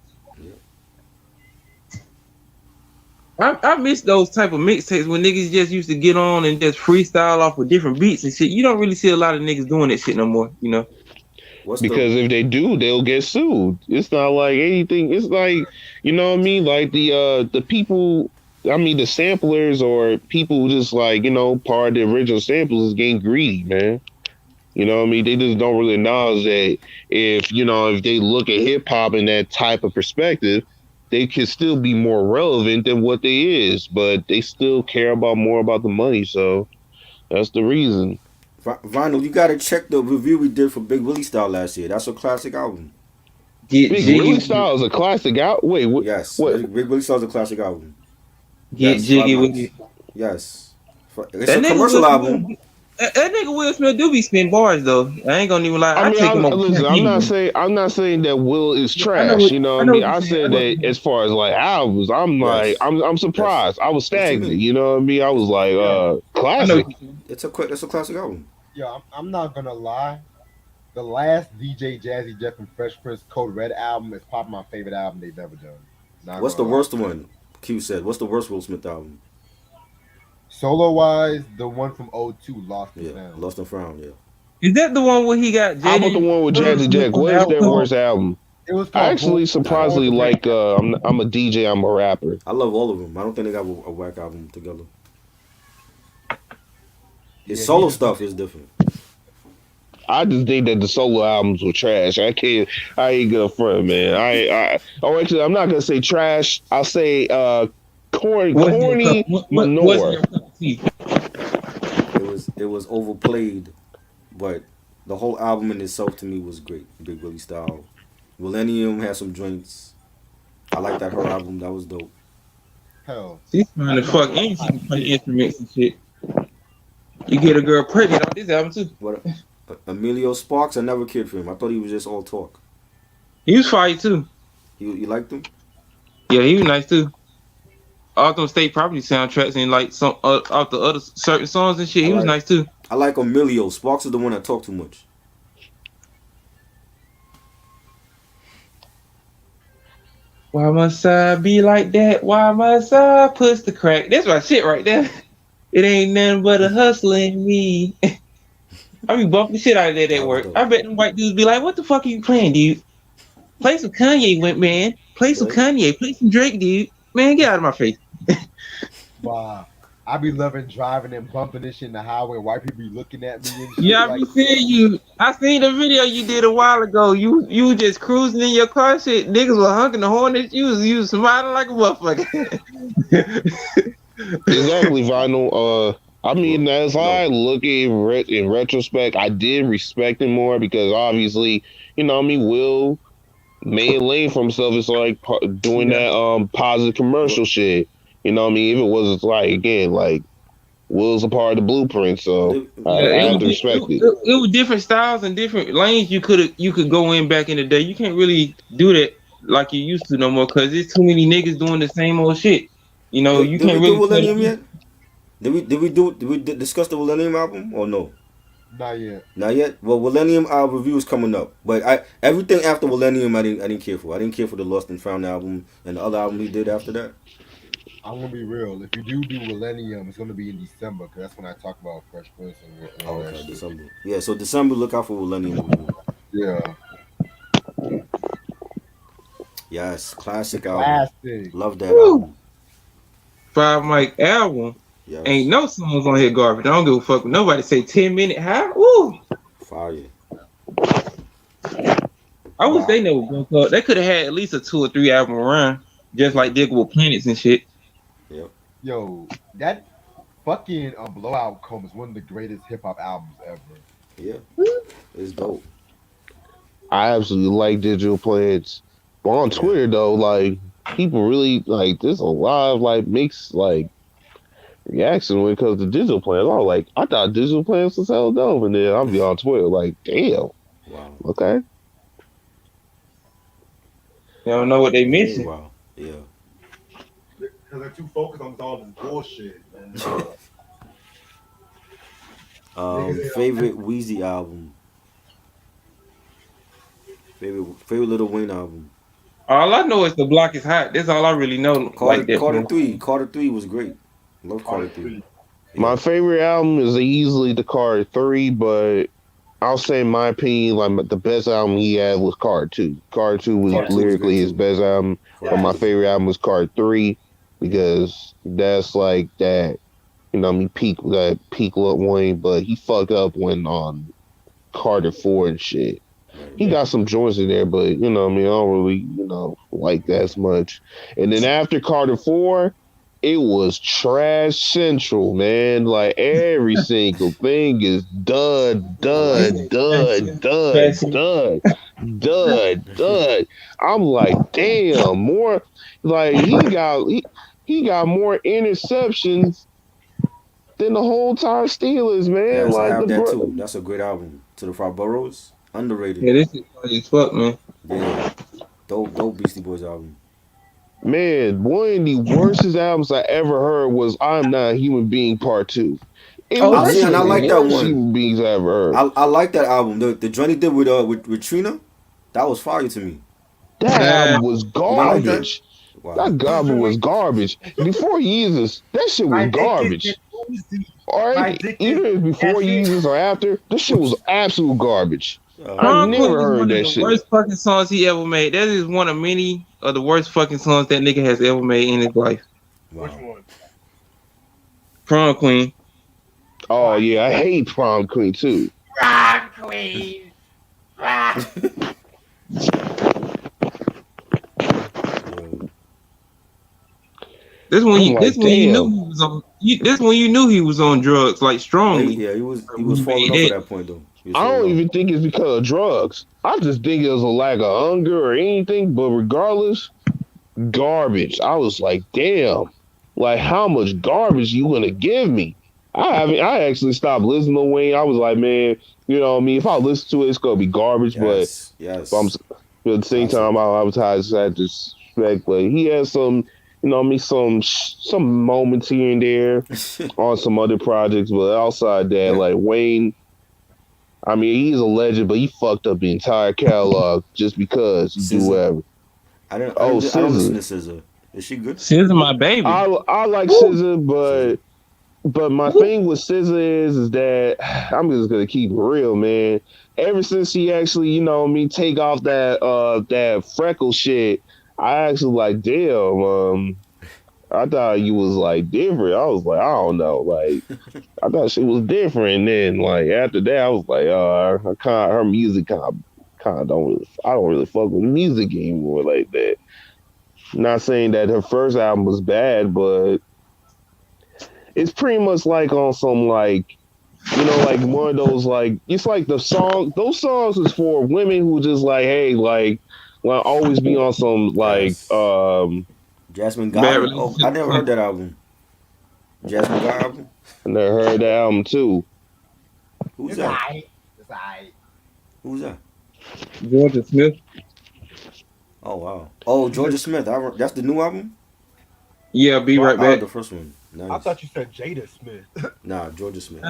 I miss those type of mixtapes when niggas just used to get on and just freestyle off with different beats and shit. You don't really see a lot of niggas doing that shit no more, you know. Because if they do, they'll get sued. It's not like anything. It's like, you know what I mean? Like the people, I mean the samplers or people just like, you know, part of the original samples is getting greedy, man. You know what I mean? They just don't really acknowledge that if, you know, if they look at hip hop in that type of perspective, they could still be more relevant than what they is, but they still care more about the money. So that's the reason. Vinyl, you gotta check the review we did for Big Willie Style last year. That's a classic album. Big Willie Style is a classic album. Wait, what? Yes, what? Big Willie Style is a classic album. Get jiggy with it. Yes, it's a commercial album. That nigga Will Smith do be spin bars though. I ain't gonna even lie. I mean, listen, I'm not saying that Will is trash. You know what I mean? I said that as far as like albums, I'm like, I'm surprised. I was stagnant. You know what I mean? I was like, classic. It's a classic album. Yeah, I'm not gonna lie. The last DJ Jazzy Jeff and Fresh Prince Code Red album is probably my favorite album they've ever done. What's the worst one? Q said. What's the worst Will Smith album? Solo wise, the one from 02, Lost and Found. Lost and Found, yeah. Is that the one where he got? How about the one with Jazzy Jack? What is their worst album? It was I actually surprisingly like. I'm a DJ. I'm a rapper. I love all of them. I don't think they got a whack album together. His solo stuff is different. I just think that the solo albums were trash. I ain't gonna front, man. Actually, I'm not gonna say trash. I'll say corny manure. It was overplayed, but the whole album in itself to me was great. Big Willie Style. Millennium had some joints. I like that her album. That was dope. Hell, she's trying to fuck and she can play instruments and shit. You get a girl pregnant on this album too. What? Emilio Sparks, I never cared for him. I thought he was just all talk. He was fire too. You liked him? Yeah, he was nice too. All them State Property soundtracks and like some off the other certain songs and shit, he was nice too. I like Emilio. Sparks is the one that talked too much. Why must I be like that? Why must I push the crack? That's my shit right there. It ain't nothing but a hustling me. I be bumping the shit out of that at work. I bet them white dudes be like, what the fuck are you playing, dude? Play some Kanye, man. Play some Kanye. Play some Drake, dude. Man, get out of my face. Wow. I be loving driving and bumping this shit in the highway. White people be looking at me and shit. Yeah, I be seeing you. I seen the video you did a while ago. You just cruising in your car, shit. Niggas were honking the horn at you. You was smiling like a motherfucker. Exactly, Vinyl. I mean, as I look in retrospect, I did respect him more because obviously, you know what I mean, Will made a lane for himself. It's like doing that positive commercial shit. You know what I mean? If it was like, again, like Will's a part of the blueprint, so I have to respect it. It was different styles and different lanes you could go in back in the day. You can't really do that like you used to no more because there's too many niggas doing the same old shit. You know, you can't really. Millennium yet? Did we discuss the Millennium album or no? Not yet. Not yet. Well, Millennium review is coming up, but everything after Millennium I didn't care for. I didn't care for the Lost and Found album and the other album he did after that. I'm gonna be real. If you do Millennium, it's gonna be in December because that's when I talk about Fresh Prince and all that Okay, shit. December. Yeah, so December, look out for Millennium review. Yeah. Yes, classic album. Classic. Love that Woo. album. 5 Mic album. Yes. Ain't no songs on here garbage. I don't give a fuck what nobody say 10-minute high. Woo. Fire. I wish they never broke up. They could have had at least a 2 or 3 album run, just like Digger with Planets and shit. Yep. Yo, that fucking Blowout Comb is one of the greatest hip hop albums ever. Yeah. It's dope. I absolutely like Digital Planets. But on Twitter though, like people really like there's a lot of like mixed like reaction when it comes to Digital Planets. I was like, I thought Digital Planets was hell dope, and then I'll be on Twitter like, damn. Wow. Okay. They don't know what they missing. Wow. Yeah. Because they're too focused on all this bullshit, man. Favorite Wheezy album. Favorite Lil Wayne album. All I know is the block is hot. That's all I really know. Carter 3. Carter 3 was great. Love Carter 3. Yeah. My favorite album is easily the Carter 3, but I'll say in my opinion, like the best album he had was Carter 2. Carter 2 was lyrically his best album, but my favorite album was Carter 3 because that's like that, you know, peak Lil Wayne, but he fucked up when on Carter 4 and shit. He got some joints in there, but you know, I mean, I don't really, you know, like that as much. And then after Carter 4, it was trash central, man. Like every single thing is dud. I'm like, damn, more like he got more interceptions than the whole entire Steelers, man. Yes, like I have that too. That's a great album. To the Five Boroughs, underrated. Yeah, this is funny as fuck, man. Yeah, dope Beastie Boys album. Man, one of the worstest albums I ever heard was "I'm Not a Human Being" Part 2. It was and I like that one. Human beings I ever heard. I like that album. The joint he did with Trina, that was fire to me. That album was garbage. Wow. That album was garbage. Before Yeezus, that shit was garbage. All right, either before Yeezus or after, this shit was absolute garbage. I never heard that shit. Worst fucking songs he ever made. That is one of many of the worst fucking songs that nigga has ever made in his life. Wow. Which one? Prom Queen. Oh yeah, I hate Prom Queen too. Prom Queen. This one, I'm like, this one you damn. knew he was on. This one you knew he was on drugs, like strongly. Yeah, he was falling off at that point though. I don't even think it's because of drugs. I just think it was a lack of hunger or anything. But regardless, garbage. I was like, damn, like how much garbage you gonna give me? I actually stopped listening to Wayne. I was like, man, you know what I mean? If I listen to it, it's gonna be garbage. Yes. But at the same time, I was had to respect. But he had some, you know what I mean, some moments here and there on some other projects. But outside that, like Wayne, I mean, he's a legend, but he fucked up the entire catalog just because you do whatever. I don't listen to SZA. Is she good? SZA, my baby. I like SZA, but my thing with SZA is that I'm just gonna keep it real, man. Ever since he actually, you know, take off that freckle shit, I actually like, damn, I thought you was like different. I was like, I don't know, like I thought she was different. And then like after that, I was like, her music kind of I don't really fuck with music anymore like that. Not saying that her first album was bad, but it's pretty much like on some like, you know, like one of those like, it's like those songs is for women who just like, hey, like always be on some like Jasmine God. Oh, I never heard that album. Jasmine God album. I never heard that album too. Who's that? Who's that? Georgia Smith. Oh wow. Oh, Georgia Smith. That's the new album. Yeah, be right back. The first one. Nice. I thought you said Jada Smith. Nah, Georgia Smith.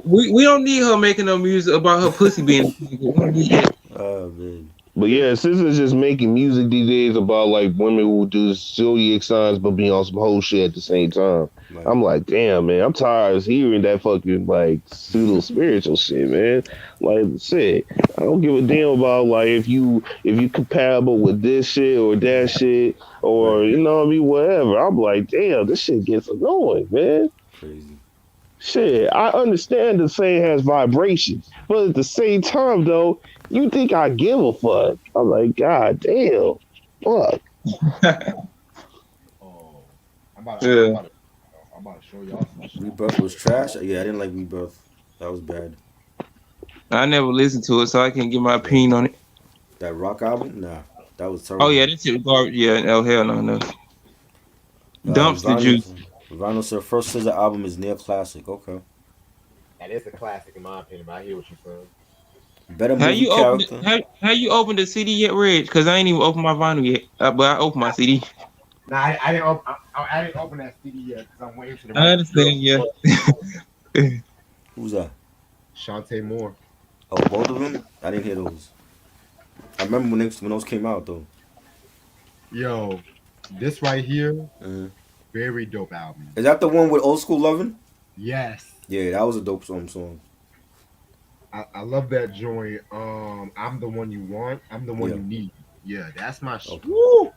We don't need her making no music about her pussy being. We don't need that. Oh man. But yeah, SZA's just making music these days about like women who do zodiac signs but be on some whole shit at the same time. Like, I'm like, damn, man, I'm tired of hearing that fucking like pseudo spiritual shit, man. Like shit, I don't give a damn about like if you compatible with this shit or that shit or Right. you know what I mean, whatever. I'm like, damn, this shit gets annoying, man. crazy. Shit, I understand the thing has vibrations, but at the same time, though, you think I give a fuck? I'm like, God damn, fuck. Oh, I'm about Yeah. to show y'all some shit. Rebirth was trash. Yeah, I didn't like Rebirth. That was bad. I never listened to it, so I can't give my opinion on it. That rock album, nah, that was terrible. Oh yeah, that shit was garbage. Yeah, oh hell no. Dumpster juice. Vinyl said first SZA album is near classic. Okay. That is a classic in my opinion, but I hear what you're saying. Better How movie you opened character. it? How you opened the CD yet, Reg? Because I ain't even opened my vinyl yet. But I opened my CD. Nah, I didn't open that CD yet because I'm waiting for the. I understand. Yeah. Who's that? Shantae Moore. Oh, both of them? I didn't hear those. I remember when those came out though. Yo, this right here, Mhm. very dope album. Is that the one with Old School Lovin'? Yes, Yeah, that was a dope song. I love that joint. I'm the one you want. I'm the one Yeah. you need. Yeah, that's my shit. Okay. Woo!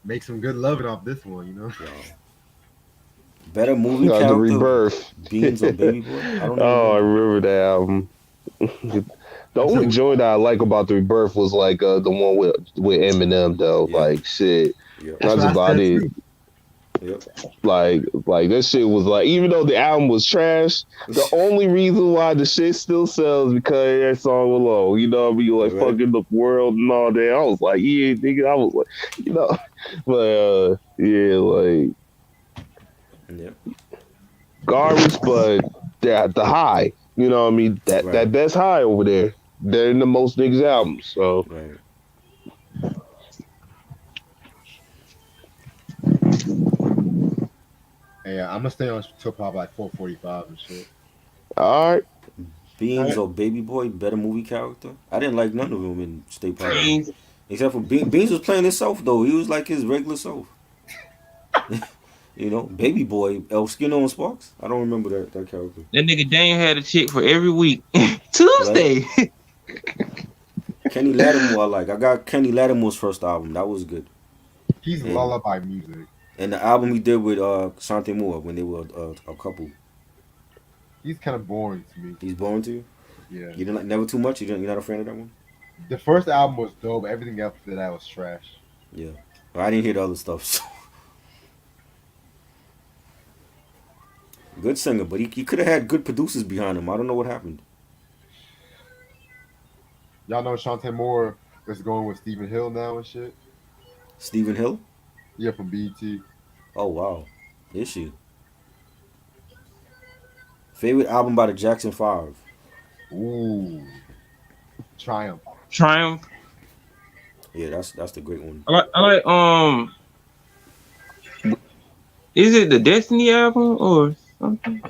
Make some good loving off this one, you know. Wow. Better movie The character. Rebirth. Beans or Baby Boy? I don't Oh, I know. remember that album. The only joint that I like about the Rebirth was like the one with Eminem though. Yeah. Like shit, Yeah. That's that's what I about said, it. too. Yep. Like that shit was like, even though the album was trash, the only reason why the shit still sells because that song alone. You know what I mean? Like Right. fucking the world and all that. I was like, yeah, nigga. I was like, you know, but yeah, like Yeah. garbage, but the high. You know what I mean? Right. That's high over there. They're in the most niggas albums. So Right. Yeah, I'm gonna stay on till probably like 4:45 and shit. all right. Beans or Baby Boy, better movie character. I didn't like none of them in State Park. Beans. Except for Beans was playing himself though. He was like his regular self. You know, Baby Boy, El Skinner and Sparks. I don't remember that character. That nigga Dane had a chick for every week. Tuesday. Kenny Lattimore, I like. I got Kenny Lattimore's first album. That was good. He's Yeah. lullaby music. And the album he did with Shantae Moore when they were a couple. He's kind of boring to me. He's Born to You. Yeah. You didn't like Never Too Much. You're not a fan of that one. The first album was dope. Everything after that was trash. Yeah. Well, I didn't hear the other stuff. So. Good singer, but he could have had good producers behind him. I don't know what happened. Y'all know Shantae Moore is going with Stephen Hill now and shit. Stephen Hill. Yeah, from BET. Oh wow, is she? Favorite album by the Jackson 5? Ooh. Triumph. Triumph. Yeah, that's the great one. I like is it the Destiny album or something?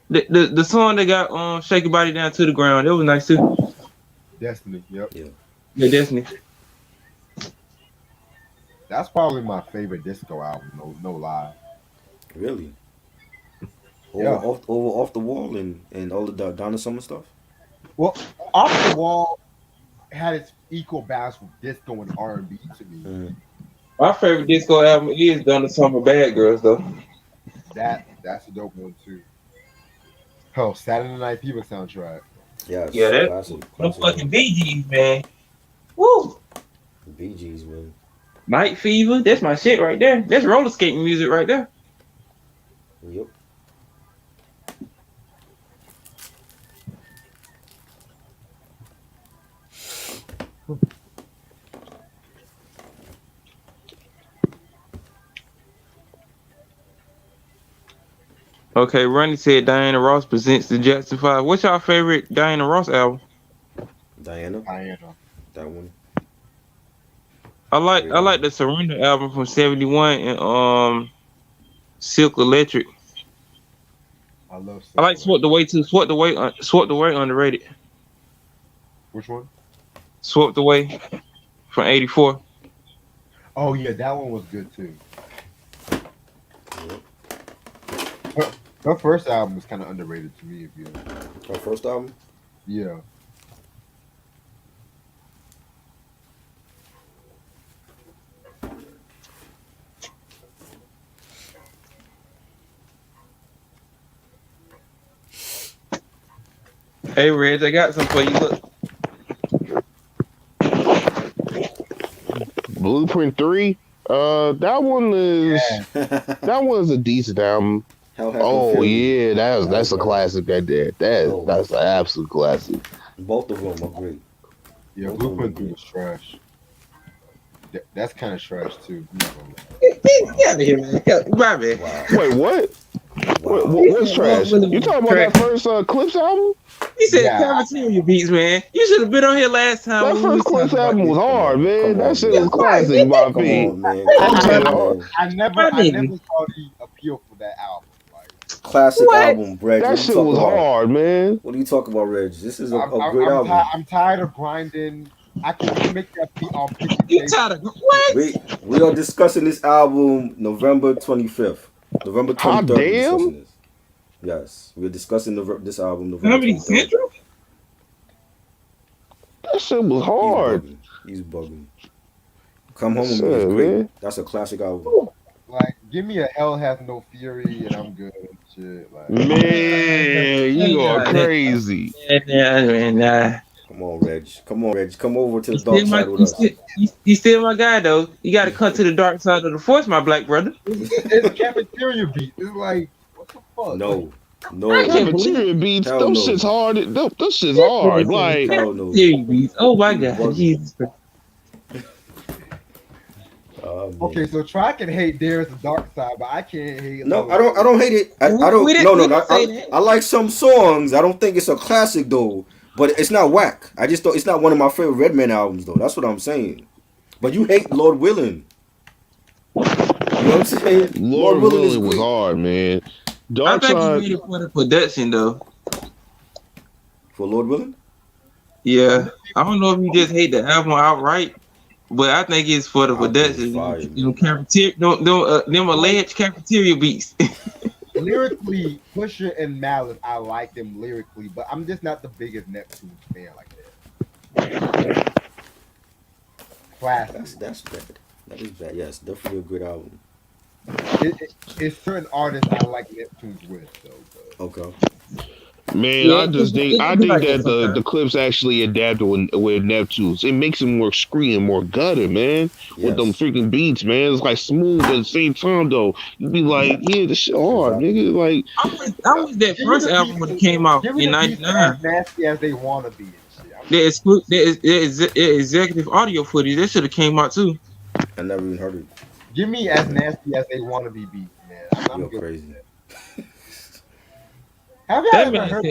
The song that got Shake Your Body Down to the Ground, that was nice too. Destiny. Yep. Yeah. Yeah, Destiny. That's probably my favorite disco album. No lie. Really? Yeah. Off the Wall and all the Donna Summer stuff. Well, Off the Wall had its equal balance with disco and R&B to me. Mm. My favorite disco album is Donna Summer Bad Girls though. That's a dope one too. Hell, Saturday Night Fever soundtrack. Yeah, Yeah, that classic. them fucking Bee Gees, man. Woo! Bee Gees, man. Night Fever, that's my shit right there. That's roller skating music right there. Yep. Okay, Ronnie said Diana Ross presents the Jackson 5. What's your favorite Diana Ross album? Diana, Diana. that one. I like the Surrender album from '71 and Silk Electric. I love I like Silk. Swept Away too. Swept Away underrated. Which one? Swept Away from '84. Oh yeah, that one was good too. Yep. Her first album was kind of underrated to me. If you, Her first album. yeah. Hey Reg, I got some for you. Look, Blueprint 3. That one is that one is a decent album. Hell Hath No Oh Fury. yeah, that's a classic right there. Oh. That's an absolute classic. Both of them are great. Yeah, Both Blueprint of 3 them was trash. That's kind of trash too. I'm not gonna lie. get out of here, man. My man. Wow. Wait, what? Wow. What's trash? You talking about that first Clips album? He said Yeah. cafeteria beats, man. You should have been on here last time. That when we first was Clips talking about album was this. hard, man. Come on, That shit man. was classic, my Come feet. on, man. I Come never, on, man. I never saw the appeal for that album. Like, Classic What? album, Reg. That What you shit talking was about? hard, man. What are you talking about, Reg? This is a I'm, great I'm, album. I'm tired of grinding. I can make that beat on You 50K. tired of what? We are discussing this album November 25th. November Hot 23rd. We're damn. discussing this. Yes, we're discussing this album November Comedy 23rd. Central? That shit was hard. He's bugging. Come Home with Me Shit, is great. man. That's a classic album. Like, give me a Hell Hath No Fury and I'm good and shit. Like, Man, you are crazy. Nah. Come on, Reg. Come on, Reg. Come over to the You dark still, my, side with you, us. still, you still my guy, though. You got to come to the dark side of the force, my black brother. it's cafeteria beat. It's like, what the fuck? No. Cafeteria beats, Hell those no. shit's hard. Those shit's hard. Like, Hell no. Cafeteria beats. Oh, my You God. bugging. Jesus Christ. Oh, man. Okay, so Try can hate There's the Dark Side, but I can't hate. No, I don't hate it. I don't. We No, didn't say I that. I like some songs. I don't think it's a classic though. But it's not whack. I just thought it's not one of my favorite Redman albums though. That's what I'm saying. But you hate Lord Willin'. You know what I'm saying? Lord Willin' is Willing was great. hard, man. I Dark think he Side. made it for the production, though. For Lord Willin'? Yeah. I don't know if you just hate the album outright, but I think it's for the I think it's production. fire, Them cafeteria, them alleged cafeteria beats. Lyrically, Pusha and Malice, I like them lyrically, but I'm just not the biggest Neptune fan like that. Classic. That's bad. That is bad. Yes, definitely a good album. It's certain artists I like Neptunes with, though. But Okay. Man, Yeah, I just think it can be like that that sometimes. the clips actually adapted with Neptunes. It makes them more scream, more gutter, man. With them Yes. freaking beats, man. It's like smooth at the same time though. You be like, yeah, this shit hard, nigga. Like, I was that first album when it came out give me in the beats '99. as nasty as they want to be and shit. The executive audio footage that should have came out too. I never even heard it. Give me as nasty as they want to be beats, man. I'm You're good crazy. with that. Have y'all That ever man heard?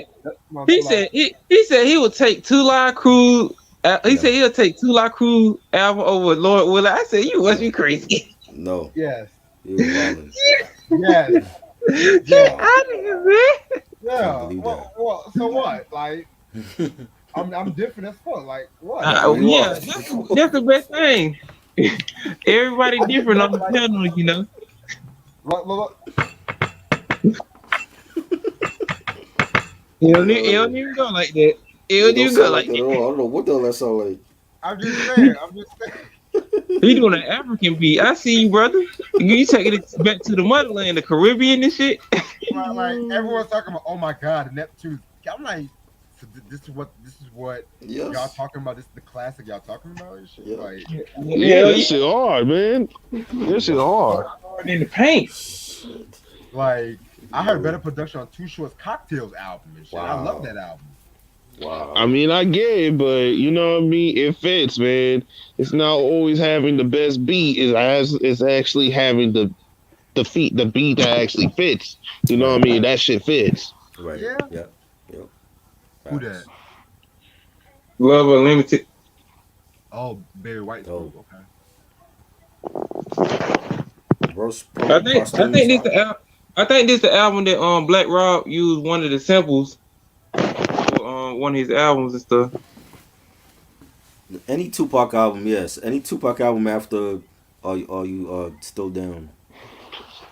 said, he said he would take Two Live Crew. He said he'll take Two Live Crew album over Lord Willin'. I said you must be crazy. No. Yes. You're wildin'. Yes. Get out of here, man. Yeah. believe Well, so what? Like, I'm different as fuck. Like, what? You Yeah, are. that's the best thing. Everybody different on the panel, you know. Look. It don't even go like that. It don't even go like that at all. I that. don't know what the hell that sound like. I'm just saying. He doing an African beat. I see you, brother. You taking it back to the motherland, the Caribbean and shit. Like everyone's talking about, oh my god, Neptune. I'm like, so this is what Yes. y'all talking about. This is the classic y'all talking about and shit. Yeah. Like, yeah, this shit hard, man. This shit hard. In the paint. Shit. like I heard better production on Too Short's Cocktails album and shit. I Wow. love that album. Wow. I mean, I get it, but you know what I mean? It fits, man. It's not always having the best beat. It's actually having the beat that actually fits. You know what I mean? That shit fits. Right. Yeah. Yep. Who that? Love Unlimited. Oh, Barry White. Oh. Okay. Roast I think pasta I in think this sauce. the I think this the album that Black Rob used one of the samples for one of his albums and stuff. Any Tupac album, yes. Any Tupac album after Are You Still Down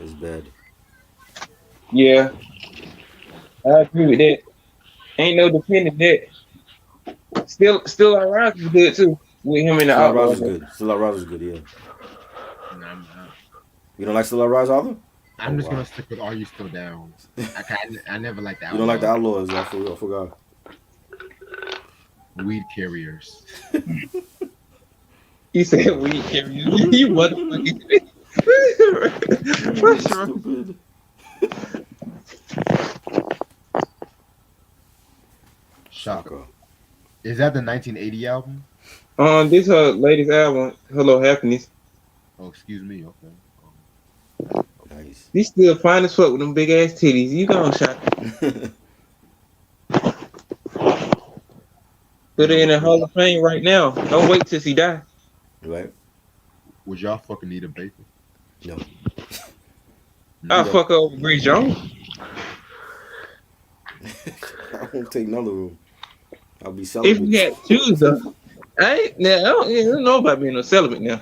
is bad. Yeah, I agree with that. Ain't no defending that. Still I Rise was good too with him in the Still I Rise Outlaw. is good. Still I Rise is good, yeah. Nah, You don't like Still I Rise either? I'm just gonna stick with Are You Still Down? I never liked the You don't like the Outlaws. Outlaws, I forgot. Weed carriers. He said we carry you motherfucking. What's wrong? Stupid. Shaka. Is that the 1980 album? This her latest album, Hello Happiness. Oh, excuse me. Okay. Nice. He's still fine as fuck with them big ass titties. You gone shot. Put her in the Hall of Fame right now. Don't wait till she die. Right? Would y'all fucking need a bacon? No. I'll fuck her over Grace Jones. I won't take none of them. I'll be If celibate. you had to choose though. I don't know about being a celibate now.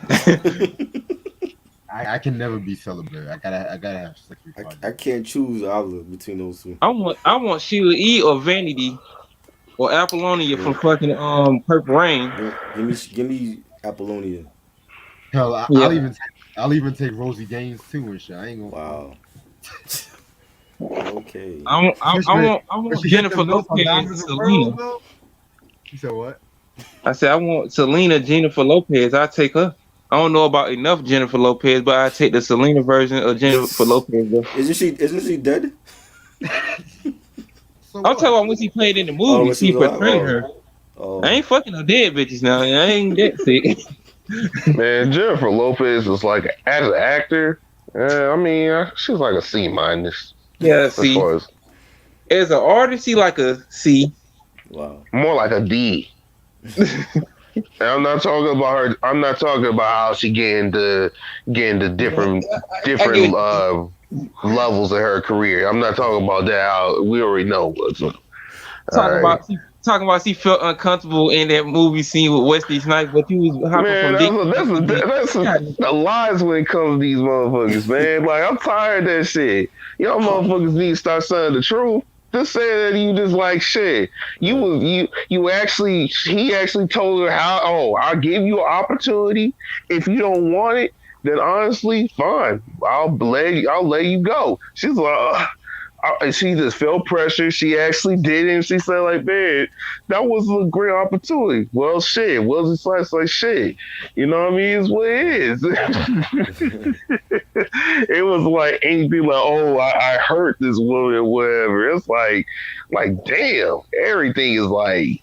I can never be celibate. I gotta have sex before I I can't choose either between those two. I want Sheila E or Vanity or Apollonia from fucking Purple Rain. Give me Apollonia. Hell, Yeah. I'll even take Rosie Gaines too and shit. I ain't gonna. Wow. Okay. I want Jennifer Lopez and Selena. You said what? I said I want Selena Jennifer Lopez. I take her. I don't know about enough Jennifer Lopez, but I take the Selena version of Jennifer Lopez. Though. Isn't she dead? So I'm talking about when she played in the movie. when she She was alive? portrayed her. Oh. I ain't fucking no dead bitches now. I ain't that sick. Man, Jennifer Lopez is like as an actor. I mean, she's like a C minus. Yeah, As see, far as as an artist, she like a C. Wow. more like a D. And I'm not talking about her. I'm not talking about how she getting the different levels of her career. I'm not talking about that. How we already know what's Talking about she felt uncomfortable in that movie scene with Wesley Snipes, but you was hopping from dick. that's a lies when it comes to these motherfuckers, man. Like I'm tired of that shit. Y'all motherfuckers need to start saying the truth. Just say that you just like shit. He actually told her I'll give you an opportunity. If you don't want it, then honestly, fine. I'll let you go. She's like, she just felt pressure. She actually did it. And she said, like, man, that was a great opportunity. Well, shit. Well, it's like shit. You know what I mean? It's what it is. It was like anything like, oh, I hurt this woman, whatever. It's like, damn, everything is like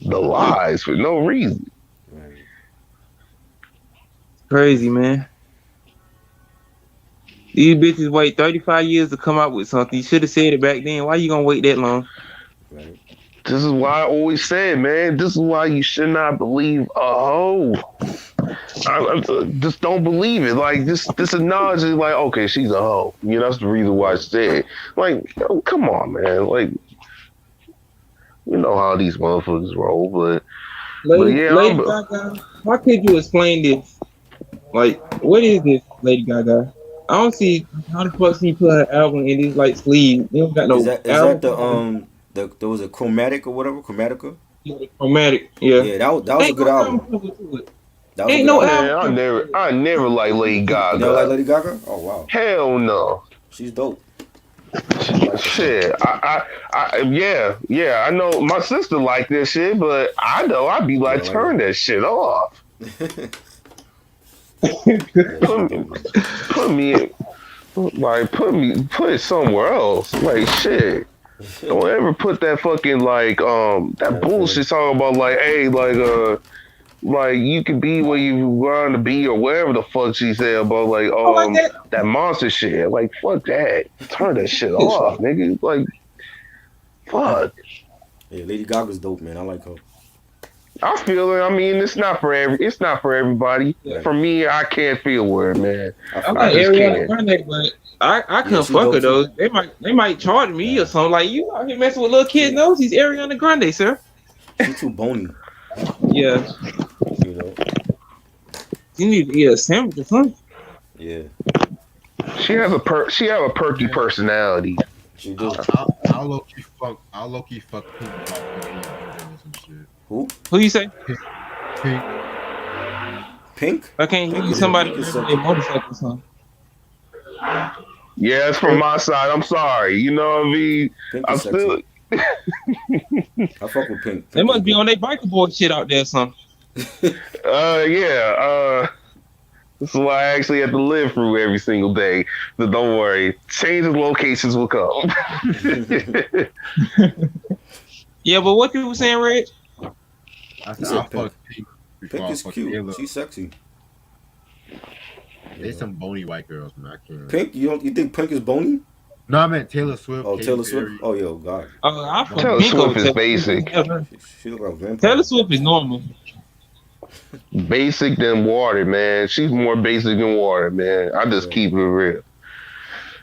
the lies for no reason. Right. Crazy, man. These bitches wait 35 years to come out with something. You should have said it back then. Why you gonna wait that long? Right. This is why I always said, man, this is why you should not believe a hoe. I just don't believe it. Like this acknowledge is like, okay, she's a hoe. You know, that's the reason why I said. Like, oh, come on, man. Like, you know how these motherfuckers roll, but Lady yeah, Gaga, how could you explain this? Like, what is this, Lady Gaga? I don't see how the fuck she put her album in this like sleeve. You don't got no Is that album. there was a Chromatic or whatever, Chromatica? Chromatic, yeah. Yeah, that was a good album. That was Ain't a good no album. man, I never like Lady Gaga. You never like Lady Gaga? Oh wow. Hell no. She's dope. Shit, I know my sister like this shit, but I know I'd be like, turn that shit off. Put it somewhere else. Like shit. Don't ever put that fucking like that bullshit talking about like, hey, like you can be where you want to be or whatever the fuck she said about like that monster shit. Like fuck that. Turn that shit off, nigga. Like fuck. Yeah, Lady Gaga's dope, man. I like her. I feel it. I mean, it's not for everybody. Yeah. For me, I can't feel word, man. I I like just Ariana can't. Grande, but I Yeah, couldn't she fuck dope her though. too. They might charge me Nah, or something. Like you out here messing with little kids' nose. He's Ariana Grande, sir. she too bony. Yeah, You know. you need to eat a sandwich or something. Yeah, She have a perky personality. she do. I'll low key fuck Pink about Pink or some shit. Who? Who you say? Pink. Pink? I can't hear Pink you. is Somebody Pink is driving a sexy. motorcycle or something. Yeah, it's from my side. I'm sorry. You know what I mean? Pink I'm is sexy. still. I fuck with Pink. They Pink is must be good. on their biker boy shit out there or something. Yeah. This is why I actually have to live through every single day. But don't worry, change of locations will come. Yeah, but what you were saying, Red? I He said said I'll Pink. fuck Pink before Pink I is fuck cute. Taylor. She's sexy. There's some bony white girls, man. I can't. Pink? You think Pink is bony? No, I meant Taylor Swift. Oh, Katy Taylor Swift? Perry. Oh, yo, God. I fuck Taylor Pink over Swift is Taylor basic. Swift. She look like a vampire. Taylor Swift is normal. Basic than water, man. She's more basic than water, man. I just keep it real.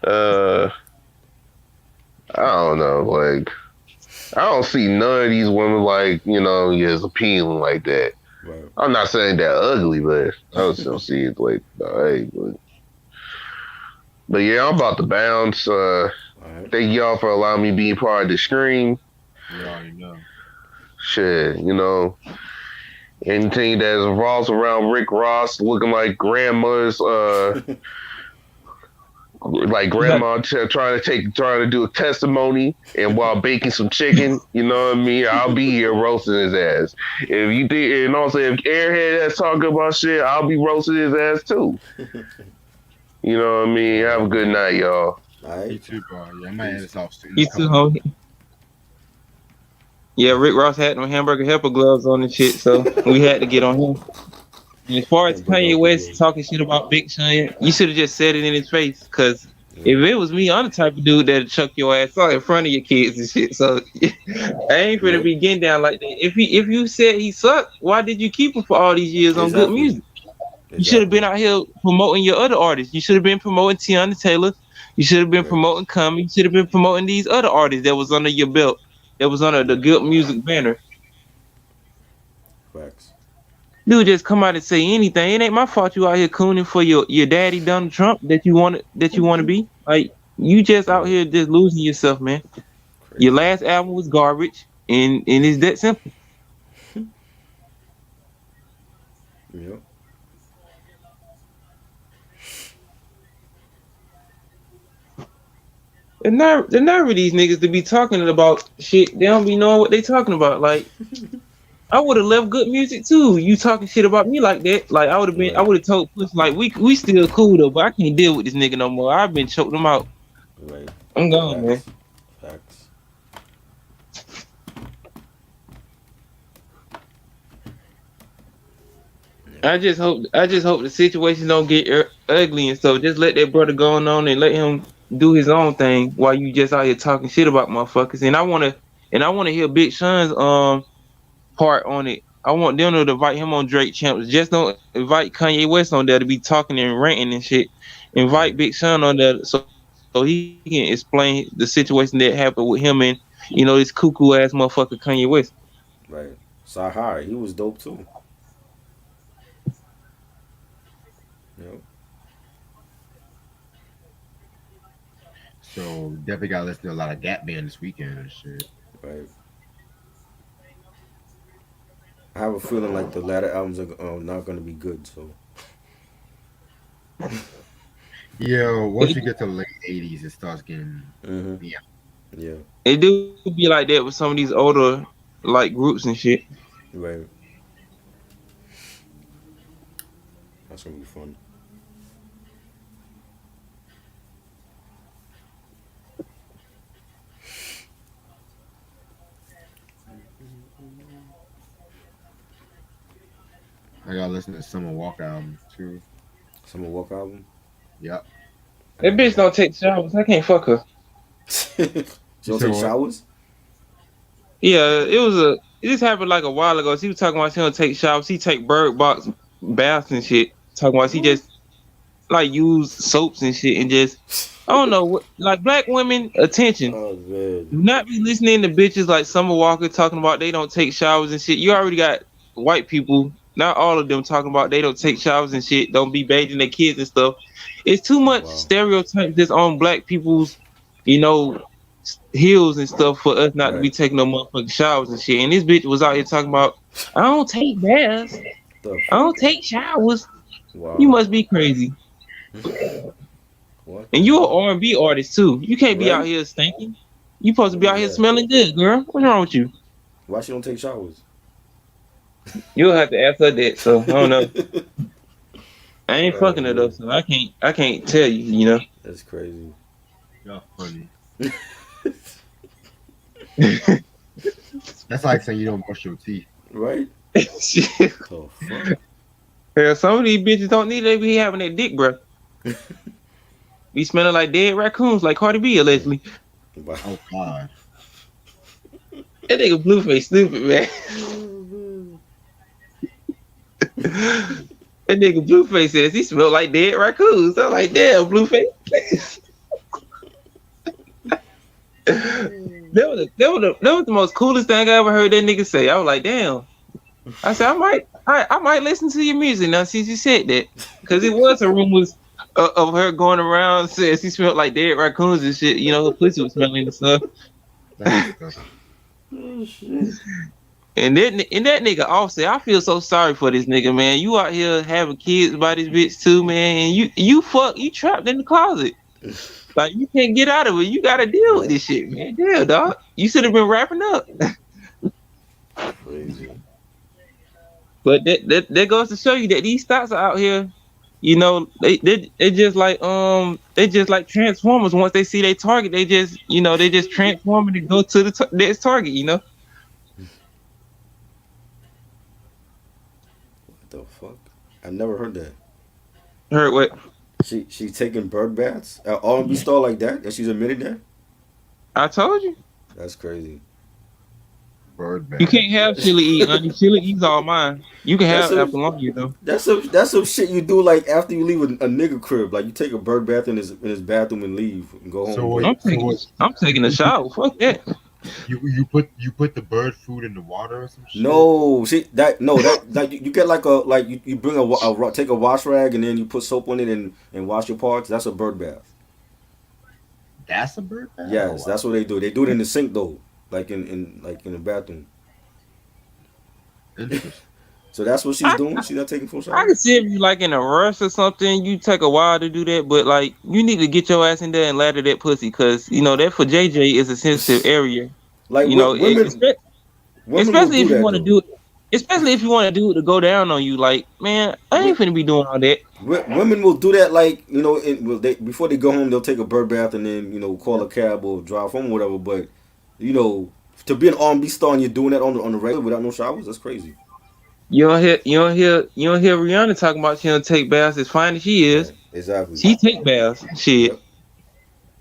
I don't know. Like, I don't see none of these women like, as appealing like that. Right. I'm not saying they're ugly, but I just don't see it like, hey, but yeah, I'm about to bounce. All right. Thank y'all for allowing me to be part of the stream. You already know. Shit, anything that revolves around Rick Ross looking like grandma's, like grandma trying to do a testimony and while baking some chicken, you know what I mean? I'll be here roasting his ass. If you think, and also if Airhead that's talking about shit, I'll be roasting his ass too. You know what I mean? Have a good night, y'all. All You right. too, bro. Yeah, I might end this off soon. You too, homie. Yeah, Rick Ross had them hamburger helper gloves on and shit, so we had to get on him. And as far as Kanye West talking shit about Big Sean, you should have just said it in his face. Cause if it was me, I'm the type of dude that'd chuck your ass out in front of your kids and shit. So I ain't finna be getting down like that. If you said he sucked, why did you keep him for all these years on good music? You should have been out here promoting your other artists. You should have been promoting Tiana Taylor. You should have been promoting Common. You should have been promoting these other artists that was under your belt. That was under the good music banner. Facts. Dude, just come out and say anything. It ain't my fault you out here cooning for your daddy Donald Trump that you want to be. Like you just out here just losing yourself, man. Crazy. Your last album was garbage, and it's that simple. Yep. The nerve of these niggas to be talking about shit. They don't be knowing what they talking about. Like I would have left good music too. You talking shit about me like that? Like I would have been. I would have told Push like we still cool though, but I can't deal with this nigga no more. I've been choked them out. Right. I'm gone, man. Facts. I just hope the situation don't get ugly and stuff. Just let that brother go on and let him do his own thing while you just out here talking shit about motherfuckers. And I wanna hear Big Sean's part on it. I want them to invite him on Drake Champs. Just don't invite Kanye West on there to be talking and ranting and shit. Invite Big Sean on there so he can explain the situation that happened with him and this cuckoo ass motherfucker Kanye West. Right. Sahar, he was dope too. Yep. So definitely gotta listen to a lot of Gap Band this weekend and shit. Right. I have a feeling like the latter albums are not going to be good. So. Yeah, once you get to the late '80s, it starts getting Yeah. It do be like that with some of these older like groups and shit. Right. That's gonna be fun. I gotta listen to Summer Walk album too. Summer Walk album. Yep. That bitch don't take showers. I can't fuck her. She don't take showers? Yeah, it this happened like a while ago. She was talking about she don't take showers. She take bird box baths and shit. Talking about she just like use soaps and shit and just I don't know what like black women attention. Oh man. Do not be listening to bitches like Summer Walker talking about they don't take showers and shit. You already got white people, not all of them, talking about they don't take showers and shit. Don't be bathing their kids and stuff. It's too much Wow. stereotypes that's on black people's, you know, heels and stuff for us not to be Right. taking no motherfucking showers and shit. And this bitch was out here talking about I don't take baths. The I fuck? don't take showers. Wow. You must be crazy. What? And you're an R&B artist too. You can't be Right. out here stinking. You supposed to be out here Yeah. smelling good, girl. What's wrong with you? Why she don't take showers? You'll have to ask her that. So I don't know. I ain't Oh, fucking her though, man. so I can't tell you. You know. That's crazy. Y'all funny. That's like saying you don't brush your teeth. Right? Shit. The fuck? Hell, some of these bitches don't need they be having that dick breath. Be smelling like dead raccoons, like Cardi B allegedly. Wow. Oh God. That nigga Blueface stupid, man. That nigga Blueface says he smelled like dead raccoons. I'm like, damn, Blueface. That was the most coolest thing I ever heard that nigga say. I was like, damn. I said, I might listen to your music now since you said that, because it was a rumors of her going around saying she smelled like dead raccoons and shit. You know, her pussy was smelling and stuff. That's disgusting. Oh, shit. And that nigga Offset, I feel so sorry for this nigga, man. You out here having kids by this bitch too, man. And you trapped in the closet. Like you can't get out of it. You gotta deal with this shit, man. Damn, dog. You should have been wrapping up. Crazy. But that goes to show you that these stocks are out here. You know, they just like Transformers. Once they see their target, they just transform and go to the next target. You know. What the fuck? I never heard that. Heard what? She taking bird baths at R&B star like that? And she's admitted that? I told you. That's crazy. Bird man. You can't have Chili eat, honey. Chili eats all mine. You can That's have a- Apollonia though. That's some shit you do like after you leave a nigga crib. Like you take a bird bath in his bathroom and leave and go home. So and wait, go. I'm taking a shower. Fuck that. you put the bird food in the water or some shit? No, that you get like you bring take a wash rag and then you put soap on it and wash your parts. That's a bird bath. That's a bird bath? Yes, Oh, wow. that's what they do. They do it in the sink though, like in the bathroom. Interesting. So that's what she's doing. She's not taking full I shower. can see if you like in a rush or something, you take a while to do that, but like you need to get your ass in there and lather that pussy, cause you know that for JJ is a sensitive area. Like You know, women especially will if you that, want to though. do it. Especially if you want to do it to go down on you, like man, I ain't finna be doing all that. Women will do that, like before they go home, they'll take a bird bath and then call a cab or drive home, or whatever. But to be an R&B star and you're doing that on the regular without no showers, that's crazy. You don't hear Rihanna talking about she don't take baths as fine as she is. Right, exactly. She take baths. Shit.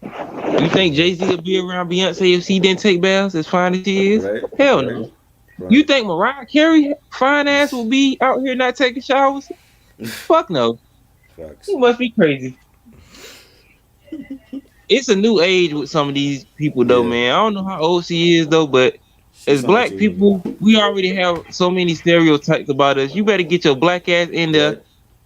Yep. You think Jay-Z would be around Beyonce if she didn't take baths as fine as she is? Right. Hell right, no. right. You think Mariah Carey fine ass will be out here not taking showers? Fuck no. Facts. You must be crazy. It's a new age with some of these people though, Yeah. man. I don't know how old she is though, but She as sound black like people, we already have so many stereotypes about us. You better get your black ass in there Right.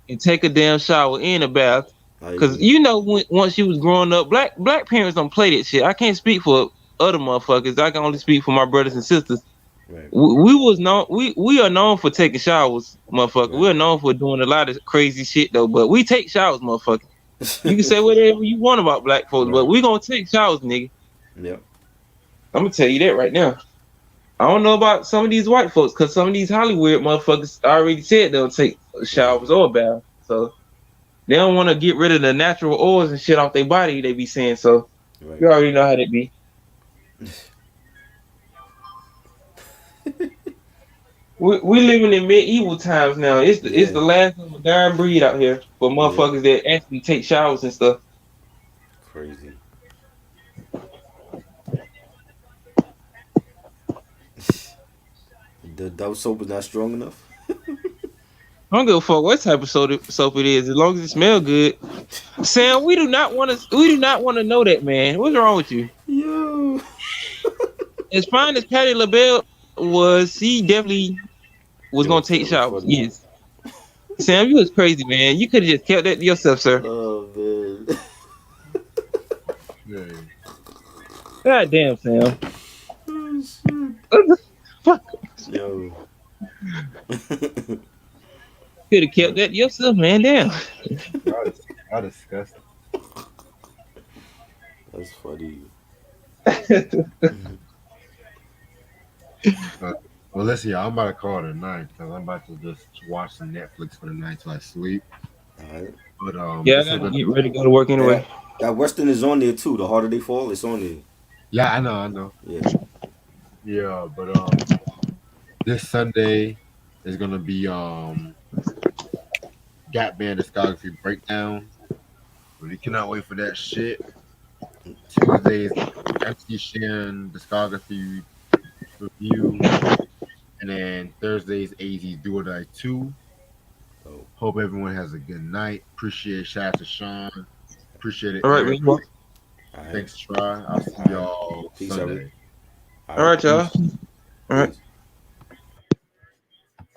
and take a damn shower in a bath. I Cause agree. once you was growing up, black parents don't play that shit. I can't speak for other motherfuckers. I can only speak for my brothers and sisters. Right. We are known for taking showers, motherfucker. Right. We're known for doing a lot of crazy shit though, but we take showers, motherfucker. You can say whatever you want about black folks, but Right. we gonna take showers, nigga. Yep. I'm gonna tell you that right now. I don't know about some of these white folks, cause some of these Hollywood motherfuckers already said they'll take showers or a bath, so they don't want to get rid of the natural oils and shit off their body. They be saying so. Right. You already know how that be. We living in medieval times now. It's the last of a dying breed out here for motherfuckers that actually take showers and stuff. Crazy. The Dove soap is not strong enough. I don't give a fuck what type of soap it is, as long as it smells good. Sam, we do not want to know that, man. What's wrong with you? Yo. As fine as Patti LaBelle was, he definitely was Yo, gonna take Sam, showers. funny. Yes. Sam, you was crazy, man. You could have just kept that to yourself, sir. Oh man. Yeah. God damn, Sam. Oh, shit. What the fuck? Yo. Could have kept that to yourself, man. Damn. Y'all disgusting. That's funny. Well, listen, y'all, I'm about to call it a night because I'm about to just watch some Netflix for the night till I sleep. All right. But Yeah, I this has gotta been- get ready to go to work anyway. That Western is on there too. The harder they fall, it's on there. yeah, I know. Yeah. Yeah, but this Sunday is gonna be Gap Band discography breakdown. Really cannot wait for that shit. Tuesday is MC Shan discography review, and then Thursday's AZ's Do or Die 2. Oh. Hope everyone has a good night. Appreciate it. Shout out to Sean. Appreciate it. All right, Eric. man. All right. Thanks, Try. I'll see y'all Peace, Sunday. everybody. All right, y'all. All right. Peace.